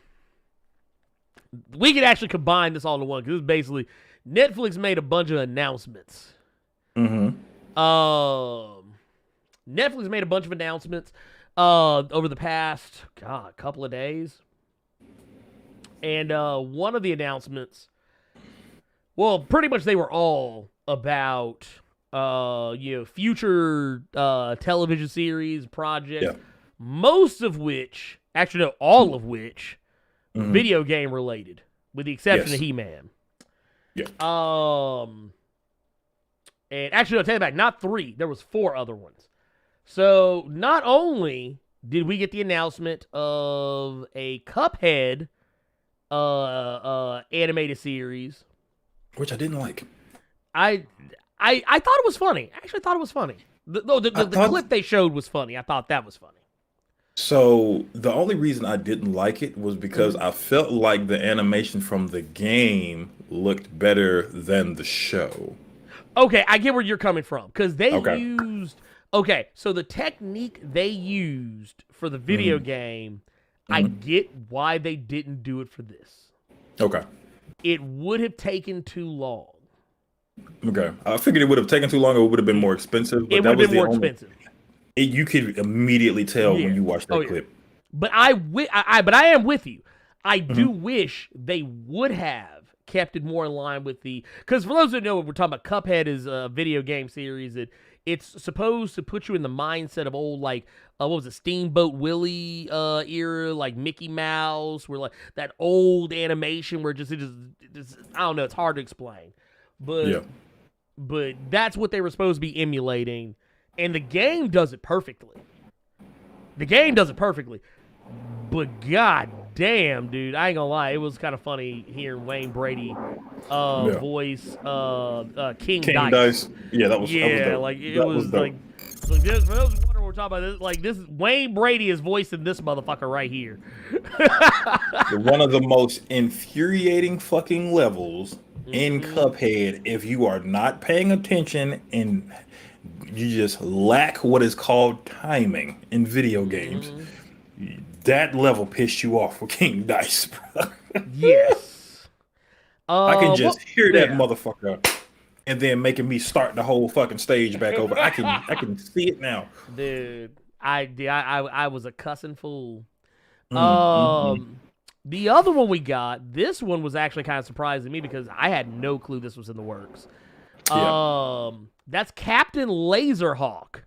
we could actually combine this all into one, because it's basically Netflix made a bunch of announcements. Netflix made a bunch of announcements over the past couple of days, and one of the announcements, well, pretty much they were all about future television series, projects, most of which, actually no, all of which, video game related, with the exception of He-Man. Yeah. And actually, I'll tell you back, not 3, there was 4 other ones. So not only did we get the announcement of a Cuphead animated series, which I didn't like. I thought it was funny. I actually thought it was funny. The clip they showed was funny. I thought that was funny. So the only reason I didn't like it was because I felt like the animation from the game looked better than the show. Okay, I get where you're coming from, because they used... Okay, so the technique they used for the video game, I get why they didn't do it for this. Okay. It would have taken too long. Okay. I figured it would have taken too long, or it would have been more expensive. But it would have been more expensive. You could immediately tell when you watch that clip. But I am with you. I do wish they would have kept it more in line with the... Because for those who know, we're talking about Cuphead is a video game series that it's supposed to put you in the mindset of old, like, what was it, Steamboat Willie era, like Mickey Mouse, where like that old animation where it just I don't know, it's hard to explain, but that's what they were supposed to be emulating, and the game does it perfectly. But god damn, dude, I ain't gonna lie, it was kind of funny hearing Wayne Brady voice King Dice. Yeah, that was dope. Like it was like this, for those who wonder what we're talking about, like this Wayne Brady is voicing this motherfucker right here. One of the most infuriating fucking levels in Cuphead, if you are not paying attention and you just lack what is called timing in video games. That level pissed you off with King Dice, bro. Yes. I can just hear that motherfucker, and then making me start the whole fucking stage back over. I can see it now, dude. I was a cussing fool. The other one we got, this one was actually kind of surprising me because I had no clue this was in the works. That's Captain Laserhawk.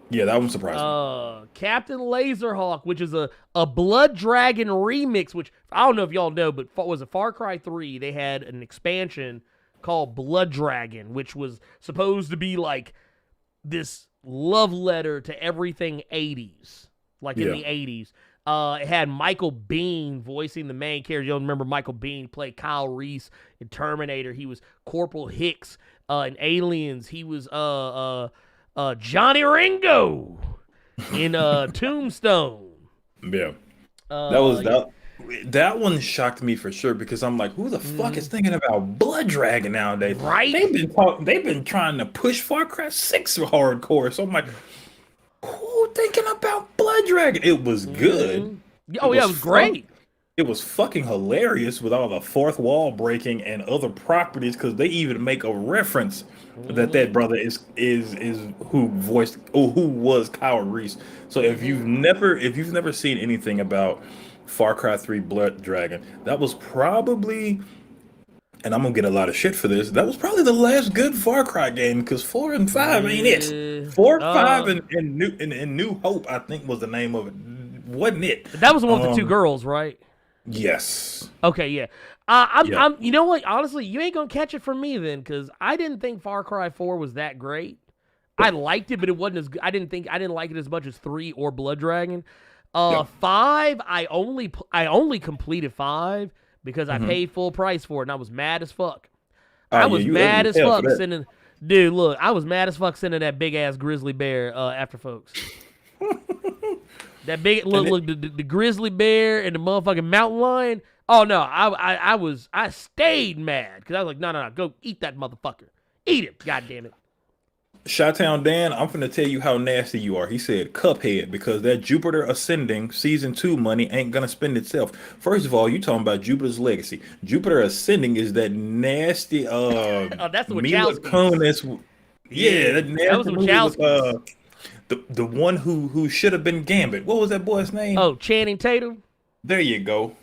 Yeah, that one surprised me. Captain Laserhawk, which is a Blood Dragon remix, which I don't know if y'all know, but was it Far Cry 3? They had an expansion called Blood Dragon, which was supposed to be like this love letter to everything 80s, like in the 80s. It had Michael Biehn voicing the main character. You'll remember Michael Biehn played Kyle Reese in Terminator. He was Corporal Hicks in Aliens. He was Johnny Ringo in Tombstone. Yeah, that one shocked me for sure because I'm like, who the fuck is thinking about Blood Dragon nowadays? Right? They've been trying to push Far Cry 6 hardcore. So I'm like, who thinking about Blood Dragon? It was good. It was great. It was fucking hilarious with all the fourth wall breaking and other properties because they even make a reference that brother is who was Kyle Reese. So if you've never seen anything about Far Cry 3 Blood Dragon, that was probably, and I'm gonna get a lot of shit for this, that was probably the last good Far Cry game because 4 and 5 ain't it. 4, 5, and New Hope, I think was the name of it. Wasn't it? That was the one with the two girls, right? Yes. Okay, yeah. I'm. You know what? Honestly, you ain't gonna catch it from me then, because I didn't think Far Cry 4 was that great. I liked it, but it wasn't as good. I didn't like it as much as 3 or Blood Dragon. 5, I only completed 5 because I paid full price for it, and I was mad as fuck. I was mad as fuck sending. Dude, look, I was mad as fuck sending that big ass grizzly bear after folks. That big look the grizzly bear and the motherfucking mountain lion. Oh no, I stayed mad because I was like, no, go eat that motherfucker, eat it, god damn it. Chi-Town Dan, I'm finna tell you how nasty you are. He said Cuphead because that Jupiter Ascending Season 2 money ain't gonna spend itself. First of all, you talking about Jupiter's Legacy. Jupiter Ascending is that nasty that's the Mila Kunis. Yeah, that was Wachowski. The one who should have been Gambit. What was that boy's name? Oh, Channing Tatum. There you go.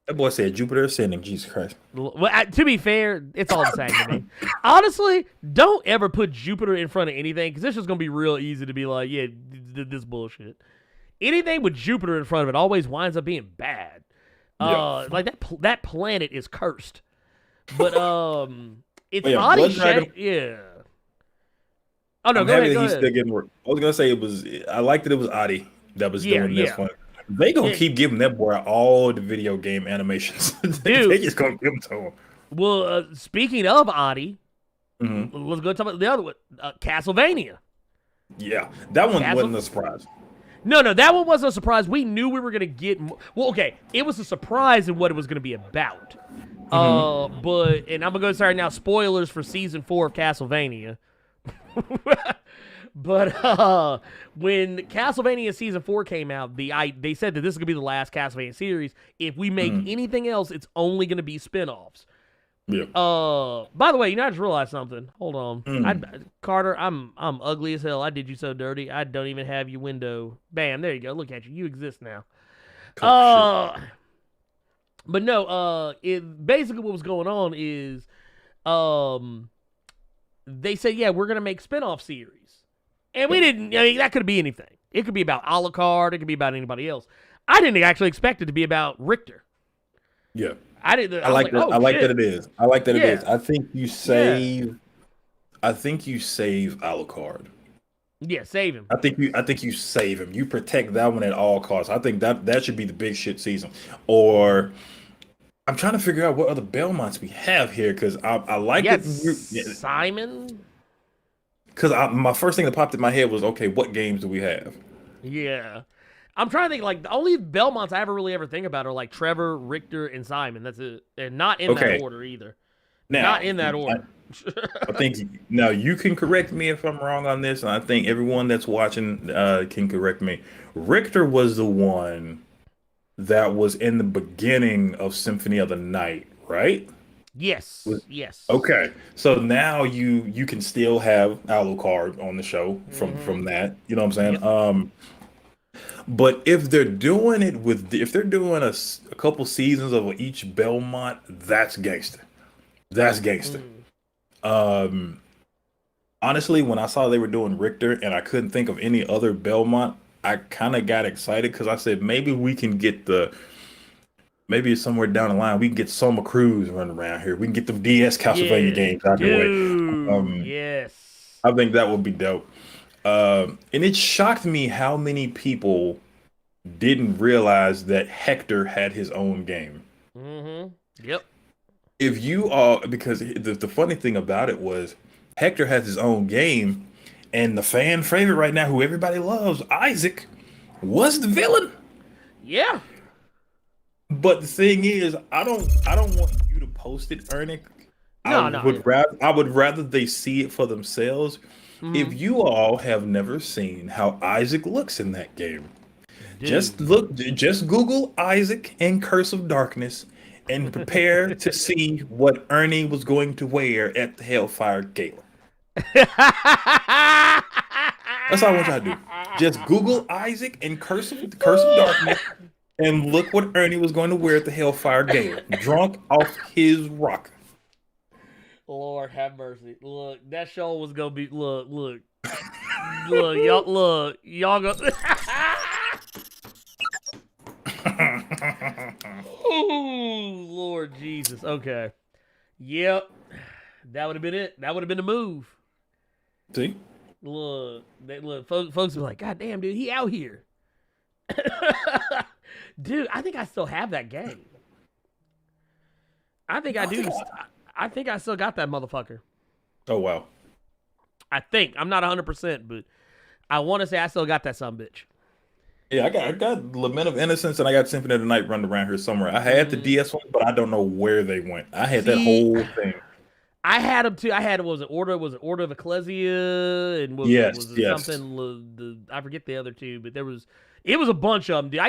That boy said Jupiter Ascending. Jesus Christ. Well, to be fair, it's all the same to me. Honestly, don't ever put Jupiter in front of anything because it's just gonna be real easy to be like, yeah, this bullshit. Anything with Jupiter in front of it always winds up being bad. Like that planet is cursed. But it's Adi. Yeah. Oh no, go ahead. Still getting work. I was gonna say I liked that it was Adi that was doing this one. They gonna keep giving that boy all the video game animations. They just gonna give them to him. Well, speaking of Adi, let's go talk about the other one, Castlevania. Yeah, that one wasn't a surprise. No, that one wasn't a surprise. We knew we were gonna get. Well, okay, it was a surprise in what it was gonna be about. But and I'm gonna go start now. Spoilers for season 4 of Castlevania. But when Castlevania Season 4 came out, they said that this is going to be the last Castlevania series. If we make anything else, it's only going to be spinoffs. Yeah. By the way, I just realized something. Hold on. Carter, I'm ugly as hell. I did you so dirty. I don't even have your window. Bam, there you go. Look at you. You exist now. But no, basically what was going on is they said, yeah, we're going to make spin-off series. And we didn't, I mean, that could be anything. It could be about Alucard. It could be about anybody else. I didn't actually expect it to be about Richter. Yeah. I didn't. I like that. Oh, I like shit. that it is. I like that it Yeah. is. I think you save. I think you save Alucard. Yeah, save him. I think you save him. You protect that one at all costs. I think that should be the big shit season. Or I'm trying to figure out what other Belmonts we have here because I like it. Simon. Because my first thing that popped in my head was, okay, what games do we have? Yeah. I'm trying to think, like, the only Belmonts I ever think about are, like, Trevor, Richter, and Simon. That's it. And not in that order, either. Now, not in that order. I think, now, you can correct me if I'm wrong on this, and I think everyone that's watching can correct me. Richter was the one that was in the beginning of Symphony of the Night, right? Yes. Yes. Okay, so now you can still have Alucard on the show from that. You know what I'm saying? Yep. But if they're doing it if they're doing a couple seasons of each Belmont, that's gangster. That's gangster. Honestly, when I saw they were doing Richter and I couldn't think of any other Belmont, I kind of got excited because I said maybe we can get maybe somewhere down the line we can get Soma Cruz running around here. We can get them DS Castlevania games out the way. Yes, I think that would be dope. And it shocked me how many people didn't realize that Hector had his own game. Yep. If you are, because the funny thing about it was Hector has his own game, and the fan favorite right now, who everybody loves, Isaac, was the villain. Yeah. But the thing is, I don't want you to post it, Ernie. I would rather they see it for themselves. If you all have never seen how Isaac looks in that game, just Google Isaac and Curse of Darkness and prepare to see what Ernie was going to wear at the Hellfire Gala. That's all I want y'all to do. Just Google Isaac and Curse of Darkness and look what Ernie was going to wear at the Hellfire Gala. Drunk off his rocker. Lord have mercy. Look, that show was gonna be look, y'all go. Oh, Lord Jesus. Okay. Yep. That would have been it. That would have been the move. See? Look, folks were like, God damn, dude, he out here. Dude, I think I still have that game. I think I do. I think I still got that motherfucker. Oh, wow. I think. I'm not 100%, but I want to say I still got that sumbitch. Yeah, I got Lament of Innocence and I got Symphony of the Night running around here somewhere. I had the DS one, but I don't know where they went. I had that whole thing. I had them too. I had was it Order of Ecclesia and was it something I forget the other two, but it was a bunch of them. Dude, I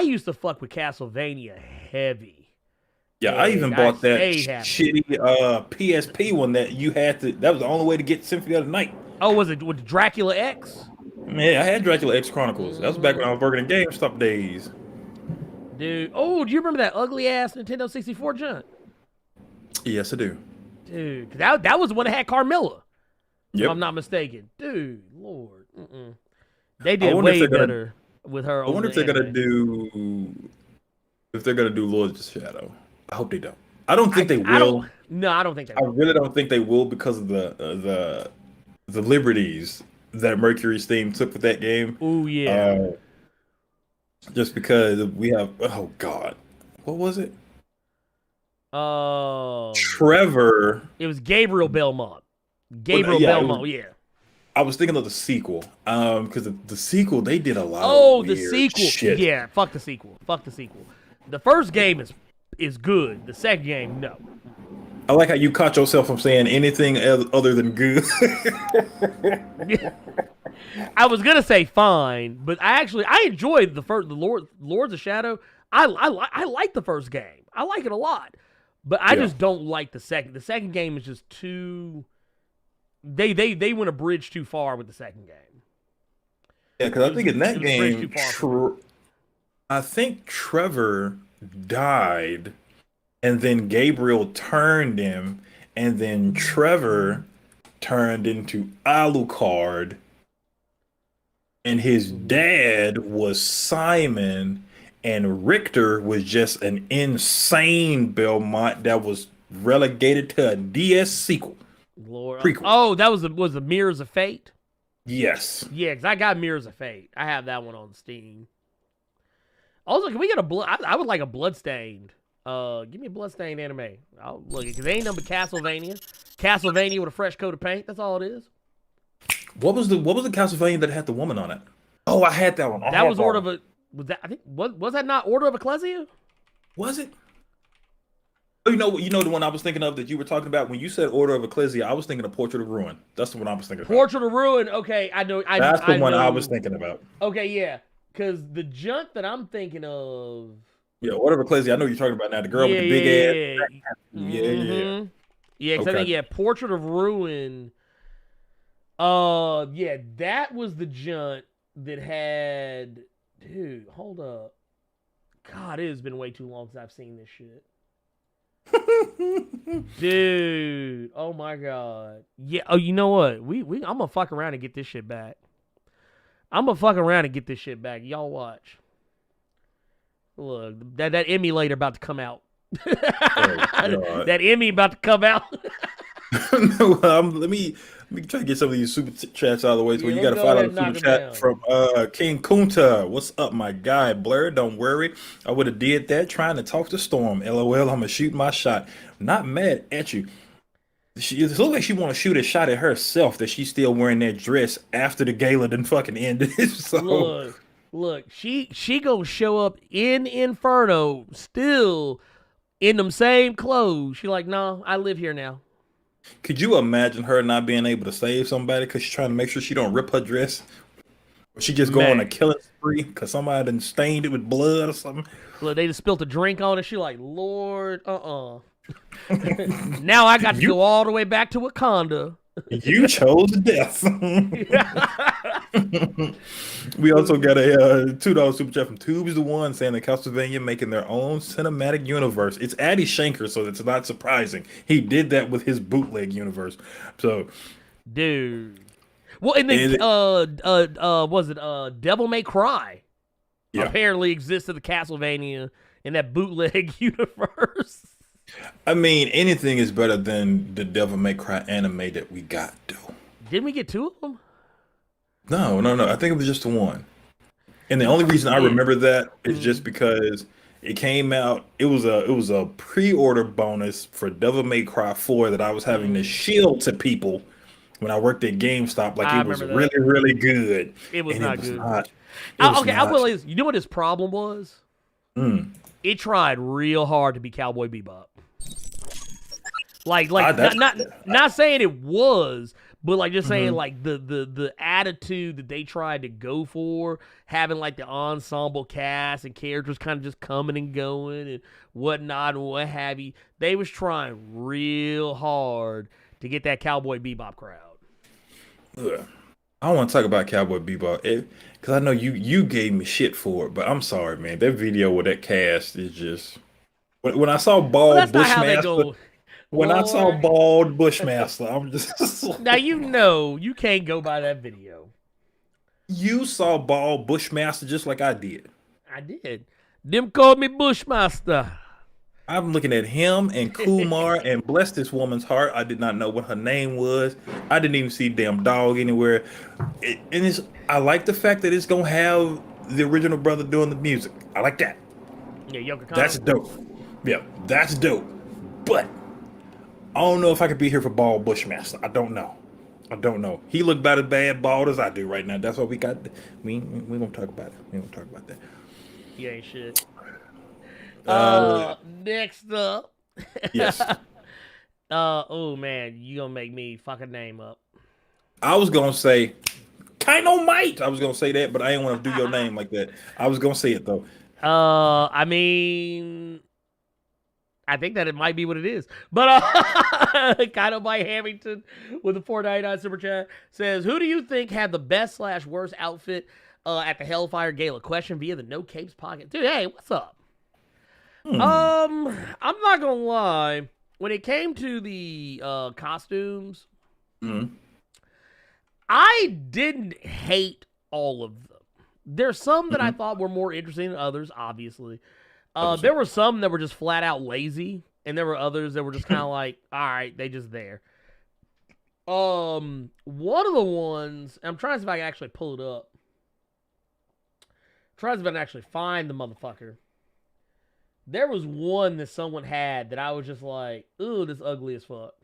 used to fuck with Castlevania heavy. Yeah, I even bought that shitty PSP one that you had to. That was the only way to get Symphony of the Night. Oh, was it with Dracula X? Yeah, I had Dracula X Chronicles. That was back when I was working in GameStop days. Dude, do you remember that ugly ass Nintendo 64 junk? Yes, I do. Dude, that was the one that had Carmilla. Yep. If I'm not mistaken. Dude, Lord. They did way better with her. I wonder if they're gonna do Lords of Shadow. I hope they don't. I don't think they will. I don't think they will. I really don't think they will because of the liberties that Mercury's theme took with that game. Oh yeah. Just because we have God, what was it? Trevor. It was Gabriel Belmont. Belmont. Yeah. I was thinking of the sequel. Because the sequel they did a lot. Of weird the sequel. Shit. Yeah. Fuck the sequel. The first game is good. The second game, no. I like how you caught yourself from saying anything other than good. I was gonna say fine, but I enjoyed the Lords of Shadow. I like the first game. I like it a lot, but I just don't like the second. The second game is just too. They went a bridge too far with the second game. Yeah, because I think in that game, I think Trevor died. And then Gabriel turned him, and then Trevor turned into Alucard, and his dad was Simon, and Richter was just an insane Belmont that was relegated to a DS sequel. Lord. Prequel. Oh, that was the Mirrors of Fate? Yes. Yeah, because I got Mirrors of Fate. I have that one on Steam. Also, can we get a blood? I would like a Bloodstained. Give me a Bloodstained anime. I'll look it, because they ain't nothing but Castlevania. Castlevania with a fresh coat of paint. That's all it is. What was the Castlevania that had the woman on it? Oh, I had that one. That was Order of a... Was that, I think, was that not Order of Ecclesia? Was it? Oh, you know the one I was thinking of that you were talking about when you said Order of Ecclesia. I was thinking of Portrait of Ruin. That's the one I was thinking about. Portrait of Ruin. Okay, I know. That's the one know. I was thinking about. Okay, yeah, because the junk that I'm thinking of. Yeah, Order of Ecclesia. I know you're talking about now. The girl with the big ass. Yeah. Yeah, because I think Portrait of Ruin. Yeah, that was the junk that had. Dude, hold up. God, it has been way too long since I've seen this shit. Dude, oh my God. Yeah, oh, you know what? I'm gonna fuck around and get this shit back. Y'all watch. Look, that emulator about to come out. That Emmy about to come out. Let me try to get some of these super chats out of the way. So you got to follow the super chat from King Kunta. What's up, my guy? Blerd, don't worry. I would have did that trying to talk to Storm. LOL, I'm gonna shoot my shot. Not mad at you. It looks like she want to shoot a shot at herself that she's still wearing that dress after the gala done fucking ended. So look, she gonna show up in Inferno still in them same clothes. She like, no, I live here now. Could you imagine her not being able to save somebody because she's trying to make sure she don't rip her dress? Or she just go on a killing spree because somebody done stained it with blood or something? Look, they just spilled a drink on it. She like, Lord, now I got to go all the way back to Wakanda. You chose death. We also got a $2 super chat from Tubes the One saying that Castlevania making their own cinematic universe. It's Addy Shanker, so it's not surprising. He did that with his bootleg universe. So, dude. Well, and then was it Devil May Cry? Yeah. Apparently exists in the Castlevania in that bootleg universe. I mean, anything is better than the Devil May Cry anime that we got, though. Didn't we get two of them? No. I think it was just the one. And the only reason I remember that is just because it came out. It was a pre-order bonus for Devil May Cry 4 that I was having to shield to people when I worked at GameStop. Like, it was really, really good. It was not good. Okay, I will. You know what his problem was? It tried real hard to be Cowboy Bebop. Like not saying it was, but like just saying like the attitude that they tried to go for, having like the ensemble cast and characters kind of just coming and going and whatnot and what have you. They was trying real hard to get that Cowboy Bebop crowd. Ugh. I don't want to talk about Cowboy Bebop because I know you gave me shit for it, but I'm sorry, man. That video with that cast is just when I saw Bald Bushmaster. When I saw Bald Bushmaster, I'm just now you can't go by that video. You saw Bald Bushmaster just like I did. I did. Them called me Bushmaster. I'm looking at him and Kumar and bless this woman's heart. I did not know what her name was. I didn't even see damn dog anywhere. I like the fact that it's gonna have the original brother doing the music. I like that. Yeah, Yoko Kano. That's dope. Yeah, that's dope. But I don't know if I could be here for Bald Bushmaster. I don't know. He looked about as bad bald as I do right now. That's what we got. We gonna talk about it. We gonna talk about that. You ain't shit. Next up. Yes. Oh man, you gonna make me fuck a name up. I was gonna say Kainomite. I was gonna say that, but I didn't want to do your name like that. I was gonna say it though. I mean, I think that it might be what it is. But Kainomite Hamilton with the $4.99 super chat says, "Who do you think had the best / worst outfit at the Hellfire Gala?" Question via the No Capes pocket. Dude, hey, what's up? I'm not gonna lie. when it came to the costumes, Mhm. I didn't hate all of them. There's some that I thought were more interesting than others, obviously. There were some that were just flat out lazy, and there were others that were just kind of like, all right, they just there. One of the ones, I'm trying to see if I can actually pull it up. Trying to see if I can actually find the motherfucker. There was one that someone had that I was just like, ooh, this ugly as fuck.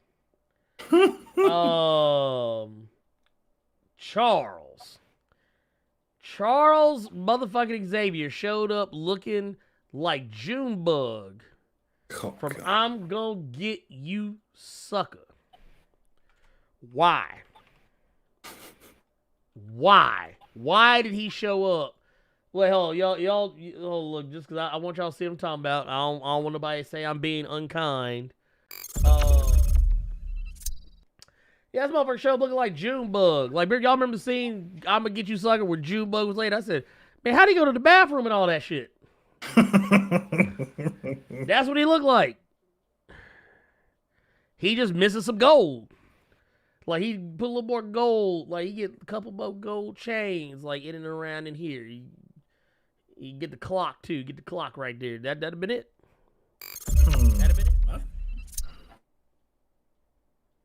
Charles motherfucking Xavier showed up looking like Junebug from God. I'm Gonna Get You Sucker. Why? Why did he show up? Well, y'all, look, just because I want y'all to see what I'm talking about. I don't want nobody to say I'm being unkind. Yeah, this motherfucker showed up looking like Junebug. Like, y'all remember the scene I'm Gonna Get You Sucker where Junebug was late? I said, man, how'd he go to the bathroom and all that shit? That's what he looked like. He just missing some gold. Like, he put a little more gold. Like, he get a couple more gold chains, like, in and around in here. You get the clock, too. Get the clock right there. That'd have been it. That'd have been it.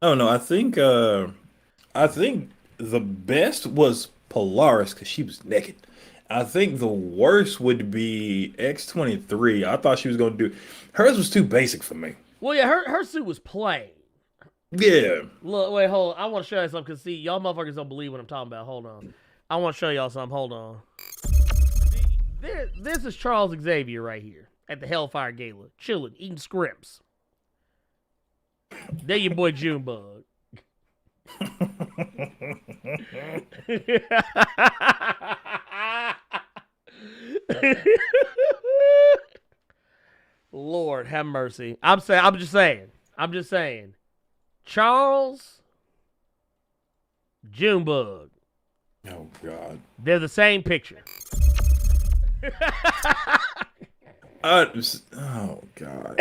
Oh no, I think the best was Polaris because she was naked. I think the worst would be X-23. I thought she was gonna do hers was too basic for me. Well, yeah, her suit was plain. Yeah. Look, wait, hold on. I want to show you something because, see, y'all motherfuckers don't believe what I'm talking about. Hold on. I want to show y'all something. Hold on. This is Charles Xavier right here at the Hellfire Gala, chilling, eating scrimps. There your boy Junebug. Lord have mercy. I'm just saying. Charles, Junebug. Oh God. They're the same picture. Oh God.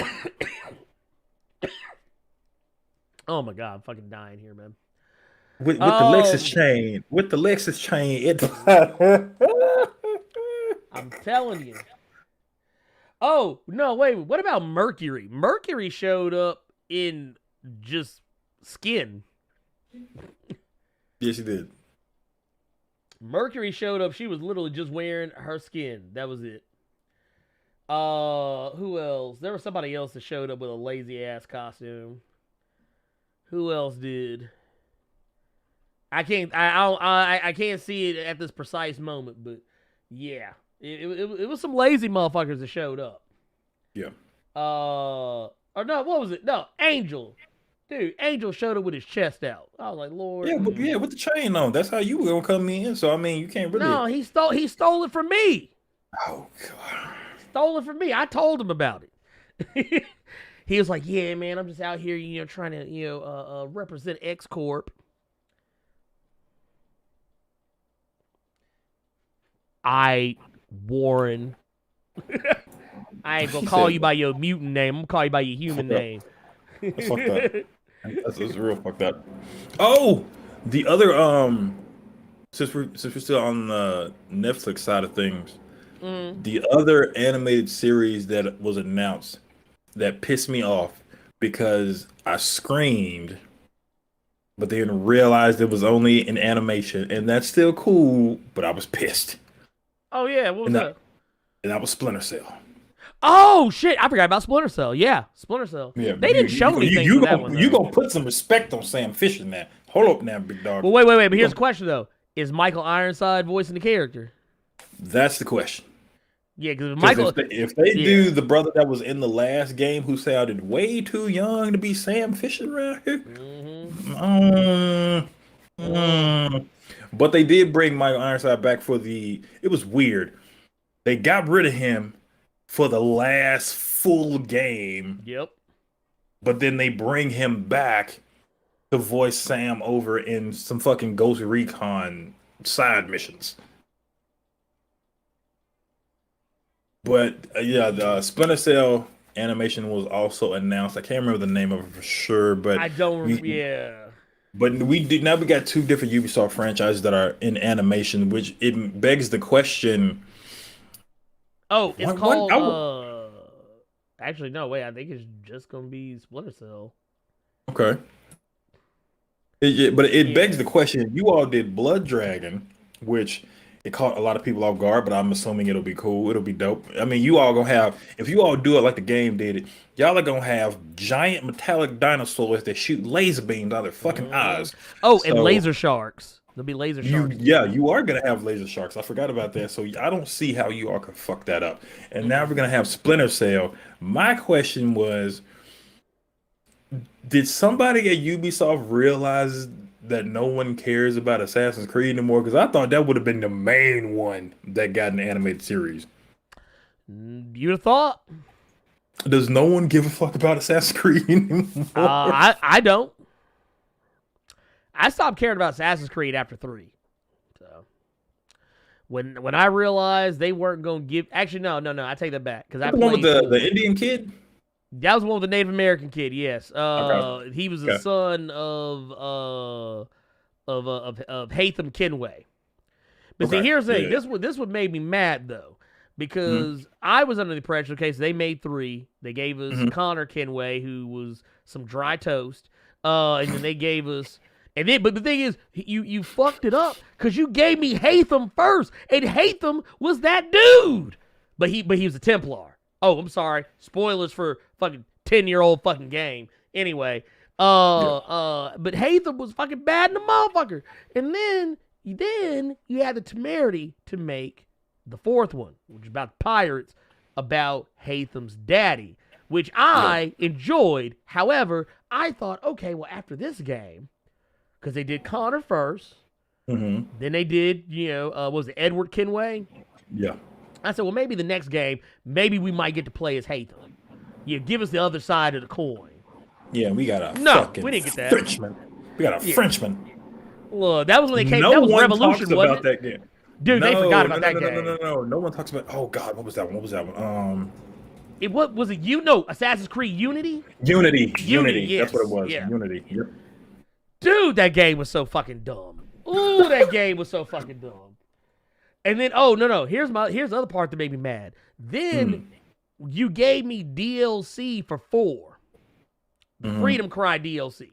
Oh my God, I'm fucking dying here, man. With the Lexus chain. With the Lexus chain. I'm telling you. Oh, no, wait. What about Mercury? Mercury showed up in just skin. Yes, she did. Mercury showed up. She was literally just wearing her skin. That was it. Who else? There was somebody else that showed up with a lazy ass costume. Who else did? I can't see it at this precise moment, but yeah, it was some lazy motherfuckers that showed up. Yeah. Or no, what was it? No, Angel. Dude, Angel showed up with his chest out. I was like, Lord. Yeah, but yeah, with the chain on. That's how you were gonna come in. So I mean, you can't really. No, he stole it from me. Oh God. Stole it from me. I told him about it. He was like, yeah, man, I'm just out here, trying to, represent X Corp. Warren. I ain't gonna call you by your mutant name. I'm gonna call you by your human name. That's fucked up. That's real fucked up. Oh, the other since we're still on the Netflix side of things, the other animated series that was announced that pissed me off because I screamed, but then realized it was only an animation, and that's still cool, but I was pissed. Oh yeah, what was that? And that was Splinter Cell. Oh shit, I forgot about Splinter Cell. Yeah, Splinter Cell. Yeah, they didn't show anything for that one. You gonna put some respect on Sam Fisher now. Hold up now, big dog. Well, wait. But here's the question though: is Michael Ironside voicing the character? That's the question. Yeah, because Michael. If they do the brother that was in the last game who sounded way too young to be Sam Fisher around here. But they did bring Michael Ironside back for the. It was weird. They got rid of him for the last full game. Yep. But then they bring him back to voice Sam over in some fucking Ghost Recon side missions. But yeah, the Splinter Cell animation was also announced. I can't remember the name of it for sure, but I don't. we, Yeah. but we did now. We got two different Ubisoft franchises that are in animation, which it begs the question. Oh, it's What, called. I Actually, no. Wait, I think it's just gonna be Splinter Cell. okay. But it begs Yeah. the question. You all did Blood Dragon, which it caught a lot of people off guard, but I'm assuming it'll be cool. It'll be dope. I mean, you all gonna have if you all do it like the game did it, y'all are gonna have giant metallic dinosaurs that shoot laser beams out of their fucking eyes. Oh, and So, laser sharks. There'll be laser sharks. you are gonna have laser sharks. I forgot about that. So I don't see how you all can fuck that up. And now we're gonna have Splinter Cell. My question was, did somebody at Ubisoft realize that no one cares about Assassin's Creed anymore? Because I thought that would have been the main one that got an animated series. You'd have thought. Does no one give a fuck about Assassin's Creed anymore? I don't. I stopped caring about Assassin's Creed after 3. So when I realized they weren't going to give, actually no, I take that back because I the one played with the Indian kid? That was the one with the Native American kid. Yes, Okay. he was the son of Haytham Kenway. But see, Okay, here's the thing. yeah. This what made me mad though, because I was under the impression. Okay, so they made 3. They gave us Connor Kenway, who was some dry toast, and then they gave us. And then, but the thing is, you fucked it up because you gave me Haytham first, and Haytham was that dude. But he was a Templar. Oh, I'm sorry. Spoilers for fucking 10-year-old fucking game. Anyway, but Haytham was fucking bad in the motherfucker. And then you had the temerity to make the 4th one, which is about pirates, about Haytham's daddy, which I enjoyed. However, I thought, okay, well, after this game, because they did Connor first, then they did, what was it, Edward Kenway? Yeah. I said, well, maybe the next game, maybe we might get to play as Haytham. Yeah, give us the other side of the coin. Yeah, we got a No, fucking we didn't get that. Frenchman. We got a Frenchman. Look, that was when they came. No That was one Revolution, talks wasn't about it? that game. Dude, they forgot about no, that no, game. No one talks about. Oh God, what was that one? What was it? Assassin's Creed Unity. Unity. Yes. That's what it was. Yeah. Unity. Yep. Dude, that game was so fucking dumb. Ooh, that game was so fucking dumb. And then, oh no, here's the other part that made me mad. Then you gave me DLC for 4, the Freedom Cry DLC.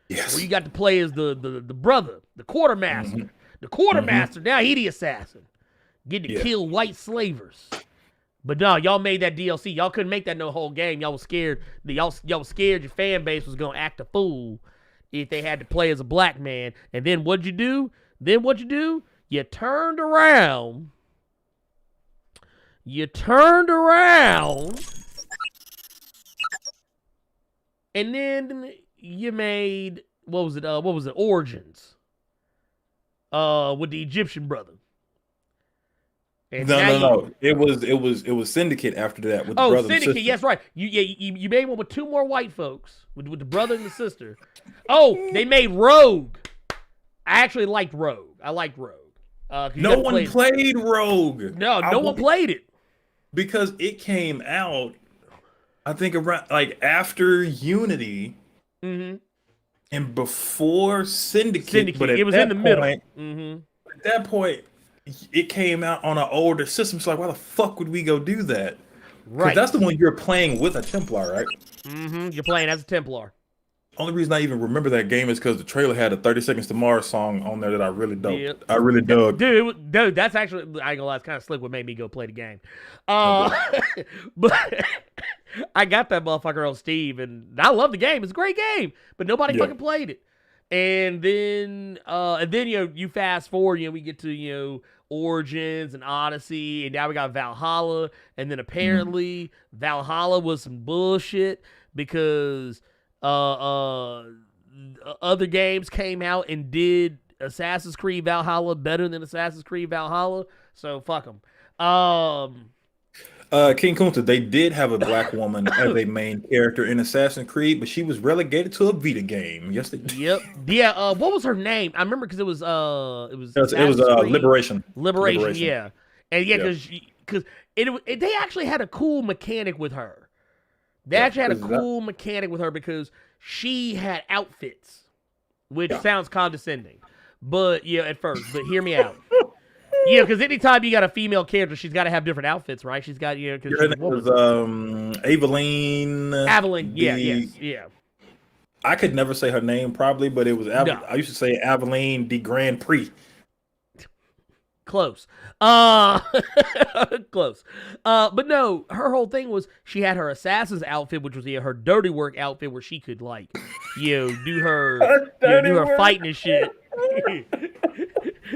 Yes. Where you got to play as the brother, the quartermaster. The quartermaster, now he the assassin. Getting to kill white slavers. But no, y'all made that DLC. Y'all couldn't make that no whole game. Y'all was scared. Y'all was scared your fan base was gonna act a fool if they had to play as a black man. And then what'd you do? You turned around. And then you made what was it? Origins. With the Egyptian brother. And No. It was Syndicate after that with the brother and Syndicate. sister. Yes, right. You made one with 2 more white folks with the brother and the sister. Oh, they made Rogue. I actually liked Rogue. I liked Rogue. No one played Rogue. No one played it because it came out. I think around after Unity, and before Syndicate. But it was in the middle. At that point, it came out on an older system. So why the fuck would we go do that? Right. That's the one you're playing with a Templar, right? You're playing as a Templar. Only reason I even remember that game is because the trailer had a 30 Seconds to Mars song on there that I really dug. Yep. I really dug. Dude, that's actually, I ain't gonna lie, it's kind of slick what made me go play the game. But I got that motherfucker on Steam, and I love the game. It's a great game, but nobody fucking played it. And then you fast forward, we get to Origins and Odyssey, and now we got Valhalla, and then apparently Valhalla was some bullshit because other games came out and did Assassin's Creed Valhalla better than Assassin's Creed Valhalla, so fuck them. King Kunta, they did have a black woman as a main character in Assassin's Creed, but she was relegated to a Vita game. Yes, they did. Yep. Yeah. What was her name? I remember because it was Liberation. Liberation. Yeah. And because they actually had a cool mechanic with her. They Yeah, actually had a 'cause cool mechanic with her because she had outfits, which Yeah. sounds condescending, but at first. But hear me out. Because anytime you got a female character, she's got to have different outfits, right? She's got because Her she's a name woman. was Aveline. Evelyn, yeah. I could never say her name probably, but it was No. I used to say Aveline de Grand Prix. Close. Close. But no, her whole thing was she had her assassin's outfit, which was her dirty work outfit, where she could do her fighting and shit.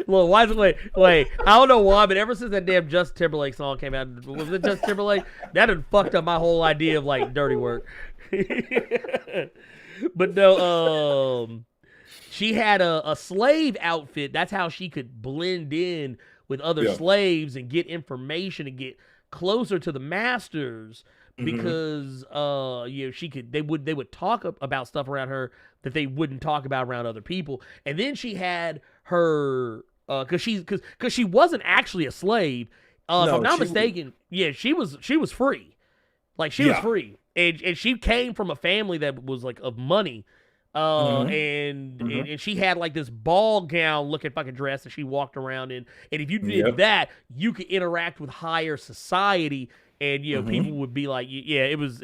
Well, why is it wait? I don't know why, but ever since that damn Justin Timberlake song came out, was it Justin Timberlake? That had fucked up my whole idea of dirty work. But no, she had a slave outfit. That's how she could blend in with other slaves and get information and get closer to the masters. Because they would talk about stuff around her that they wouldn't talk about around other people. And then she had her because she wasn't actually a slave. If I'm not mistaken, she was free. She was free. And she came from a family that was of money. And she had this ball gown looking fucking dress that she walked around in. And if you did that, you could interact with higher society. And people would be like, it was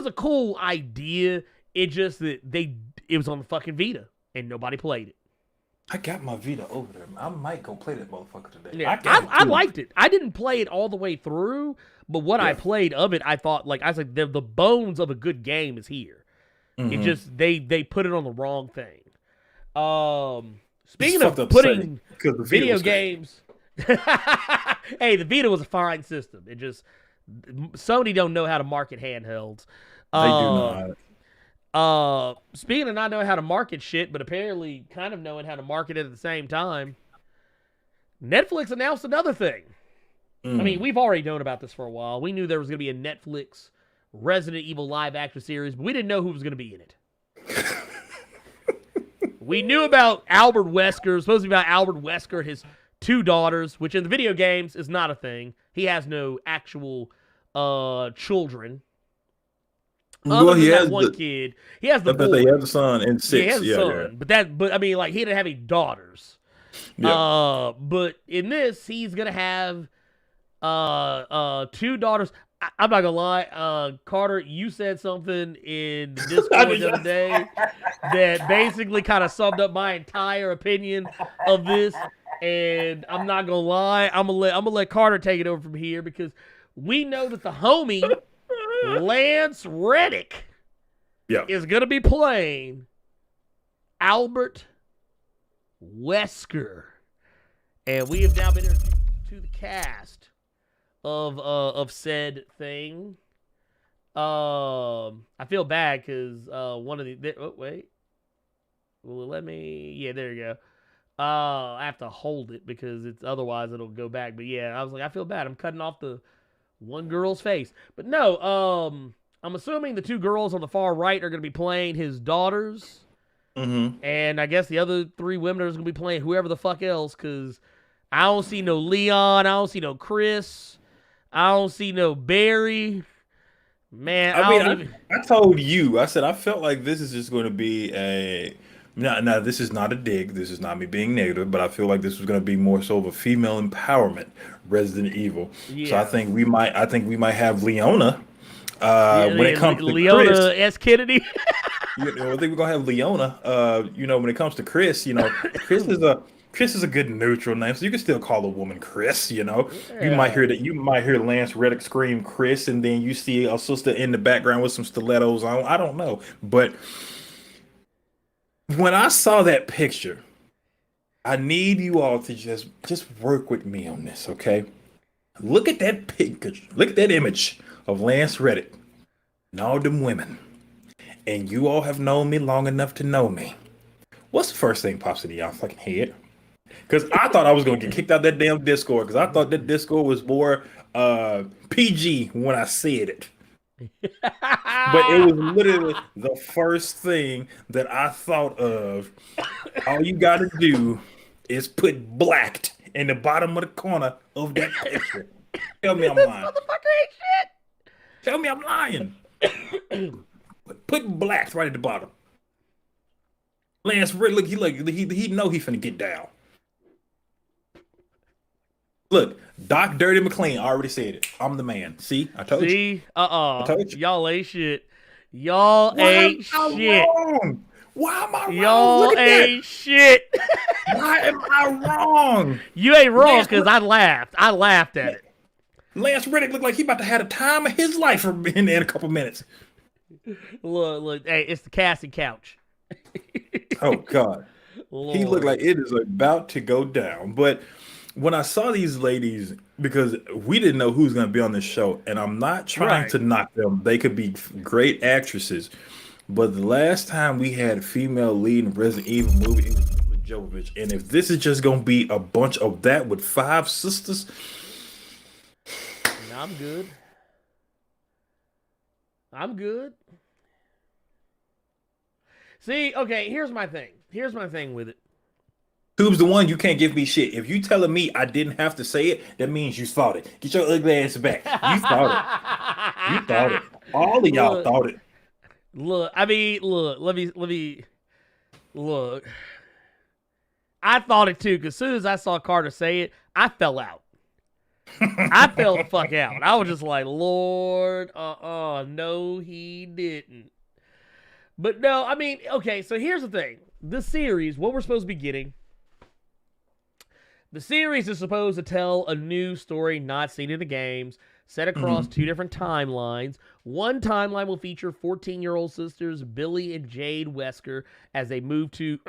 a cool idea. It just that it was on the fucking Vita and nobody played it. I got my Vita over there. I might go play that motherfucker today. Yeah, I liked it. I didn't play it all the way through, but what I played of it, I thought I was like, the bones of a good game is here. It just they put it on the wrong thing. Speaking of putting video games, hey, the Vita was a fine system. It just Sony don't know how to market handhelds. They do not. Speaking of not knowing how to market shit, but apparently kind of knowing how to market it at the same time, Netflix announced another thing. I mean, we've already known about this for a while. We knew there was going to be a Netflix Resident Evil live action series, but we didn't know who was going to be in it. We knew about Albert Wesker. It was supposed to be about Albert Wesker and his 2 daughters, which in the video games is not a thing. He has no actual children. Well, he has one kid. He has the boy. He has a son and 6. Yeah, he has a son. But I mean, he didn't have any daughters. Yeah. But in this, he's gonna have 2 daughters. I'm not gonna lie, Carter, you said something in the Discord the other day that basically kind of summed up my entire opinion of this. And I'm not gonna lie, I'm gonna let Carter take it over from here because we know that the homie Lance Reddick is gonna be playing Albert Wesker, and we have now been introduced to the cast of said thing. I feel bad because one of the wait, will it let me? Yeah, there you go. I have to hold it because it's otherwise it'll go back. But yeah, I was like, I feel bad. I'm cutting off the one girl's face. But no, I'm assuming the 2 girls on the far right are going to be playing his daughters. And I guess the other 3 women are going to be playing whoever the fuck else because I don't see no Leon. I don't see no Chris. I don't see no Barry. Man, I told you. I said I felt like this is just going to be a... Now, this is not a dig. This is not me being negative, but I feel like this was going to be more so of a female empowerment Resident Evil. Yeah. So I think we might have Leona when it comes to Leona Chris. S. Kennedy. I think we're gonna have Leona. When it comes to Chris, Chris is a good neutral name, so you can still call a woman Chris. You might hear Lance Reddick scream Chris, and then you see a sister in the background with some stilettos on. I don't know, but when I saw that picture, I need you all to just work with me on this, okay? Look at that picture. Look at that image of Lance Reddick and all them women. And you all have known me long enough to know me. What's the first thing pops into y'all fucking head? Because I thought I was going to get kicked out of that damn Discord because I thought that Discord was more PG when I said it. But it was literally the first thing that I thought of. All you got to do is put blacked in the bottom of the corner of that picture. Tell me I'm lying. Motherfucker ain't shit. Tell me I'm lying. Put blacks right at the bottom. Lance Red, look, he know he finna get down. Look, Doc Dirty McLean already said it. I'm the man. See, I told you. I told you. Y'all ain't shit. Y'all ain't shit. Wrong? Why am I wrong? Y'all ain't shit. Why am I wrong? You ain't wrong because I laughed. I laughed at it. Lance Reddick looked like he about to have the time of his life for being there in a couple minutes. Look. Hey, it's the casting couch. Oh God, Lord. He looked like it is about to go down. But when I saw these ladies, because we didn't know who's going to be on this show, and I'm not trying to knock them; they could be great actresses. But the last time we had a female lead in a Resident Evil movie, it was Milla Jovovich. And if this is just going to be a bunch of that with 5 sisters, I'm good. I'm good. See, okay, here's my thing. Here's my thing with it. Tube's the one you can't give me shit. If you telling me I didn't have to say it, that means you thought it. Get your ugly ass back. You thought it. You thought it. All of y'all thought it. Look, I mean, let me look. I thought it too, because as soon as I saw Carter say it, I fell out. I fell the fuck out. I was just like, Lord, no, he didn't. But no, I mean, okay, so here's the thing. The series, what we're supposed to be getting, the series is supposed to tell a new story not seen in the games, set across 2 different timelines. One timeline will feature 14-year-old sisters Billy and Jade Wesker as they move to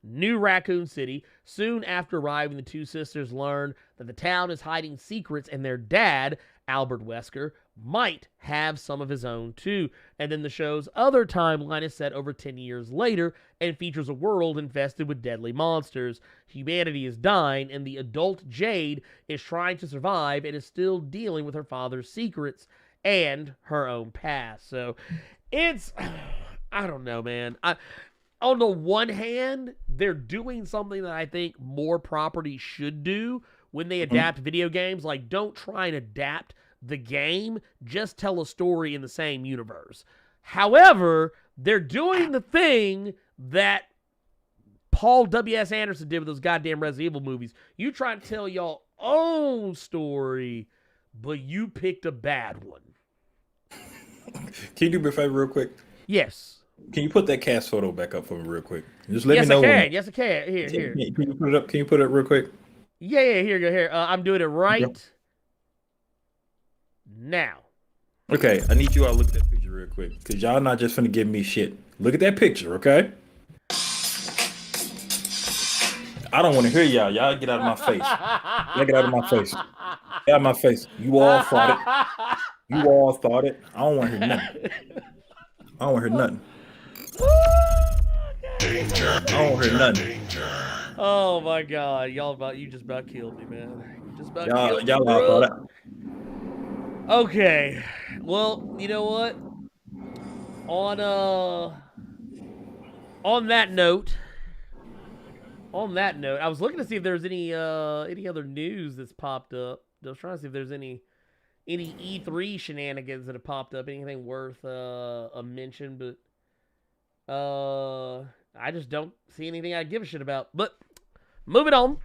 New Raccoon City. Soon after arriving, the 2 sisters learn that the town is hiding secrets and their dad, Albert Wesker, might have some of his own too. And then the show's other timeline is set over 10 years later and features a world infested with deadly monsters. Humanity is dying, and the adult Jade is trying to survive and is still dealing with her father's secrets and her own past. So it's, I don't know, man. On the one hand, they're doing something that I think more properties should do when they adapt video games. Like, don't try and adapt the game, just tell a story in the same universe. However, they're doing the thing that Paul W.S. Anderson did with those goddamn Resident Evil movies. You try to tell your own story, but you picked a bad one. Can you do me a favor real quick? Yes. Can you put that cast photo back up for me real quick? Just let me Yes, know. I can. Yes, I can. Here. Can you put it up? Can you put it up real quick? Yeah, here you go. Here. I'm doing it right now. Okay, I need you all to look at that picture real quick, because y'all not just finna give me shit. Look at that picture, okay? I don't want to hear y'all. Y'all get out of my face. Y'all get out of my face. Get out of my face. You all thought it. You all thought it. I don't want to hear nothing. I don't want to hear nothing. Danger, I don't want to hear nothing. Oh my God, you just about killed me, man. You just about killed me, Y'all all bro. thought it. Okay, well, you know what? On that note, I was looking to see if there's any other news that's popped up. I was trying to see if there's any E3 shenanigans that have popped up, anything worth a mention, but I just don't see anything I give a shit about. But moving on.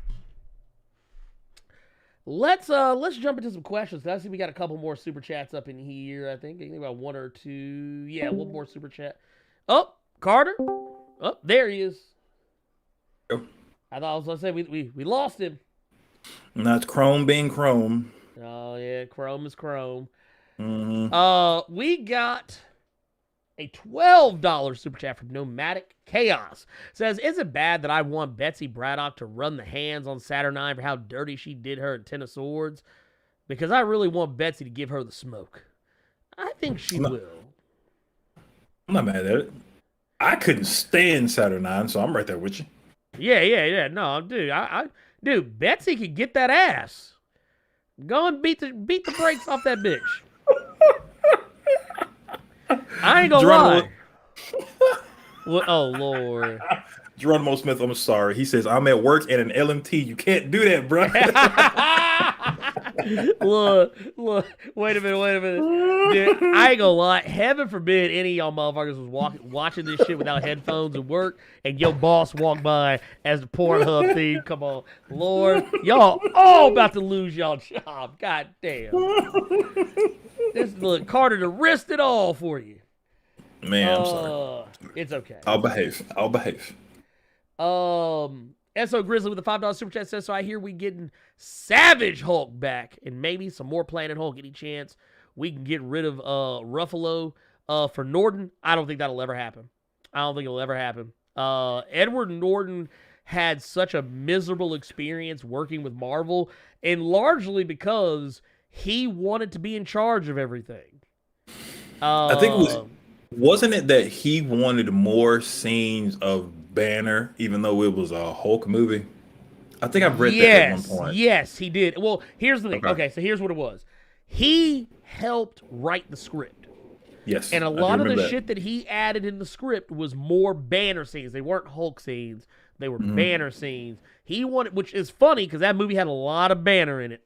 Let's jump into some questions. I see we got a couple more super chats up in here. I think about 1 or 2. Yeah, one more super chat. Oh, Carter. Oh, there he is. Yep. I thought I was gonna say we lost him. And that's Chrome being Chrome. Oh yeah, Chrome is Chrome. Mm-hmm. We got a $12 super chat from Nomadic Chaos. Says, is it bad that I want Betsy Braddock to run the hands on Saturnine for how dirty she did her at Ten of Swords? Because I really want Betsy to give her the smoke. I think she will. I'm not mad at it. I couldn't stand Saturnine, so I'm right there with you. Yeah. No, dude, dude, Betsy could get that ass. Go and beat the brakes off that bitch. I ain't gonna lie. Oh, Lord. Geronimo Smith, I'm sorry. He says, I'm at work and an LMT. You can't do that, bro. Look, wait a minute. Dude, I ain't gonna lie. Heaven forbid any of y'all motherfuckers was watching this shit without headphones and work, and your boss walked by as the Pornhub theme. Come on, Lord, y'all all about to lose y'all job. God damn. This look, Carter to risk it all for you. Man, I'm sorry. It's okay. I'll behave. SO Grizzly with the $5 super chat says, so I hear we getting Savage Hulk back and maybe some more Planet Hulk. Any chance we can get rid of Ruffalo for Norton? I don't think that'll ever happen. I don't think it'll ever happen. Edward Norton had such a miserable experience working with Marvel, and largely because he wanted to be in charge of everything. I think wasn't it that he wanted more scenes of Banner, even though it was a Hulk movie? I think I've read that at one point. Yes, he did. Well, here's the thing. Okay, so here's what it was. He helped write the script. Yes. And a lot of the shit that he added in the script was more Banner scenes. They weren't Hulk scenes. They were Banner scenes. He wanted, which is funny because that movie had a lot of Banner in it.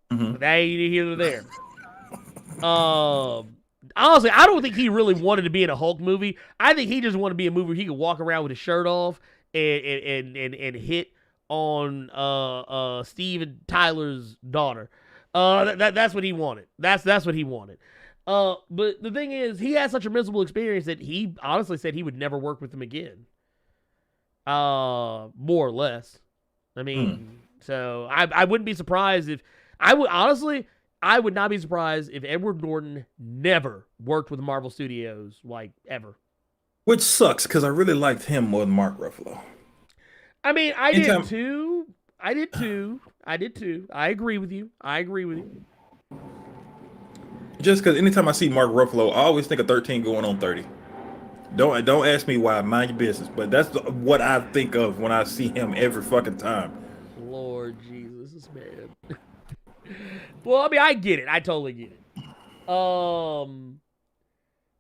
But that ain't here or there. Honestly, I don't think he really wanted to be in a Hulk movie. I think he just wanted to be a movie where he could walk around with his shirt off and hit on Steven Tyler's daughter. That's what he wanted. That's what he wanted. But the thing is, he had such a miserable experience that he honestly said he would never work with him again. More or less. I mean, so I wouldn't be surprised if I would not be surprised if Edward Norton never worked with Marvel Studios, like, ever. Which sucks, because I really liked him more than Mark Ruffalo. I mean, I did too. I agree with you. Just because anytime I see Mark Ruffalo, I always think of 13 going on 30. Don't ask me why, mind your business. But that's what I think of when I see him every fucking time. Lord Jesus, man. Well, I mean, I get it. I totally get it.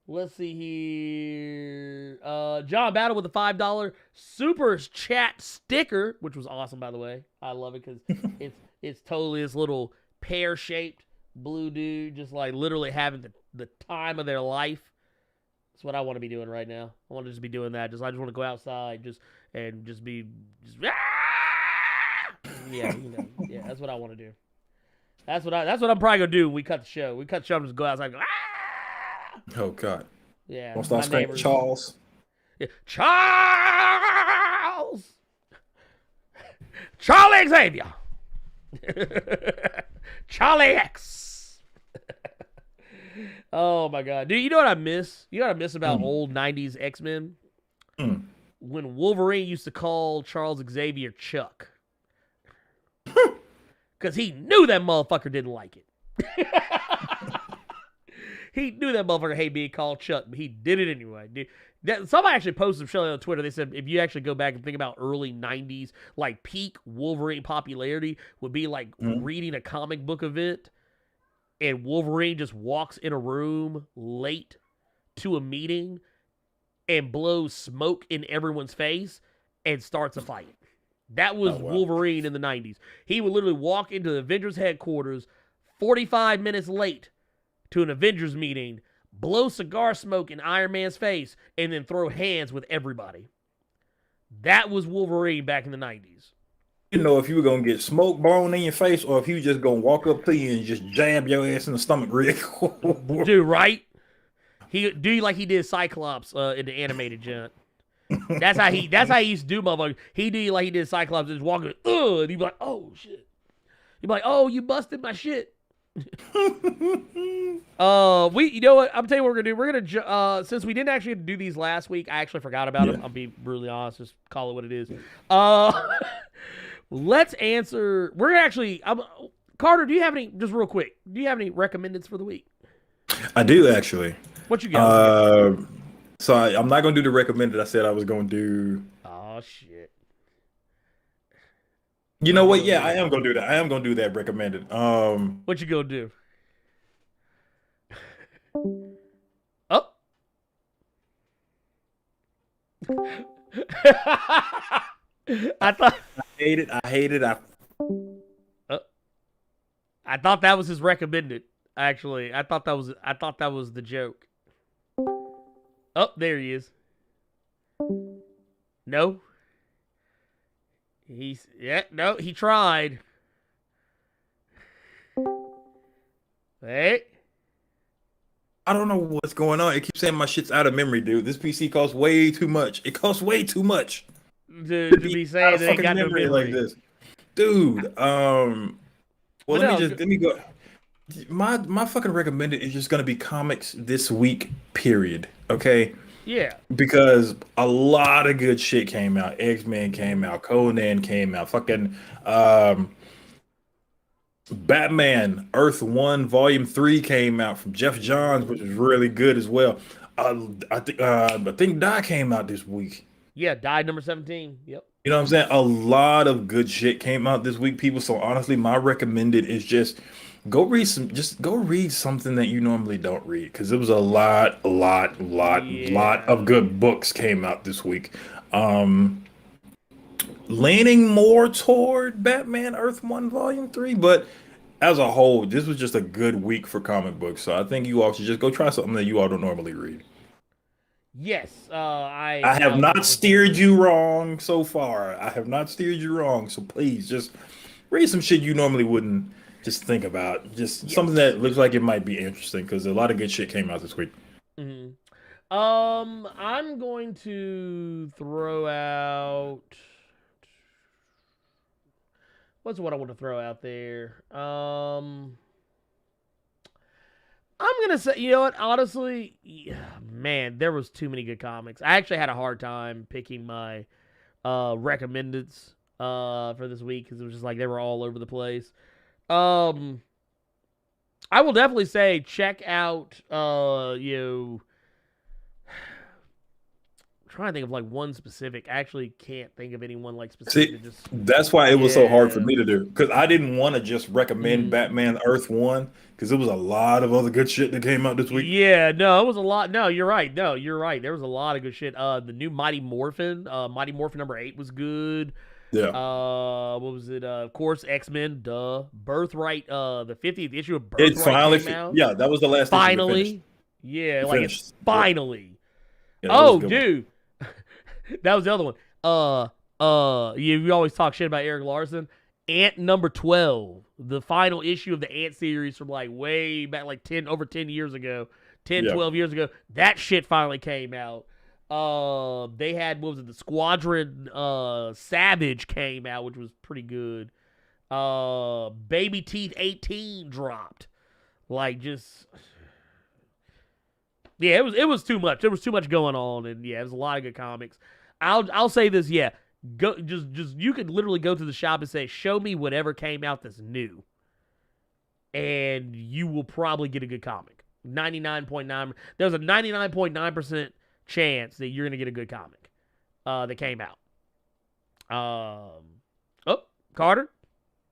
Let's see here. John Battle with the $5 super chat sticker, which was awesome, by the way. I love it because it's totally this little pear-shaped blue dude, just like literally having the time of their life. That's what I want to be doing right now. I want to just be doing that. I just want to go outside, yeah, that's what I want to do. That's what I'm probably gonna do when we cut the show. We cut the show and just go outside and go, ah! Oh God. Yeah. Don't start screaming Charles. Yeah. Charles! Charlie Xavier! Charlie X! Oh my God. Dude, you know what I miss? You know what I miss about old 90s X-Men? When Wolverine used to call Charles Xavier Chuck. Because he knew that motherfucker didn't like it. He knew that motherfucker hated being called Chuck, but he did it anyway. Dude, somebody actually posted some shit on Twitter. They said if you actually go back and think about early 90s, like peak Wolverine popularity would be like reading a comic book event and Wolverine just walks in a room late to a meeting and blows smoke in everyone's face and starts a fight. That was Wolverine in the 90s. He would literally walk into the Avengers headquarters 45 minutes late to an Avengers meeting, blow cigar smoke in Iron Man's face, and then throw hands with everybody. That was Wolverine back in the 90s. You know, if you were going to get smoke blown in your face or if you were just going to walk up to you and just jab your ass in the stomach real quick. Dude, right? He do like he did Cyclops in the animated junk. That's how he used to do, motherfucker. He did like he did Cyclops, just walking, and he'd be like, "Oh shit!" He'd be like, "Oh, you busted my shit." You know what? I'm telling you what we're gonna do. We're gonna since we didn't actually do these last week, I actually forgot about them. I'll be brutally honest, just call it what it is. Let's answer. We're gonna actually. Carter, do you have any? Just real quick, do you have any recommendeds for the week? I do actually. What you got? So I'm not gonna do the recommended. I said I was gonna do. Oh shit! You know what? Yeah, I am gonna do that. I am gonna do that recommended. What you gonna do? Oh. I thought. I hate it. I thought that was his recommended. Actually, I thought that was the joke. Oh, there he is. No. No, he tried. Hey. I don't know what's going on. It keeps saying my shit's out of memory, dude. This PC costs way too much. It costs way too much To be saying they got no memory like this, dude. Well, let me go. My fucking recommended is just gonna be comics this week. Period. Okay. Yeah. Because a lot of good shit came out. X-Men came out. Conan came out. Fucking Batman Earth 1 Volume 3 came out from Jeff Johns, which is really good as well. I think Die came out this week. Yeah, Die number 17. Yep. You know what I'm saying? A lot of good shit came out this week, people. So honestly, my recommended is just go read something that you normally don't read, because it was a lot of good books came out this week. Leaning more toward Batman Earth 1 Volume 3, but as a whole, this was just a good week for comic books. So I think you all should just go try something that you all don't normally read. Yes, I have not steered you wrong so far. I have not steered you wrong. So please just read some shit you normally wouldn't just think about. Just something that looks like it might be interesting, because a lot of good shit came out this week. Mm-hmm. I'm going to throw out... What's what I want to throw out there? I'm gonna say, you know what? Honestly, man, there was too many good comics. I actually had a hard time picking my recommendeds for this week, because it was just like they were all over the place. I will definitely say check out trying to think of like one specific. I actually can't think of anyone like specific. See, that's why it was so hard for me to do, because I didn't want to just recommend Batman Earth 1, because there was a lot of other good shit that came out this week. Yeah, no, it was a lot. No, you're right. There was a lot of good shit. The new Mighty Morphin number 8 was good. Yeah. What was it? Of course, X-Men. Duh. Birthright. The 50th issue of Birthright It finally came out. Yeah, that was the last. Finally. Yeah, it like finished. it's finally. Yeah, Oh, dude. That was the other one. You always talk shit about Eric Larson. Ant number 12, the final issue of the Ant series from like way back, like 10 years ago, 12 years ago. That shit finally came out. They had, what was it, the Squadron Savage came out, which was pretty good. Baby Teeth 18 dropped. Like, just... Yeah, it was too much. There was too much going on, and yeah, it was a lot of good comics. I'll say this, yeah. Go just you could literally go to the shop and say, show me whatever came out that's new, and you will probably get a good comic. 99.9. There's a 99.9% chance that you're gonna get a good comic that came out. Oh, Carter.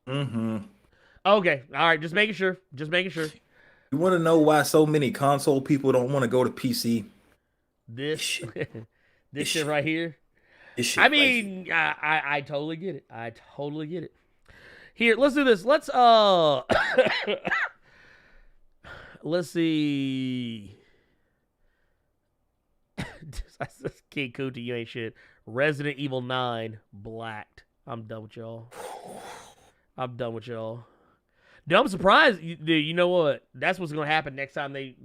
Mm-hmm. Okay, all right. Just making sure. You want to know why so many console people don't want to go to PC? This shit right here. I mean, I totally get it. I totally get it. Here, let's do this. Let's let's see. King Kunta, you ain't shit. Resident Evil 9 blacked. I'm done with y'all. Dude, I'm surprised. Dude, you know what? That's what's going to happen next time they...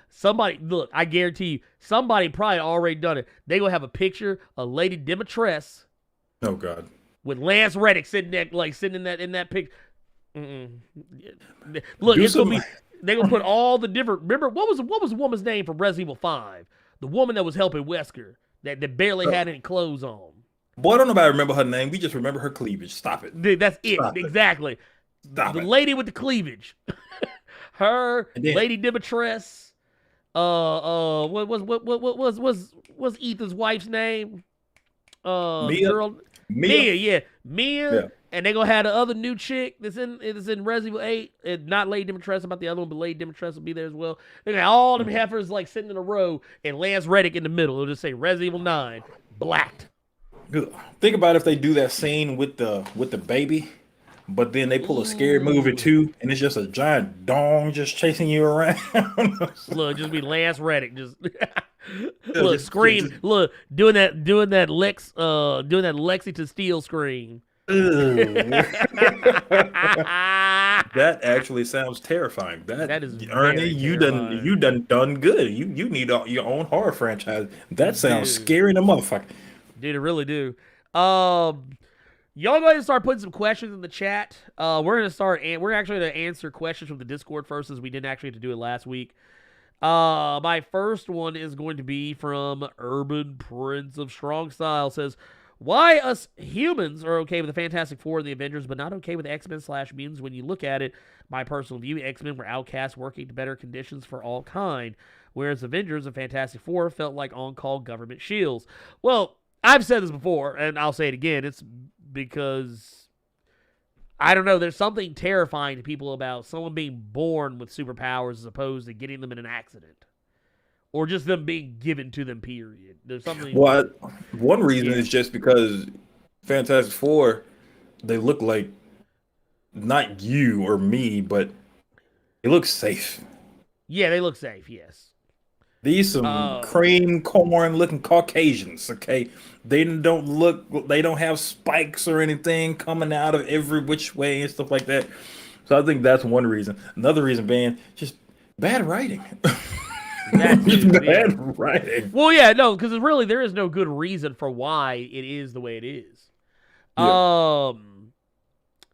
somebody... Look, I guarantee you, somebody probably already done it. They going to have a picture of Lady Dimitrescu. Oh, God. With Lance Reddick sitting in that picture. Look, it's going to be... They're going to put all the different... Remember, what was the woman's name from Resident Evil 5? The woman that was helping Wesker. That barely had any clothes on. Boy, don't nobody remember her name. We just remember her cleavage. Stop it. Dude, that's Stop it. Exactly. Stop the it. lady with the cleavage. Her, then, Lady Dimitrescu. What was Ethan's wife's name? Mia. Mia, yeah. Mia. And they gonna have the other new chick that's in Resident Evil 8. And not Lady Dimitrescu, about the other one, but Lady Dimitrescu will be there as well. They got all them heifers like sitting in a row, and Lance Reddick in the middle. It'll just say Resident Evil 9 blacked. Think about if they do that scene with the baby. but then they pull a scary movie too, and it's just a giant dong just chasing you around. Look, just be Lance Reddick, just look, just- scream, just- look, doing that Lexington Steel scream. That actually sounds terrifying. That is Ernie, very you terrifying. done good. You need your own horror franchise. That sounds Dude. scary, the motherfucker. Dude, it really do. Y'all go ahead and start putting some questions in the chat. We're actually gonna answer questions from the Discord first, as we didn't actually get to do it last week. My first one is going to be from Urban Prince of Strong Style. Says, why us humans are okay with the Fantastic Four and the Avengers, but not okay with X-Men/mutants? When you look at it, my personal view, X-Men were outcasts working to better conditions for all kind, whereas Avengers and Fantastic Four felt like on-call government shields. Well, I've said this before, and I'll say it again. It's because, I don't know, there's something terrifying to people about someone being born with superpowers as opposed to getting them in an accident. Or just them being given to them, period. There's something... Well, one reason is just because Fantastic Four, they look like not you or me, but they look safe. Yeah, they look safe, yes. These some cream corn looking Caucasians, okay? They don't have spikes or anything coming out of every which way and stuff like that. So I think that's one reason. Another reason being just bad writing. Bad writing. Well, yeah, no, because really there is no good reason for why it is the way it is. Yeah.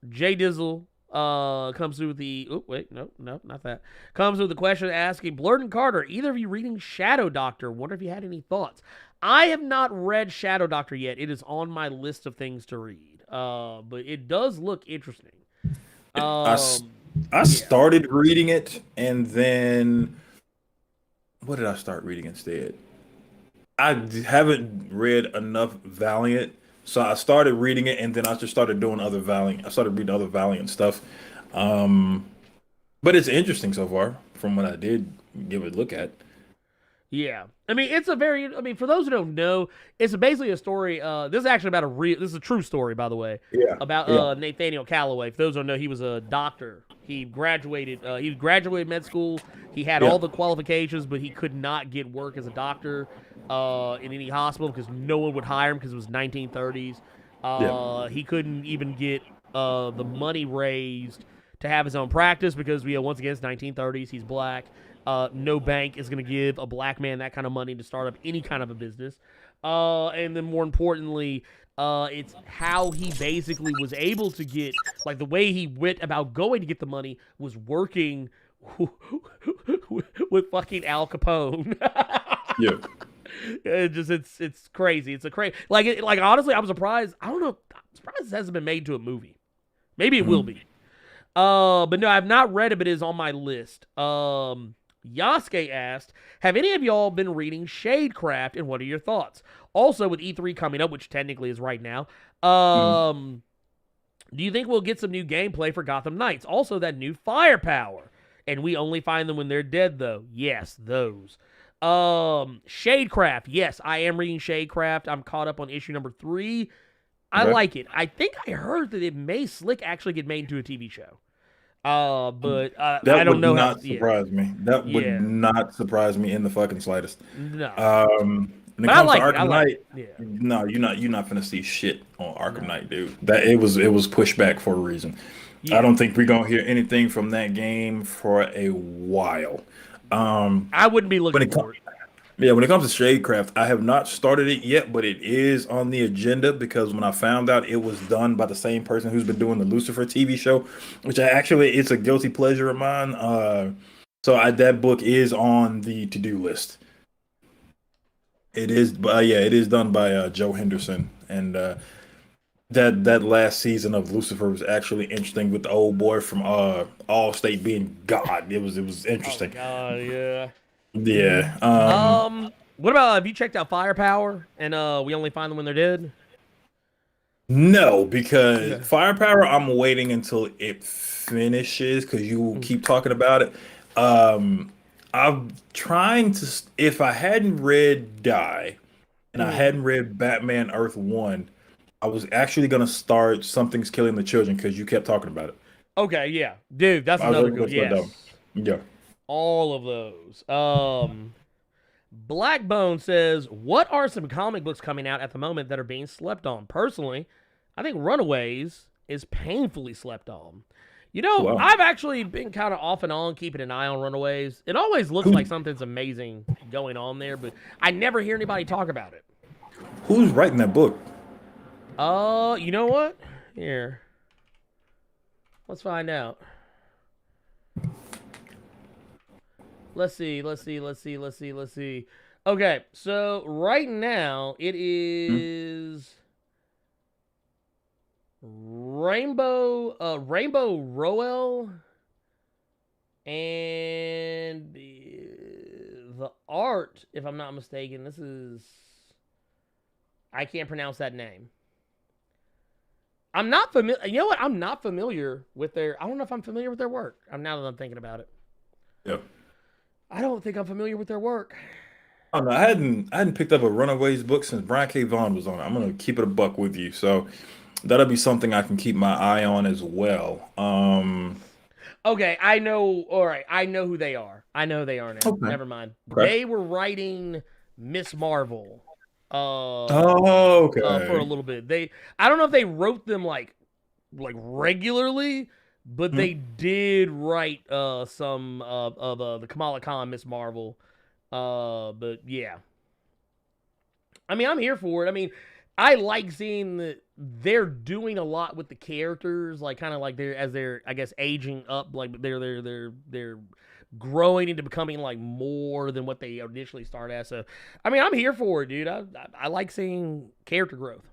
Jay Dizzle comes through with the not that. Comes with the question asking, Blerd and Carter, either of you reading Shadow Doctor? Wonder if you had any thoughts. I have not read Shadow Doctor yet. It is on my list of things to read. But it does look interesting. I started reading it, and then what did I start reading instead? I haven't read enough Valiant, so I started reading it, and then I just started doing other Valiant. I started reading other Valiant stuff, but it's interesting so far from what I did give it a look at. Yeah, I mean, for those who don't know, it's basically a story. This is actually about this is a true story, by the way. Yeah. About Nathaniel Calloway. For those who don't know, he was a doctor. He graduated med school. He had all the qualifications, but he could not get work as a doctor in any hospital because no one would hire him because it was 1930s. He couldn't even get the money raised to have his own practice because once again, it's 1930s. He's black. No bank is going to give a black man that kind of money to start up any kind of a business. And then more importantly, it's how he basically was able to get, like the way he went about going to get the money was working with fucking Al Capone. Yeah. It's crazy. It's a crazy, like honestly, I'm surprised. I don't know. I'm surprised this hasn't been made into a movie. Maybe it will be. But no, I've not read it, but it is on my list. Yasuke asked, have any of y'all been reading Shadecraft, and what are your thoughts? Also, with E3 coming up, which technically is right now, do you think we'll get some new gameplay for Gotham Knights? Also, that new Firepower. And we only find them when they're dead, though. Yes, those. Shadecraft. Yes, I am reading Shadecraft. I'm caught up on issue number 3. I like it. I think I heard that it may actually get made into a TV show. But I don't know. That would not surprise me. That would not surprise me in the fucking slightest. No. When it comes to Arkham Knight, no, you're not gonna see shit on Arkham Knight, dude. That it was pushed back for a reason. Yeah. I don't think we're gonna hear anything from that game for a while. I wouldn't be looking for it. Yeah, when it comes to Shadecraft, I have not started it yet, but it is on the agenda because when I found out it was done by the same person who's been doing the Lucifer TV show, which it's a guilty pleasure of mine. So that book is on the to-do list. It is, it is done by Joe Henderson, and that last season of Lucifer was actually interesting with the old boy from Allstate being God. It was interesting. Oh, God, yeah. Yeah. What about, have you checked out Firepower and we only find them when they're dead? No, because Firepower, I'm waiting until it finishes because you keep talking about it. I'm trying to, if I hadn't read Die and I hadn't read Batman Earth 1, I was actually gonna start Something's Killing the Children because you kept talking about it. Okay, yeah. Dude, that's I was another gonna good. start that one. Yes. Yeah. All of those. Blackbone says, what are some comic books coming out at the moment that are being slept on? Personally, I think Runaways is painfully slept on. You know, Wow. I've actually been kind of off and on keeping an eye on Runaways. It always looks like something's amazing going on there, but I never hear anybody talk about it. Who's writing that book? You know what? Here. Let's find out. Let's see. Okay, so right now it is Rainbow Rowell, and the art, if I'm not mistaken, this is, I can't pronounce that name. I'm not familiar. You know what? I'm not familiar with their. I don't know if I'm familiar with their work. Now that I'm thinking about it. Yeah. I don't think I'm familiar with their work. Oh no, I hadn't picked up a Runaways book since Brian K. Vaughan was on it. I'm gonna keep it a buck with you. So that'll be something I can keep my eye on as well. Okay, I know. All right, I know who they are. I know who they are now. Okay. Never mind. Okay. They were writing Miss Marvel. Okay. For a little bit. I don't know if they wrote them like regularly, but they did write some of the Kamala Khan Miss Marvel. But yeah. I mean, I'm here for it. I mean, I like seeing that they're doing a lot with the characters, like kind of like they're I guess aging up, like they're growing into becoming like more than what they initially start as. So, I mean, I'm here for it, dude. I like seeing character growth.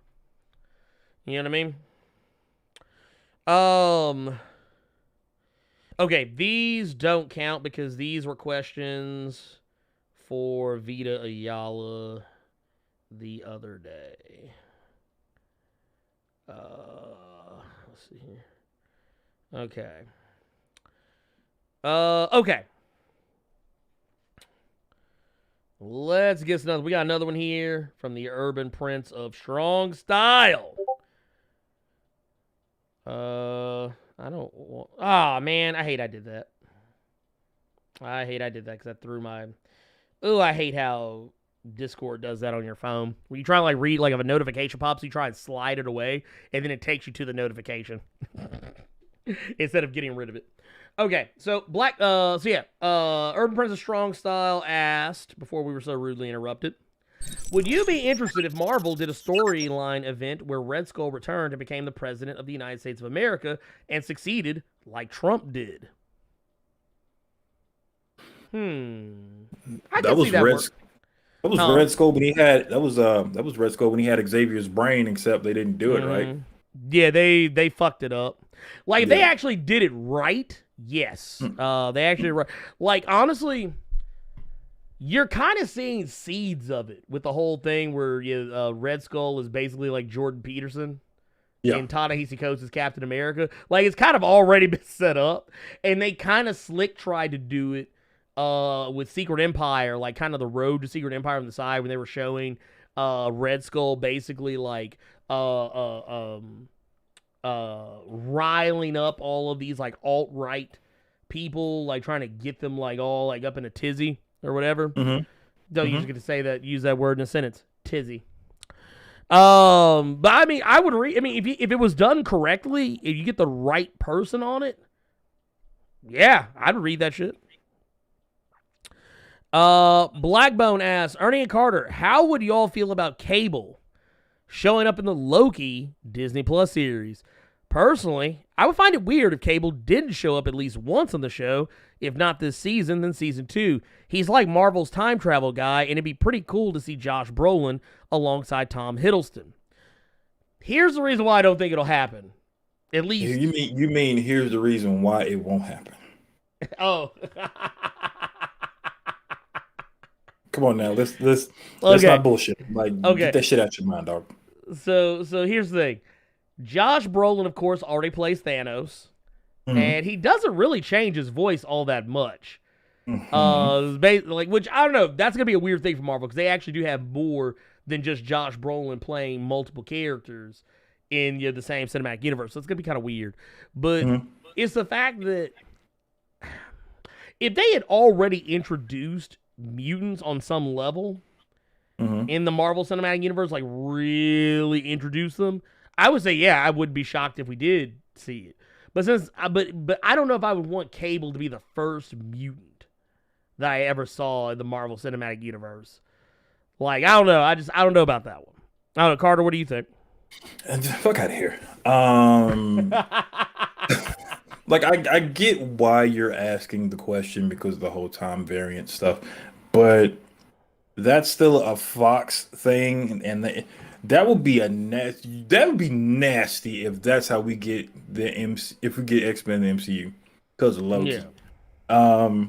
You know what I mean? Okay, these don't count because these were questions for Vita Ayala the other day. Let's see here. Okay. Okay. Let's get another. We got another one here from the Urban Prince of Strong Style. I don't want. Oh man, I hate I did that. I hate I did that because I threw my. Oh, I hate how Discord does that on your phone. When you try to like read like if a notification pops, you try and slide it away, and then it takes you to the notification instead of getting rid of it. Okay, so Urban Prince of Strong Style asked, before we were so rudely interrupted, would you be interested if Marvel did a storyline event where Red Skull returned and became the president of the United States of America and succeeded like Trump did? I can see that work. That was Red Skull when he had that was Red Skull when he had Xavier's brain, except they didn't do it right. Yeah, they fucked it up. Like if they actually did it right, yes. They actually like honestly, you're kind of seeing seeds of it with the whole thing where Red Skull is basically like Jordan Peterson. Yeah. And Ta-Nehisi Coates is Captain America. Like it's kind of already been set up, and they kind of slick tried to do it with Secret Empire, like kind of the road to Secret Empire on the side when they were showing Red Skull basically like riling up all of these like alt-right people, like trying to get them like all like up in a tizzy or whatever. Don't usually get to say that, use that word in a sentence, tizzy. But I mean, I would read. I mean, if it was done correctly, if you get the right person on it, yeah, I'd read that shit. Blackbone asks, Ernie and Carter, how would y'all feel about Cable showing up in the Loki Disney Plus series? Personally, I would find it weird if Cable didn't show up at least once on the show. If not this season, then season 2. He's like Marvel's time travel guy, and it'd be pretty cool to see Josh Brolin alongside Tom Hiddleston. Here's the reason why I don't think it'll happen. At least you mean here's the reason why it won't happen. Oh. Come on now, let's not bullshit. Like get that shit out your mind, dog. So here's the thing. Josh Brolin, of course, already plays Thanos. And he doesn't really change his voice all that much. Which I don't know. That's gonna be a weird thing for Marvel because they actually do have more than just Josh Brolin playing multiple characters in the same cinematic universe. So it's gonna be kind of weird, but it's the fact that if they had already introduced mutants on some level in the Marvel Cinematic Universe, like really introduce them, I would say, yeah, I would be shocked if we did see it. But but I don't know if I would want Cable to be the first mutant that I ever saw in the Marvel Cinematic Universe. Like, I don't know. I don't know about that one. I don't know, Carter, what do you think? Fuck out of here. Like I get why you're asking the question because of the whole time variant stuff, but that's still a Fox thing, and that would be that would be nasty if that's how we get if we get X-Men in the MCU because of Loki. Yeah.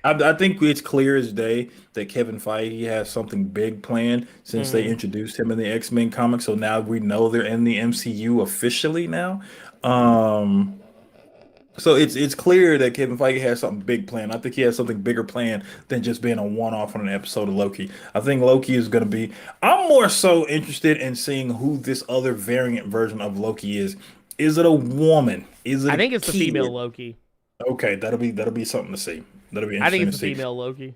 I think it's clear as day that Kevin Feige has something big planned since they introduced him in the X-Men comics. So now we know they're in the MCU officially now. So it's clear that Kevin Feige has something big planned. I think he has something bigger planned than just being a one-off on an episode of Loki. I think Loki is going to be. I'm more so interested in seeing who this other variant version of Loki is. Is it a woman? Is it? I think it's the female Loki. Okay, that'll be something to see. That'll be interesting. I think it's the female Loki.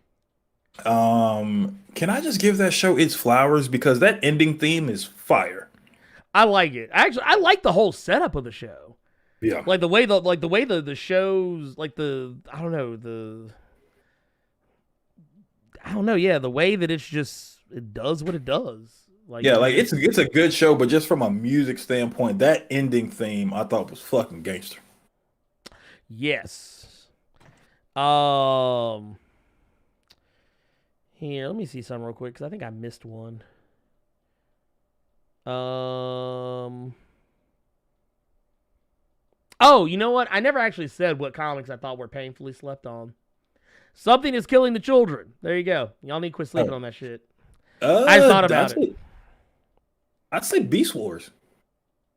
Can I just give that show its flowers because that ending theme is fire. I like it. Actually, I like the whole setup of the show. Yeah, like the way the shows, like the yeah, the way that it does what it does. Like, yeah, like it's a good show, but just from a music standpoint, that ending theme I thought was fucking gangster. Yes. Here, let me see something real quick because I think I missed one. Oh, you know what? I never actually said what comics I thought were painfully slept on. Something is killing the children. There you go. Y'all need to quit sleeping on that shit. I thought about it. I'd say Beast Wars.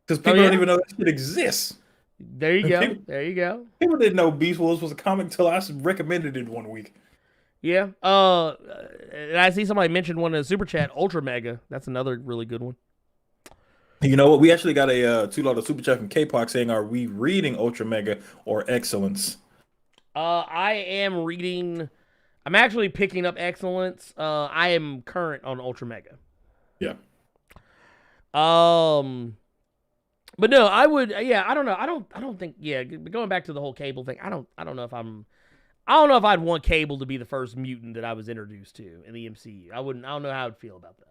Because people don't even know that shit exists. There you go. There you go. People didn't know Beast Wars was a comic until I recommended it one week. Yeah. And I see somebody mentioned one in the super chat, Ultra Mega. That's another really good one. You know what? We actually got a $2 super chat from K-Pox saying, "Are we reading Ultra Mega or Excellence?" I am reading. I'm actually picking up Excellence. I am current on Ultra Mega. Yeah. But no, I would. Yeah, I don't know. I don't think. Yeah, going back to the whole Cable thing. I don't know if I'd want Cable to be the first mutant that I was introduced to in the MCU. I don't know how I'd feel about that.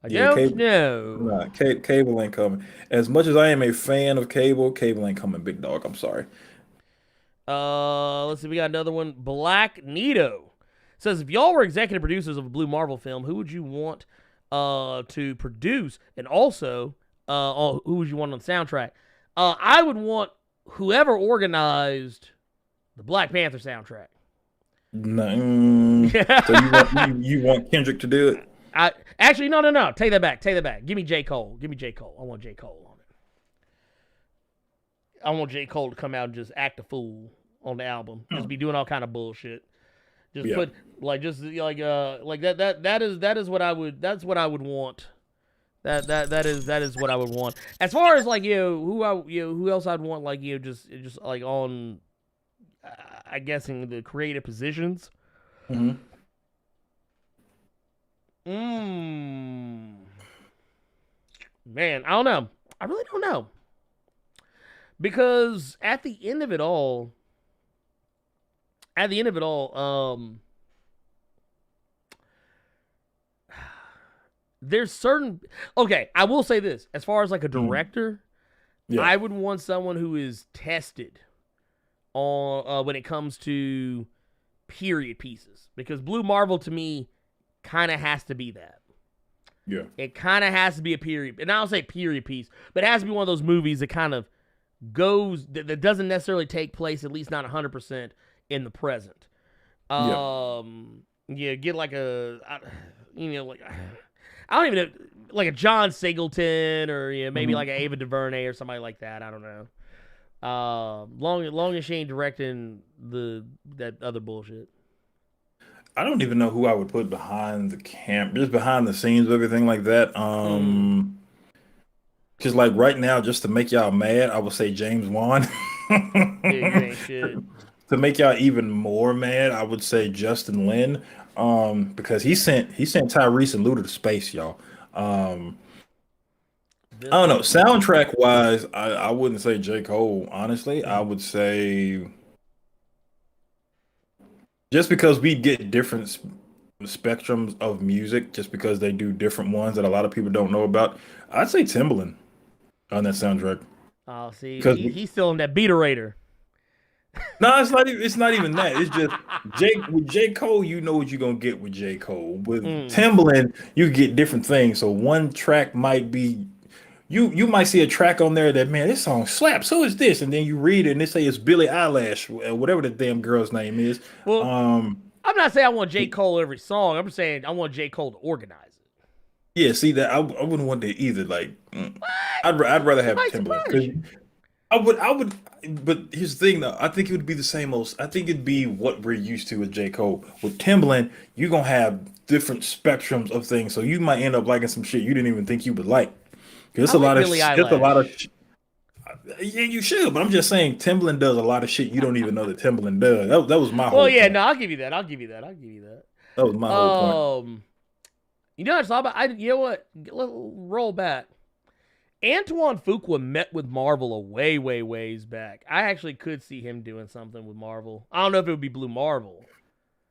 I don't know. Nah, Cable ain't coming. As much as I am a fan of Cable ain't coming, big dog. I'm sorry. Let's see. We got another one. Black Nito says, if y'all were executive producers of a Blue Marvel film, who would you want to produce? And also, who would you want on the soundtrack? I would want whoever organized the Black Panther soundtrack. No. So you want Kendrick to do it? Actually, no. Take that back. Give me J. Cole. I want J. Cole on it. I want J. Cole to come out and just act a fool on the album. Just be doing all kind of bullshit. Just put that is what I would. That's what I would want. That is what I would want. As far as like who else I'd want, like just like on I guess in the creative positions. Mm-hmm. Man, I don't know. I really don't know. Because at the end of it all, there's certain. Okay, I will say this: as far as like a director, I would want someone who is tested on when it comes to period pieces, because Blue Marvel to me kind of has to be that. Yeah. It kind of has to be a period, and I don't say period piece, but it has to be one of those movies that kind of goes that doesn't necessarily take place, at least not 100% in the present. Get like a, like I don't even know, like a John Singleton or maybe like an Ava DuVernay or somebody like that. I don't know. Long as she ain't directing that other bullshit. I don't even know who I would put behind the just behind the scenes, everything like that. Because like right now, just to make y'all mad, I would say James Wan. Dude, you ain't shit. To make y'all even more mad, I would say Justin Lin. Because he sent Tyrese and Luda to space, y'all. I don't know. Soundtrack wise, I wouldn't say J. Cole, honestly. I would say just because we get different spectrums of music, just because they do different ones that a lot of people don't know about, I'd say Timbaland on that soundtrack. Oh, see, Because he's still in that beaterator. no, it's not. It's not even that. It's just with J. Cole, you know what you're gonna get with J. Cole. With Timbaland, you get different things. So one track might be you might see a track on there that, man, this song slaps. Who is this? And then you read it and they say it's Billie Eilish, whatever the damn girl's name is. Well, I'm not saying I want J. Cole every song. I'm saying I want J. Cole to organize it. Yeah, see that I wouldn't want that either. Like, I'd rather have Timbaland. I would, but here's the thing though. I think it would be the same old. I think it'd be what we're used to with J. Cole. With Timbaland, you're gonna have different spectrums of things, so you might end up liking some shit you didn't even think you would like. It's a lot of. It's a lot of. Yeah, you should, but I'm just saying Timbaland does a lot of shit you don't even know that Timbaland does. That was my whole. Well, yeah, point. no, I'll give you that. That was my whole point. You know what I saw about? You know what? Roll back. Antoine Fuqua met with Marvel a way ways back. I actually could see him doing something with Marvel. I don't know if it would be Blue Marvel,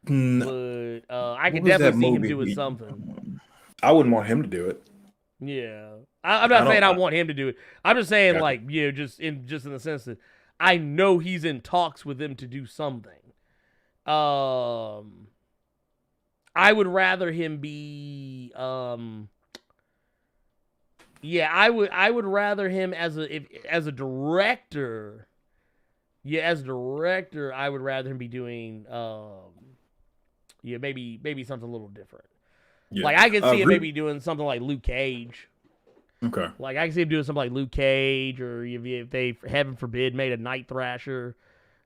but I could definitely see him doing something. I wouldn't want him to do it. Yeah, I'm not saying I want him to do it. I'm just saying, like, just in the sense that I know he's in talks with them to do something. I would rather him be. Yeah, I would rather him as a director. Yeah, as a director, I would rather him be doing maybe something a little different. Yeah. Like I could see him maybe doing something like Luke Cage. Okay. Like I could see him doing something like Luke Cage, or if they, heaven forbid, made a Night Thrasher,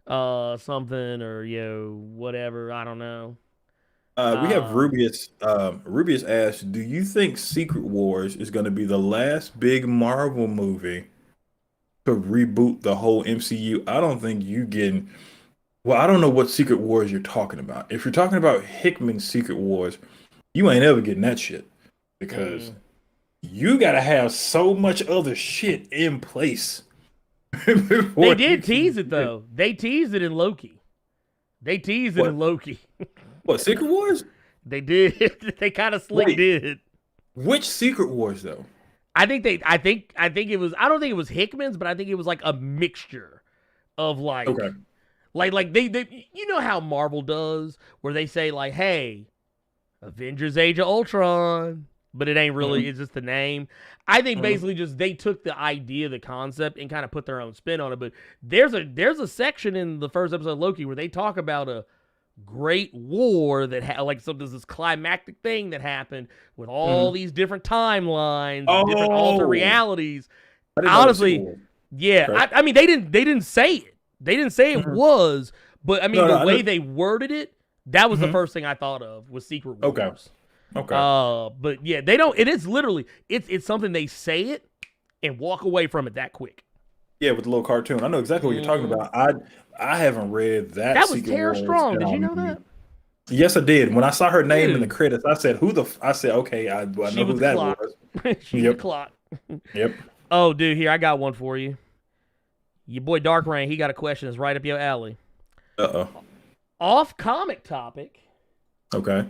something, or whatever. I don't know. We have Rubius. Rubius asked, "Do you think Secret Wars is going to be the last big Marvel movie to reboot the whole MCU?" I don't think you getting. Well, I don't know what Secret Wars you're talking about. If you're talking about Hickman's Secret Wars, you ain't ever getting that shit because you got to have so much other shit in place. They did tease it though. They teased it in Loki. What, Secret Wars? They did. They kind of slick did. Which Secret Wars though? I think it was. I don't think it was Hickman's, but I think it was like a mixture of like, like they you know how Marvel does, where they say like, hey, Avengers: Age of Ultron, but it ain't really. It's just the name. I think basically just they took the idea, the concept, and kind of put their own spin on it. But there's a section in the first episode of Loki where they talk about a great war that there's this climactic thing that happened with all these different timelines, different alternate realities. Honestly, yeah. I mean, they didn't say it. They didn't say it was, but I mean, the way they worded it, that was the first thing I thought of was Secret Wars. Okay. But yeah, they don't. It is literally it's something they say it and walk away from it that quick. Yeah, with the little cartoon. I know exactly what you're talking about. I haven't read that. That was Tara Strong. Did you know that? Yes, I did. When I saw her name in the credits, I said, I said, okay, I know who that was. She was the clock. Yep. Oh, dude, here, I got one for you. Your boy Dark Rain, he got a question that's right up your alley. Uh-oh. Off comic topic. Okay.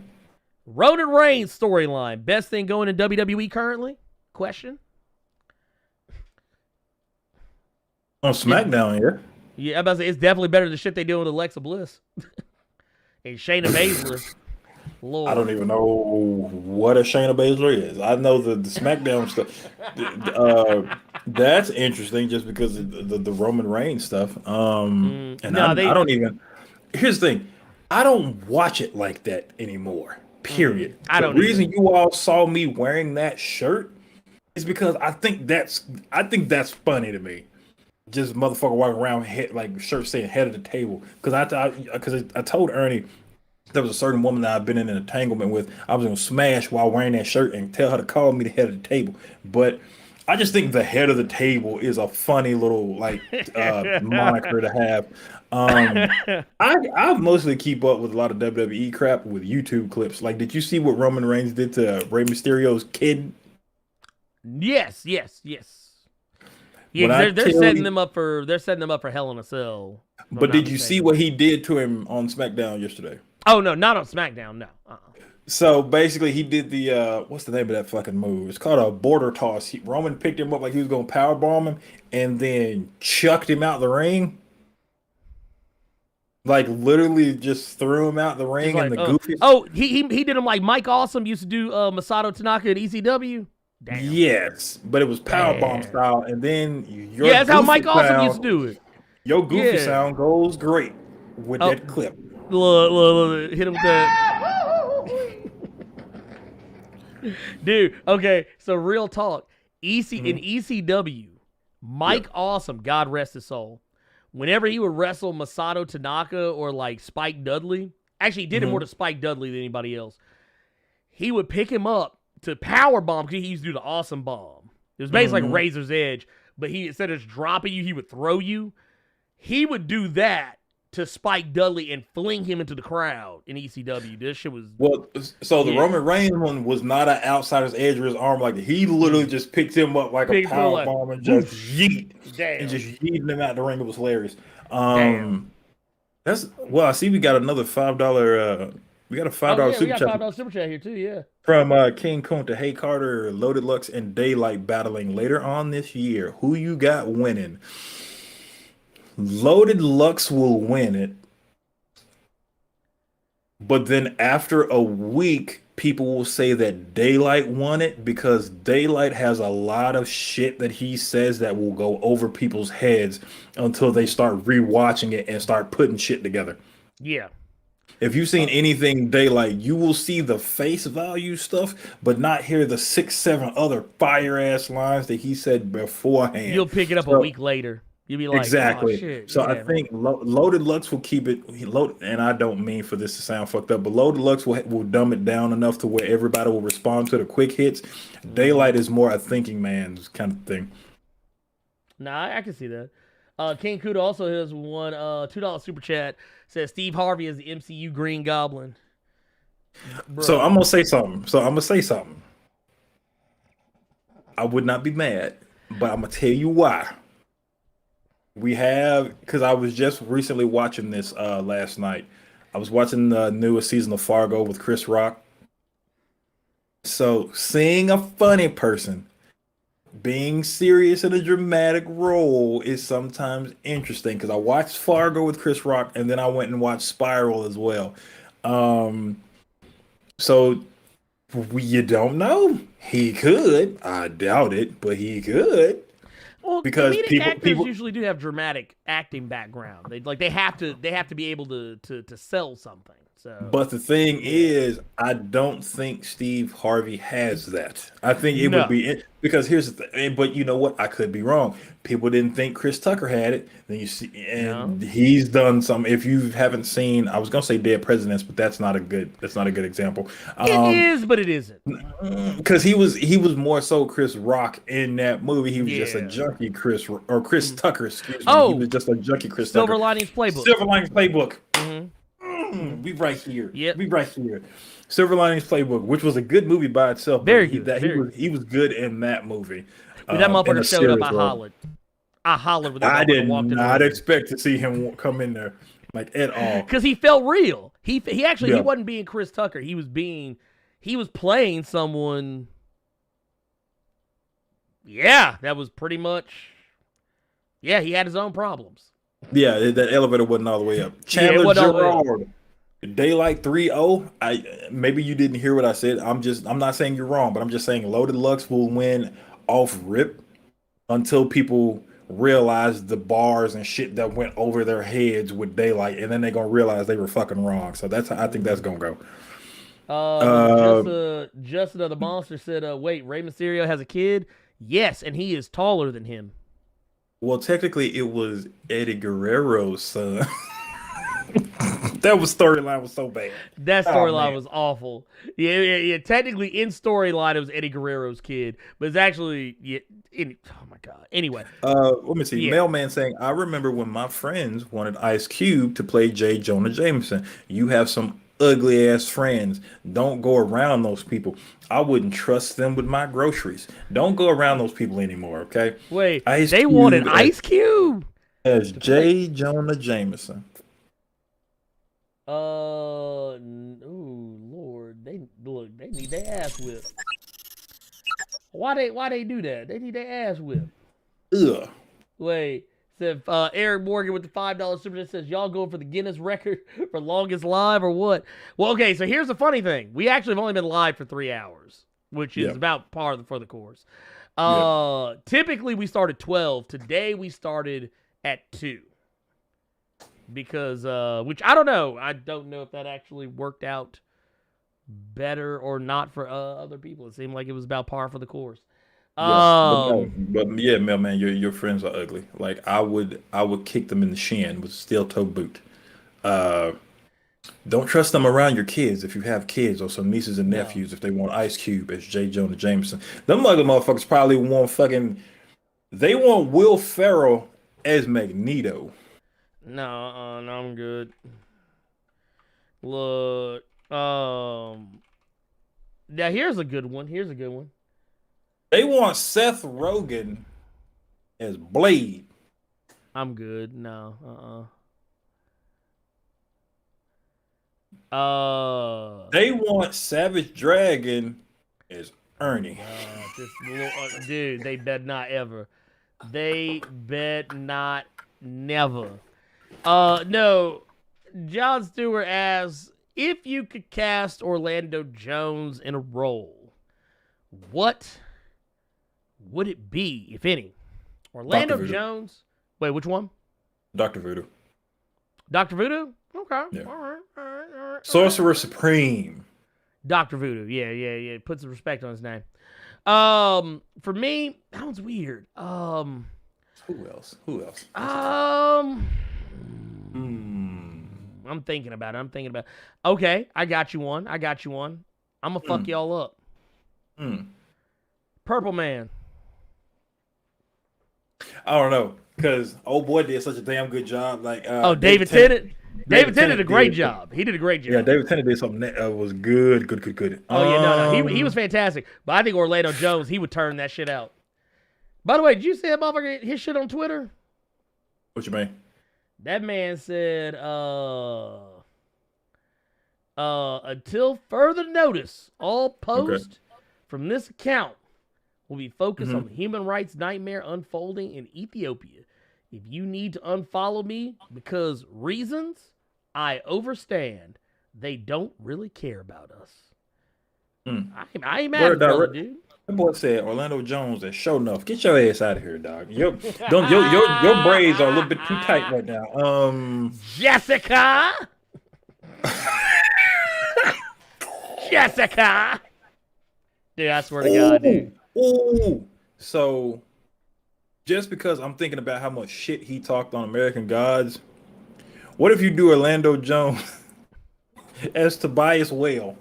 Roman Reigns storyline. Best thing going in WWE currently? Question. On SmackDown, yeah. Yeah, I'm about to say, it's definitely better than the shit they do with Alexa Bliss. And Shayna Baszler. Lord. I don't even know what a Shayna Baszler is. I know the SmackDown stuff. That's interesting just because of the Roman Reigns stuff. I don't even. Here's the thing. I don't watch it like that anymore. Period. The reason you all saw me wearing that shirt is because I think that's funny to me. Just motherfucker walking around shirt saying head of the table. Because I told Ernie, there was a certain woman that I've been in an entanglement with, I was gonna smash while wearing that shirt and tell her to call me the head of the table. But I just think the head of the table is a funny little like moniker to have. I mostly keep up with a lot of WWE crap with YouTube clips. Like, did you see what Roman Reigns did to Rey Mysterio's kid? Yes. Yeah, When 'cause I they're tell setting you- them up for Hell in a Cell. if I'm But not did you see mistaken. what he did to him on SmackDown yesterday? Oh no, not on SmackDown. No. So basically, he did the what's the name of that fucking move? It's called a border toss. Roman picked him up like he was gonna power bomb him, and then chucked him out the ring. Like literally, just threw him out the ring Like, and the goofy. oh, he did him like Mike Awesome used to do Masato Tanaka at ECW. Damn. Yes, but it was power bomb Damn. style, and then your Yeah, that's how goofy Mike Awesome sound- used to do it. Your goofy Yeah. sound goes great with Oh. that clip. Look, hit him with that. Dude, okay, so real talk. In ECW, Mike Awesome, God rest his soul, whenever he would wrestle Masato Tanaka or like Spike Dudley, actually he did it more to Spike Dudley than anybody else. He would pick him up to power bomb because he used to do the awesome bomb. It was basically like Razor's Edge, but he instead of just dropping you, he would throw you. He would do that to Spike Dudley and fling him into the crowd in ECW. This shit was Well, so the Yeah. Roman Reigns one was not an outsider's edge of his arm. Like he literally just picked him up like Picked a him power like, bomb and just yeet. damn. And just yeeting him out the ring. It was hilarious. Damn. That's well. I see we got another $5. We got a $5 Oh, yeah, we super got chat $5 super chat here too. Yeah. from King Kunta. Hey Carter, Loaded Lux and Daylight battling later on this year. Who you got winning? Loaded Lux will win it. But then after a week, people will say that Daylight won it because Daylight has a lot of shit that he says that will go over people's heads until they start rewatching it and start putting shit together. Yeah. If you've seen anything Daylight, you will see the face value stuff, but not hear the 6-7 other fire ass lines that he said beforehand. You'll pick it up a So- week later. You'll be like, exactly. Oh, shit. So yeah, I think Loaded Lux will keep it and I don't mean for this to sound fucked up, but Loaded Lux will dumb it down enough to where everybody will respond to the quick hits. Daylight is more a thinking man's kind of thing. Nah, I can see that. King Kuda also has one $2 super chat. Says Steve Harvey is the MCU Green Goblin. So I'm gonna say something. I would not be mad, but I'm gonna tell you why. Because I was just recently watching this last night. I was watching the newest season of Fargo with Chris Rock. So seeing a funny person being serious in a dramatic role is sometimes interesting because I watched Fargo with Chris Rock and then I went and watched Spiral as well. So you don't know. He could. I doubt it, but he could. Well, Because comedic actors people usually do have dramatic acting background. They have to be able to sell something. So But the thing is, I don't think Steve Harvey has that. I think it would be because here's the thing. But you know what? I could be wrong. People didn't think Chris Tucker had it. Then you see, and he's done some. If you haven't seen, I was gonna say Dead Presidents, but that's not a good example. it is, but it isn't. Because he was more so Chris Rock in that movie. He was just a Yeah. junkie Chris Tucker. Excuse me. Oh, he was just a junkie Chris Silver Tucker. Linings Playbook. Silver Linings Playbook. Mhm. We right here. Yep. We right here. Silver Linings Playbook, which was a good movie by itself. but Very good, He was good in that movie. When that in motherfucker the showed up, series I role. hollered. I hollered when that I motherfucker did walked in. not expect to see him come in there like at all. Because he felt real. He actually Yeah. he wasn't being Chris Tucker. He was playing someone. Yeah, that was pretty much. Yeah, he had his own problems. Yeah, that elevator wasn't all the way up. Chandler wasn't all the way up. Gerard. Daylight 3-0. Maybe you didn't hear what I said. I'm not saying you're wrong, but I'm just saying Loaded Lux will win off rip until people realize the bars and shit that went over their heads with Daylight, and then they're gonna realize they were fucking wrong. So that's how I think that's gonna go. Just another monster said, "Wait, Rey Mysterio has a kid? Yes, and he is taller than him." Well, technically, it was Eddie Guerrero's son. That was storyline was so bad. That Oh, storyline man. was awful. Yeah. Technically, in storyline, it was Eddie Guerrero's kid, but it's actually oh my god. Anyway, Let me see. yeah. Mailman saying, I remember when my friends wanted Ice Cube to play J. Jonah Jameson. You have some ugly ass friends. Don't go around those people. I wouldn't trust them with my groceries. Don't go around those people anymore, okay? Wait, Ice they Cube wanted Ice Cube. as J. Jonah Jameson. Ooh, Lord, they need their ass whipped. Why they do that? They need their ass whipped. Ugh. Wait, said Eric Morgan with the $5 super chat says y'all going for the Guinness record for longest live or what? Well, okay, so here's the funny thing: we actually have only been live for 3 hours, which is about par for the course. Typically we start at 12. Today we started at 2. Because which I don't know. I don't know if that actually worked out better or not for other people. It seemed like it was about par for the course. But yeah, Mailman, your friends are ugly. Like I would kick them in the shin with a steel toe boot. Don't trust them around your kids if you have kids or some nieces and nephews if they want Ice Cube as J. Jonah Jameson. Them ugly motherfuckers probably want they want Will Ferrell as Magneto. No, I'm good. Look, now here's a good one. They want Seth Rogen as Blade. I'm good. No, They want Savage Dragon as Ernie. Dude, they bet not ever. They bet not never. No. John Stewart asks, if you could cast Orlando Jones in a role, what would it be, if any? Orlando Jones? Wait, which one? Dr. Voodoo. Dr. Voodoo? Okay. Yeah. All right. Sorcerer Supreme. Dr. Voodoo. Yeah. Put some respect on his name. For me, that one's weird. Who else? I'm thinking about it. Okay, I got you one. I'm gonna fuck y'all up. Purple Man. I don't know, because old boy did such a damn good job. Like, David Tennant. David Tennant did a great job. He did a great job. Yeah, David Tennant did something that was good. Oh yeah, no. He was fantastic. But I think Orlando Jones, he would turn that shit out. By the way, did you see that motherfucker his shit on Twitter? What you mean? That man said, until further notice, all posts from this account will be focused on the human rights nightmare unfolding in Ethiopia. If you need to unfollow me because reasons, I overstand. They don't really care about us. I ain't mad at the brother, dude. That boy said Orlando Jones is show enough. Get your ass out of here, dog. Your braids are a little bit too tight right now. Jessica. Jessica. Dude, I swear to God, dude. Ooh. So just because I'm thinking about how much shit he talked on American Gods, what if you do Orlando Jones as Tobias Whale?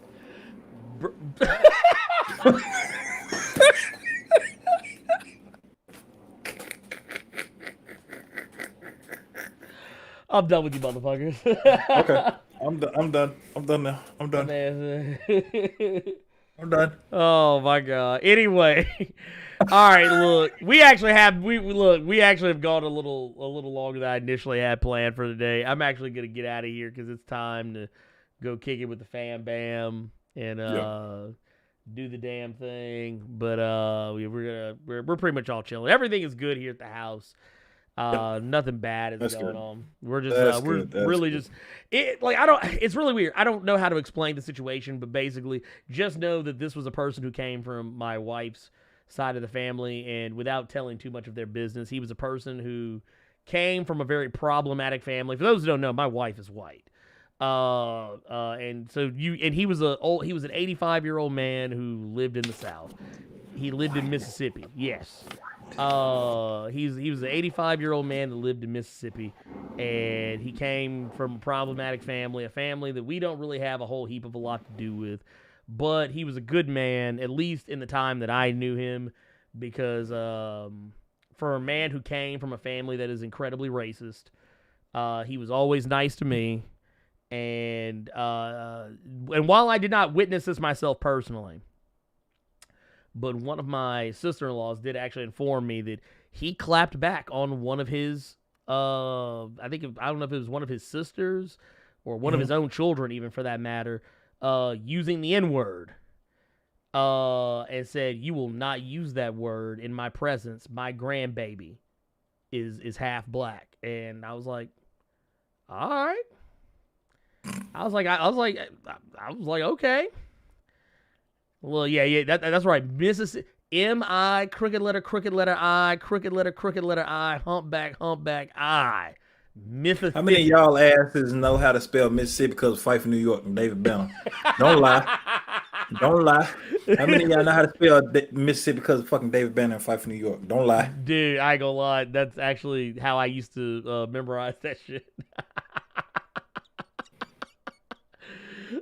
I'm done with you, motherfuckers. Okay, I'm done now. I'm done. I'm done. Oh my God. Anyway, all right. Look, we actually have gone a little longer than I initially had planned for the day. I'm actually gonna get out of here because it's time to go kick it with the fam bam and do the damn thing. But we're pretty much all chilling. Everything is good here at the house. Nothing bad is going on. We're just it's really weird. I don't know how to explain the situation, but basically just know that this was a person who came from my wife's side of the family, and without telling too much of their business, he was a person who came from a very problematic family. For those who don't know, my wife is white. And he was an 85-year-old man who lived in the South. He lived in Mississippi. Yes. He was an 85-year-old man that lived in Mississippi, and he came from a problematic family, a family that we don't really have a whole heap of a lot to do with. But he was a good man, at least in the time that I knew him, because for a man who came from a family that is incredibly racist, he was always nice to me. And while I did not witness this myself personally, but one of my sister-in-laws did actually inform me that he clapped back on one of his, I don't know if it was one of his sisters or one of his own children, even for that matter, using the N-word, and said, "You will not use that word in my presence. My grandbaby is half black." And I was like, all right. I was like, okay. Well, yeah, that's right. Mississippi, M-I, crooked letter I, crooked letter I, humpback, I. Mississippi. How many of y'all asses know how to spell Mississippi because of Fight for New York and David Banner? Don't lie. Don't lie. How many of y'all know how to spell Mississippi because of fucking David Banner and Fight for New York? Don't lie. Dude, I ain't gonna lie. That's actually how I used to memorize that shit.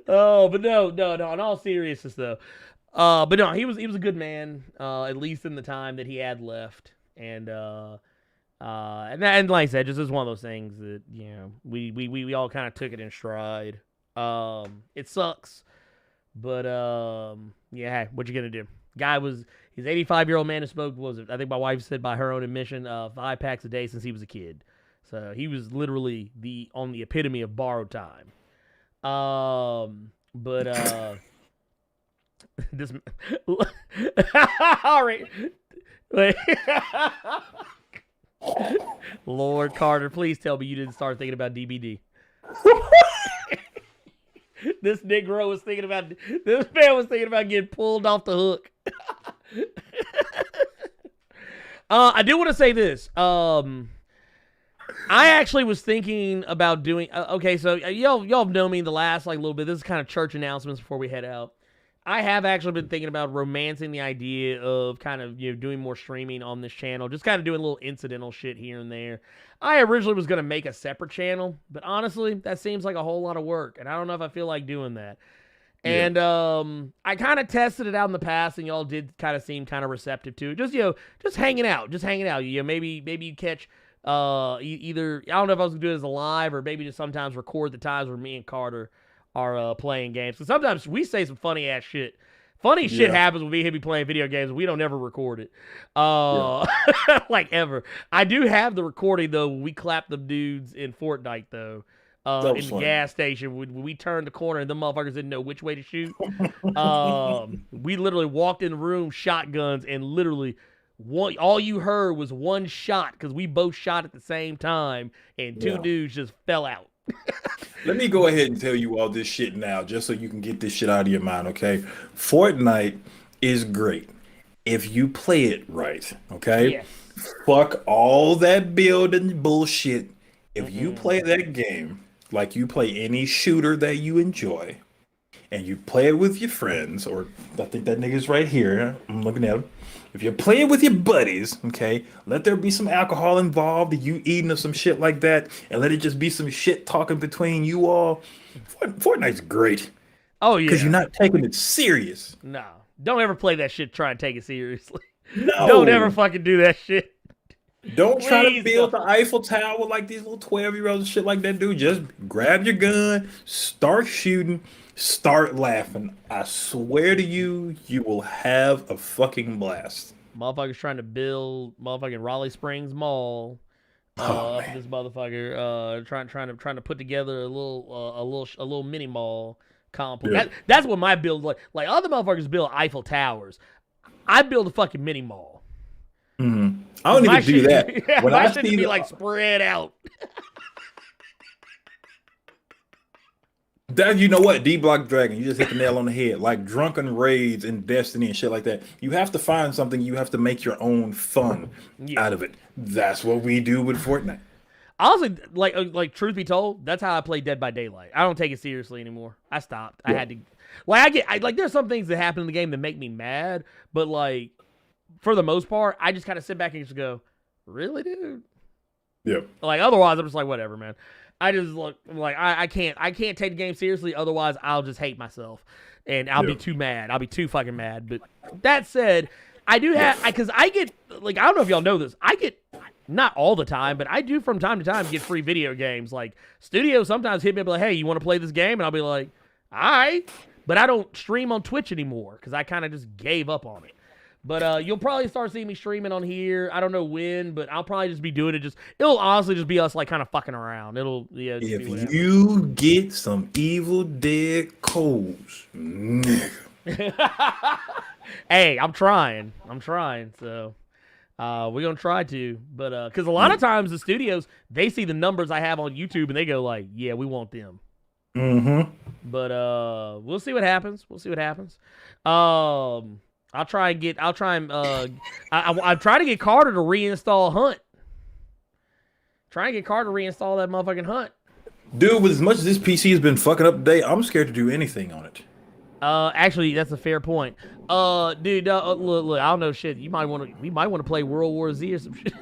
Oh, but no. In all seriousness, though. But no, he was a good man, at least in the time that he had left, and like I said, just is one of those things that we all kind of took it in stride. It sucks, but yeah, what you gonna do? He's 85-year-old man who smoked, what was it? I think my wife said by her own admission, 5 packs a day since he was a kid. So he was literally on the epitome of borrowed time. But this all right. Wait. Lord Carter, please tell me you didn't start thinking about DBD. This man was thinking about getting pulled off the hook. I do want to say this. I actually was thinking about doing. Okay, so y'all know me the last little bit. This is kind of church announcements before we head out. I have actually been thinking about romancing the idea of kind of doing more streaming on this channel, just kind of doing a little incidental shit here and there. I originally was gonna make a separate channel, but honestly, that seems like a whole lot of work, and I don't know if I feel like doing that. Yeah. And I kind of tested it out in the past, and y'all did kind of seem kind of receptive to it. Just hanging out. Maybe you catch. Either I don't know if I was gonna do it as a live or maybe just sometimes record the times where me and Carter are playing games. So sometimes we say some funny ass shit. Funny shit happens when me and him be playing video games. We don't ever record it, like ever. I do have the recording though. When we clapped them dudes in Fortnite though, in the gas station when we turned the corner and the motherfuckers didn't know which way to shoot. We literally walked in the room, shotguns, and literally. All you heard was one shot because we both shot at the same time, and two dudes just fell out. Let me go ahead and tell you all this shit now, just so you can get this shit out of your mind, okay? Fortnite is great if you play it right, okay? Yes. Fuck all that building bullshit. If you play that game like you play any shooter that you enjoy, and you play it with your friends, or I think that nigga's right here. I'm looking at him. If you're playing with your buddies, okay, let there be some alcohol involved, you eating or some shit like that, and let it just be some shit talking between you all. Fortnite's great. Oh, yeah. Because you're not taking it serious. No. Don't ever play that shit try and take it seriously. No. Don't ever fucking do that shit. Don't try to build the Eiffel Tower like these little 12-year-olds and shit like that, dude. Just grab your gun, start shooting, start laughing. I swear to you, you will have a fucking blast. Motherfuckers trying to build motherfucking Raleigh Springs Mall. This motherfucker trying to put together a little mini mall complex. Yeah. That's what my build like. Like other motherfuckers build Eiffel Towers. I build a fucking mini mall. Mm-hmm. I don't even do that. Yeah, when I should be like spread out. That you know what, D-Block Dragon, you just hit the nail on the head. Like drunken raids in Destiny and shit like that. You have to find something. You have to make your own fun out of it. That's what we do with Fortnite. Honestly, like truth be told, that's how I play Dead by Daylight. I don't take it seriously anymore. I stopped. Yeah. I had to. There's some things that happen in the game that make me mad, but like for the most part, I just kind of sit back and just go, really, dude? Yep. Like, otherwise, I'm just like, whatever, man. I just look like I can't take the game seriously. Otherwise, I'll just hate myself, and I'll be too mad. I'll be too fucking mad. But that said, I do have because I get like, I don't know if y'all know this. I get, not all the time, but I do from time to time get free video games. Like, studios sometimes hit me up like, hey, you want to play this game? And I'll be like, all right. But I don't stream on Twitch anymore because I kind of just gave up on it. But you'll probably start seeing me streaming on here. I don't know when, but I'll probably just be doing it. It'll honestly just be us like kind of fucking around. It'll if you get some Evil Dead codes, nigga. Hey, I'm trying. So we're gonna try to, but because a lot of times the studios, they see the numbers I have on YouTube and they go like, yeah, we want them. Mm-hmm. But we'll see what happens. I'm trying to get Carter to reinstall Hunt. Trying to get Carter to reinstall that motherfucking Hunt. Dude, with as much as this PC has been fucking up today, I'm scared to do anything on it. Actually, that's a fair point. Dude, look, I don't know shit. We might want to play World War Z or some shit.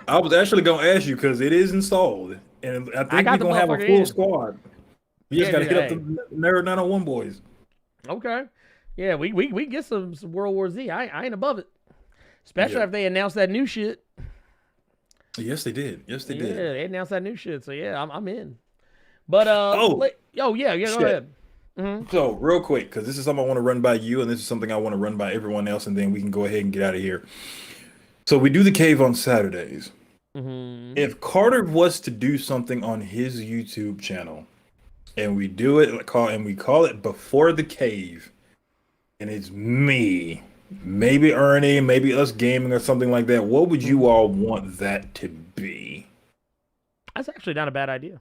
I was actually gonna ask you because it is installed, and I think we're gonna have a full squad. You just gotta hit up the Nerd 901 boys. Okay. Yeah, we get some World War Z. I ain't above it. Especially if they announce that new shit. Yes, they did. Yeah, they announced that new shit. So yeah, I'm in. But go ahead. Mm-hmm. So real quick, because this is something I want to run by you, and this is something I want to run by everyone else, and then we can go ahead and get out of here. So we do the cave on Saturdays. Mm-hmm. If Carter was to do something on his YouTube channel, and we do it and we call it Before the Cave, and it's me, maybe Ernie, maybe us gaming or something like that, what would you all want that to be? That's actually not a bad idea.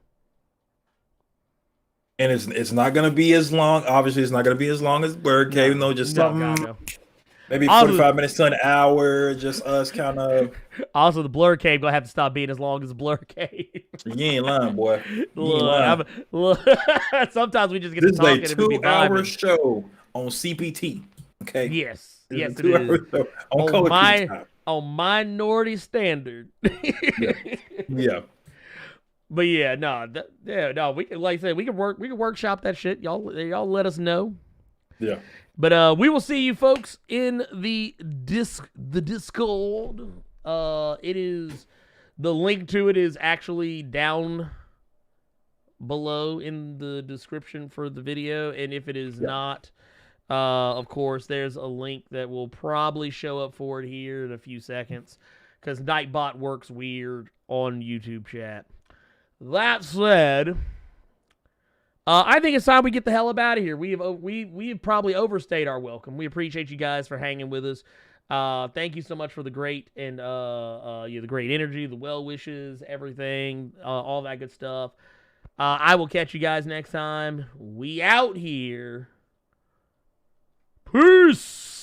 And it's not gonna be as long. Obviously, it's not gonna be as long as Blerd Cave. No, just something. Maybe 45 minutes to an hour. Just us kind of. Also, the Blerd Cave gonna have to stop being as long as the Blerd Cave. You ain't lying, boy. Look, sometimes we just get to talking. This is a 2-hour show on CPT. Okay. Yes, it is. On Minority Standard. Yeah. But yeah, we can, like I said, we can workshop that shit. Y'all let us know. Yeah. But we will see you folks in the Discord. It is, the link to it is actually down below in the description for the video, and if it is not, of course, there's a link that will probably show up for it here in a few seconds, because Nightbot works weird on YouTube chat. That said, I think it's time we get the hell up out of here. We have probably overstayed our welcome. We appreciate you guys for hanging with us. Thank you so much for the great and the great energy, the well wishes, everything, all that good stuff. I will catch you guys next time. We out here. Peace.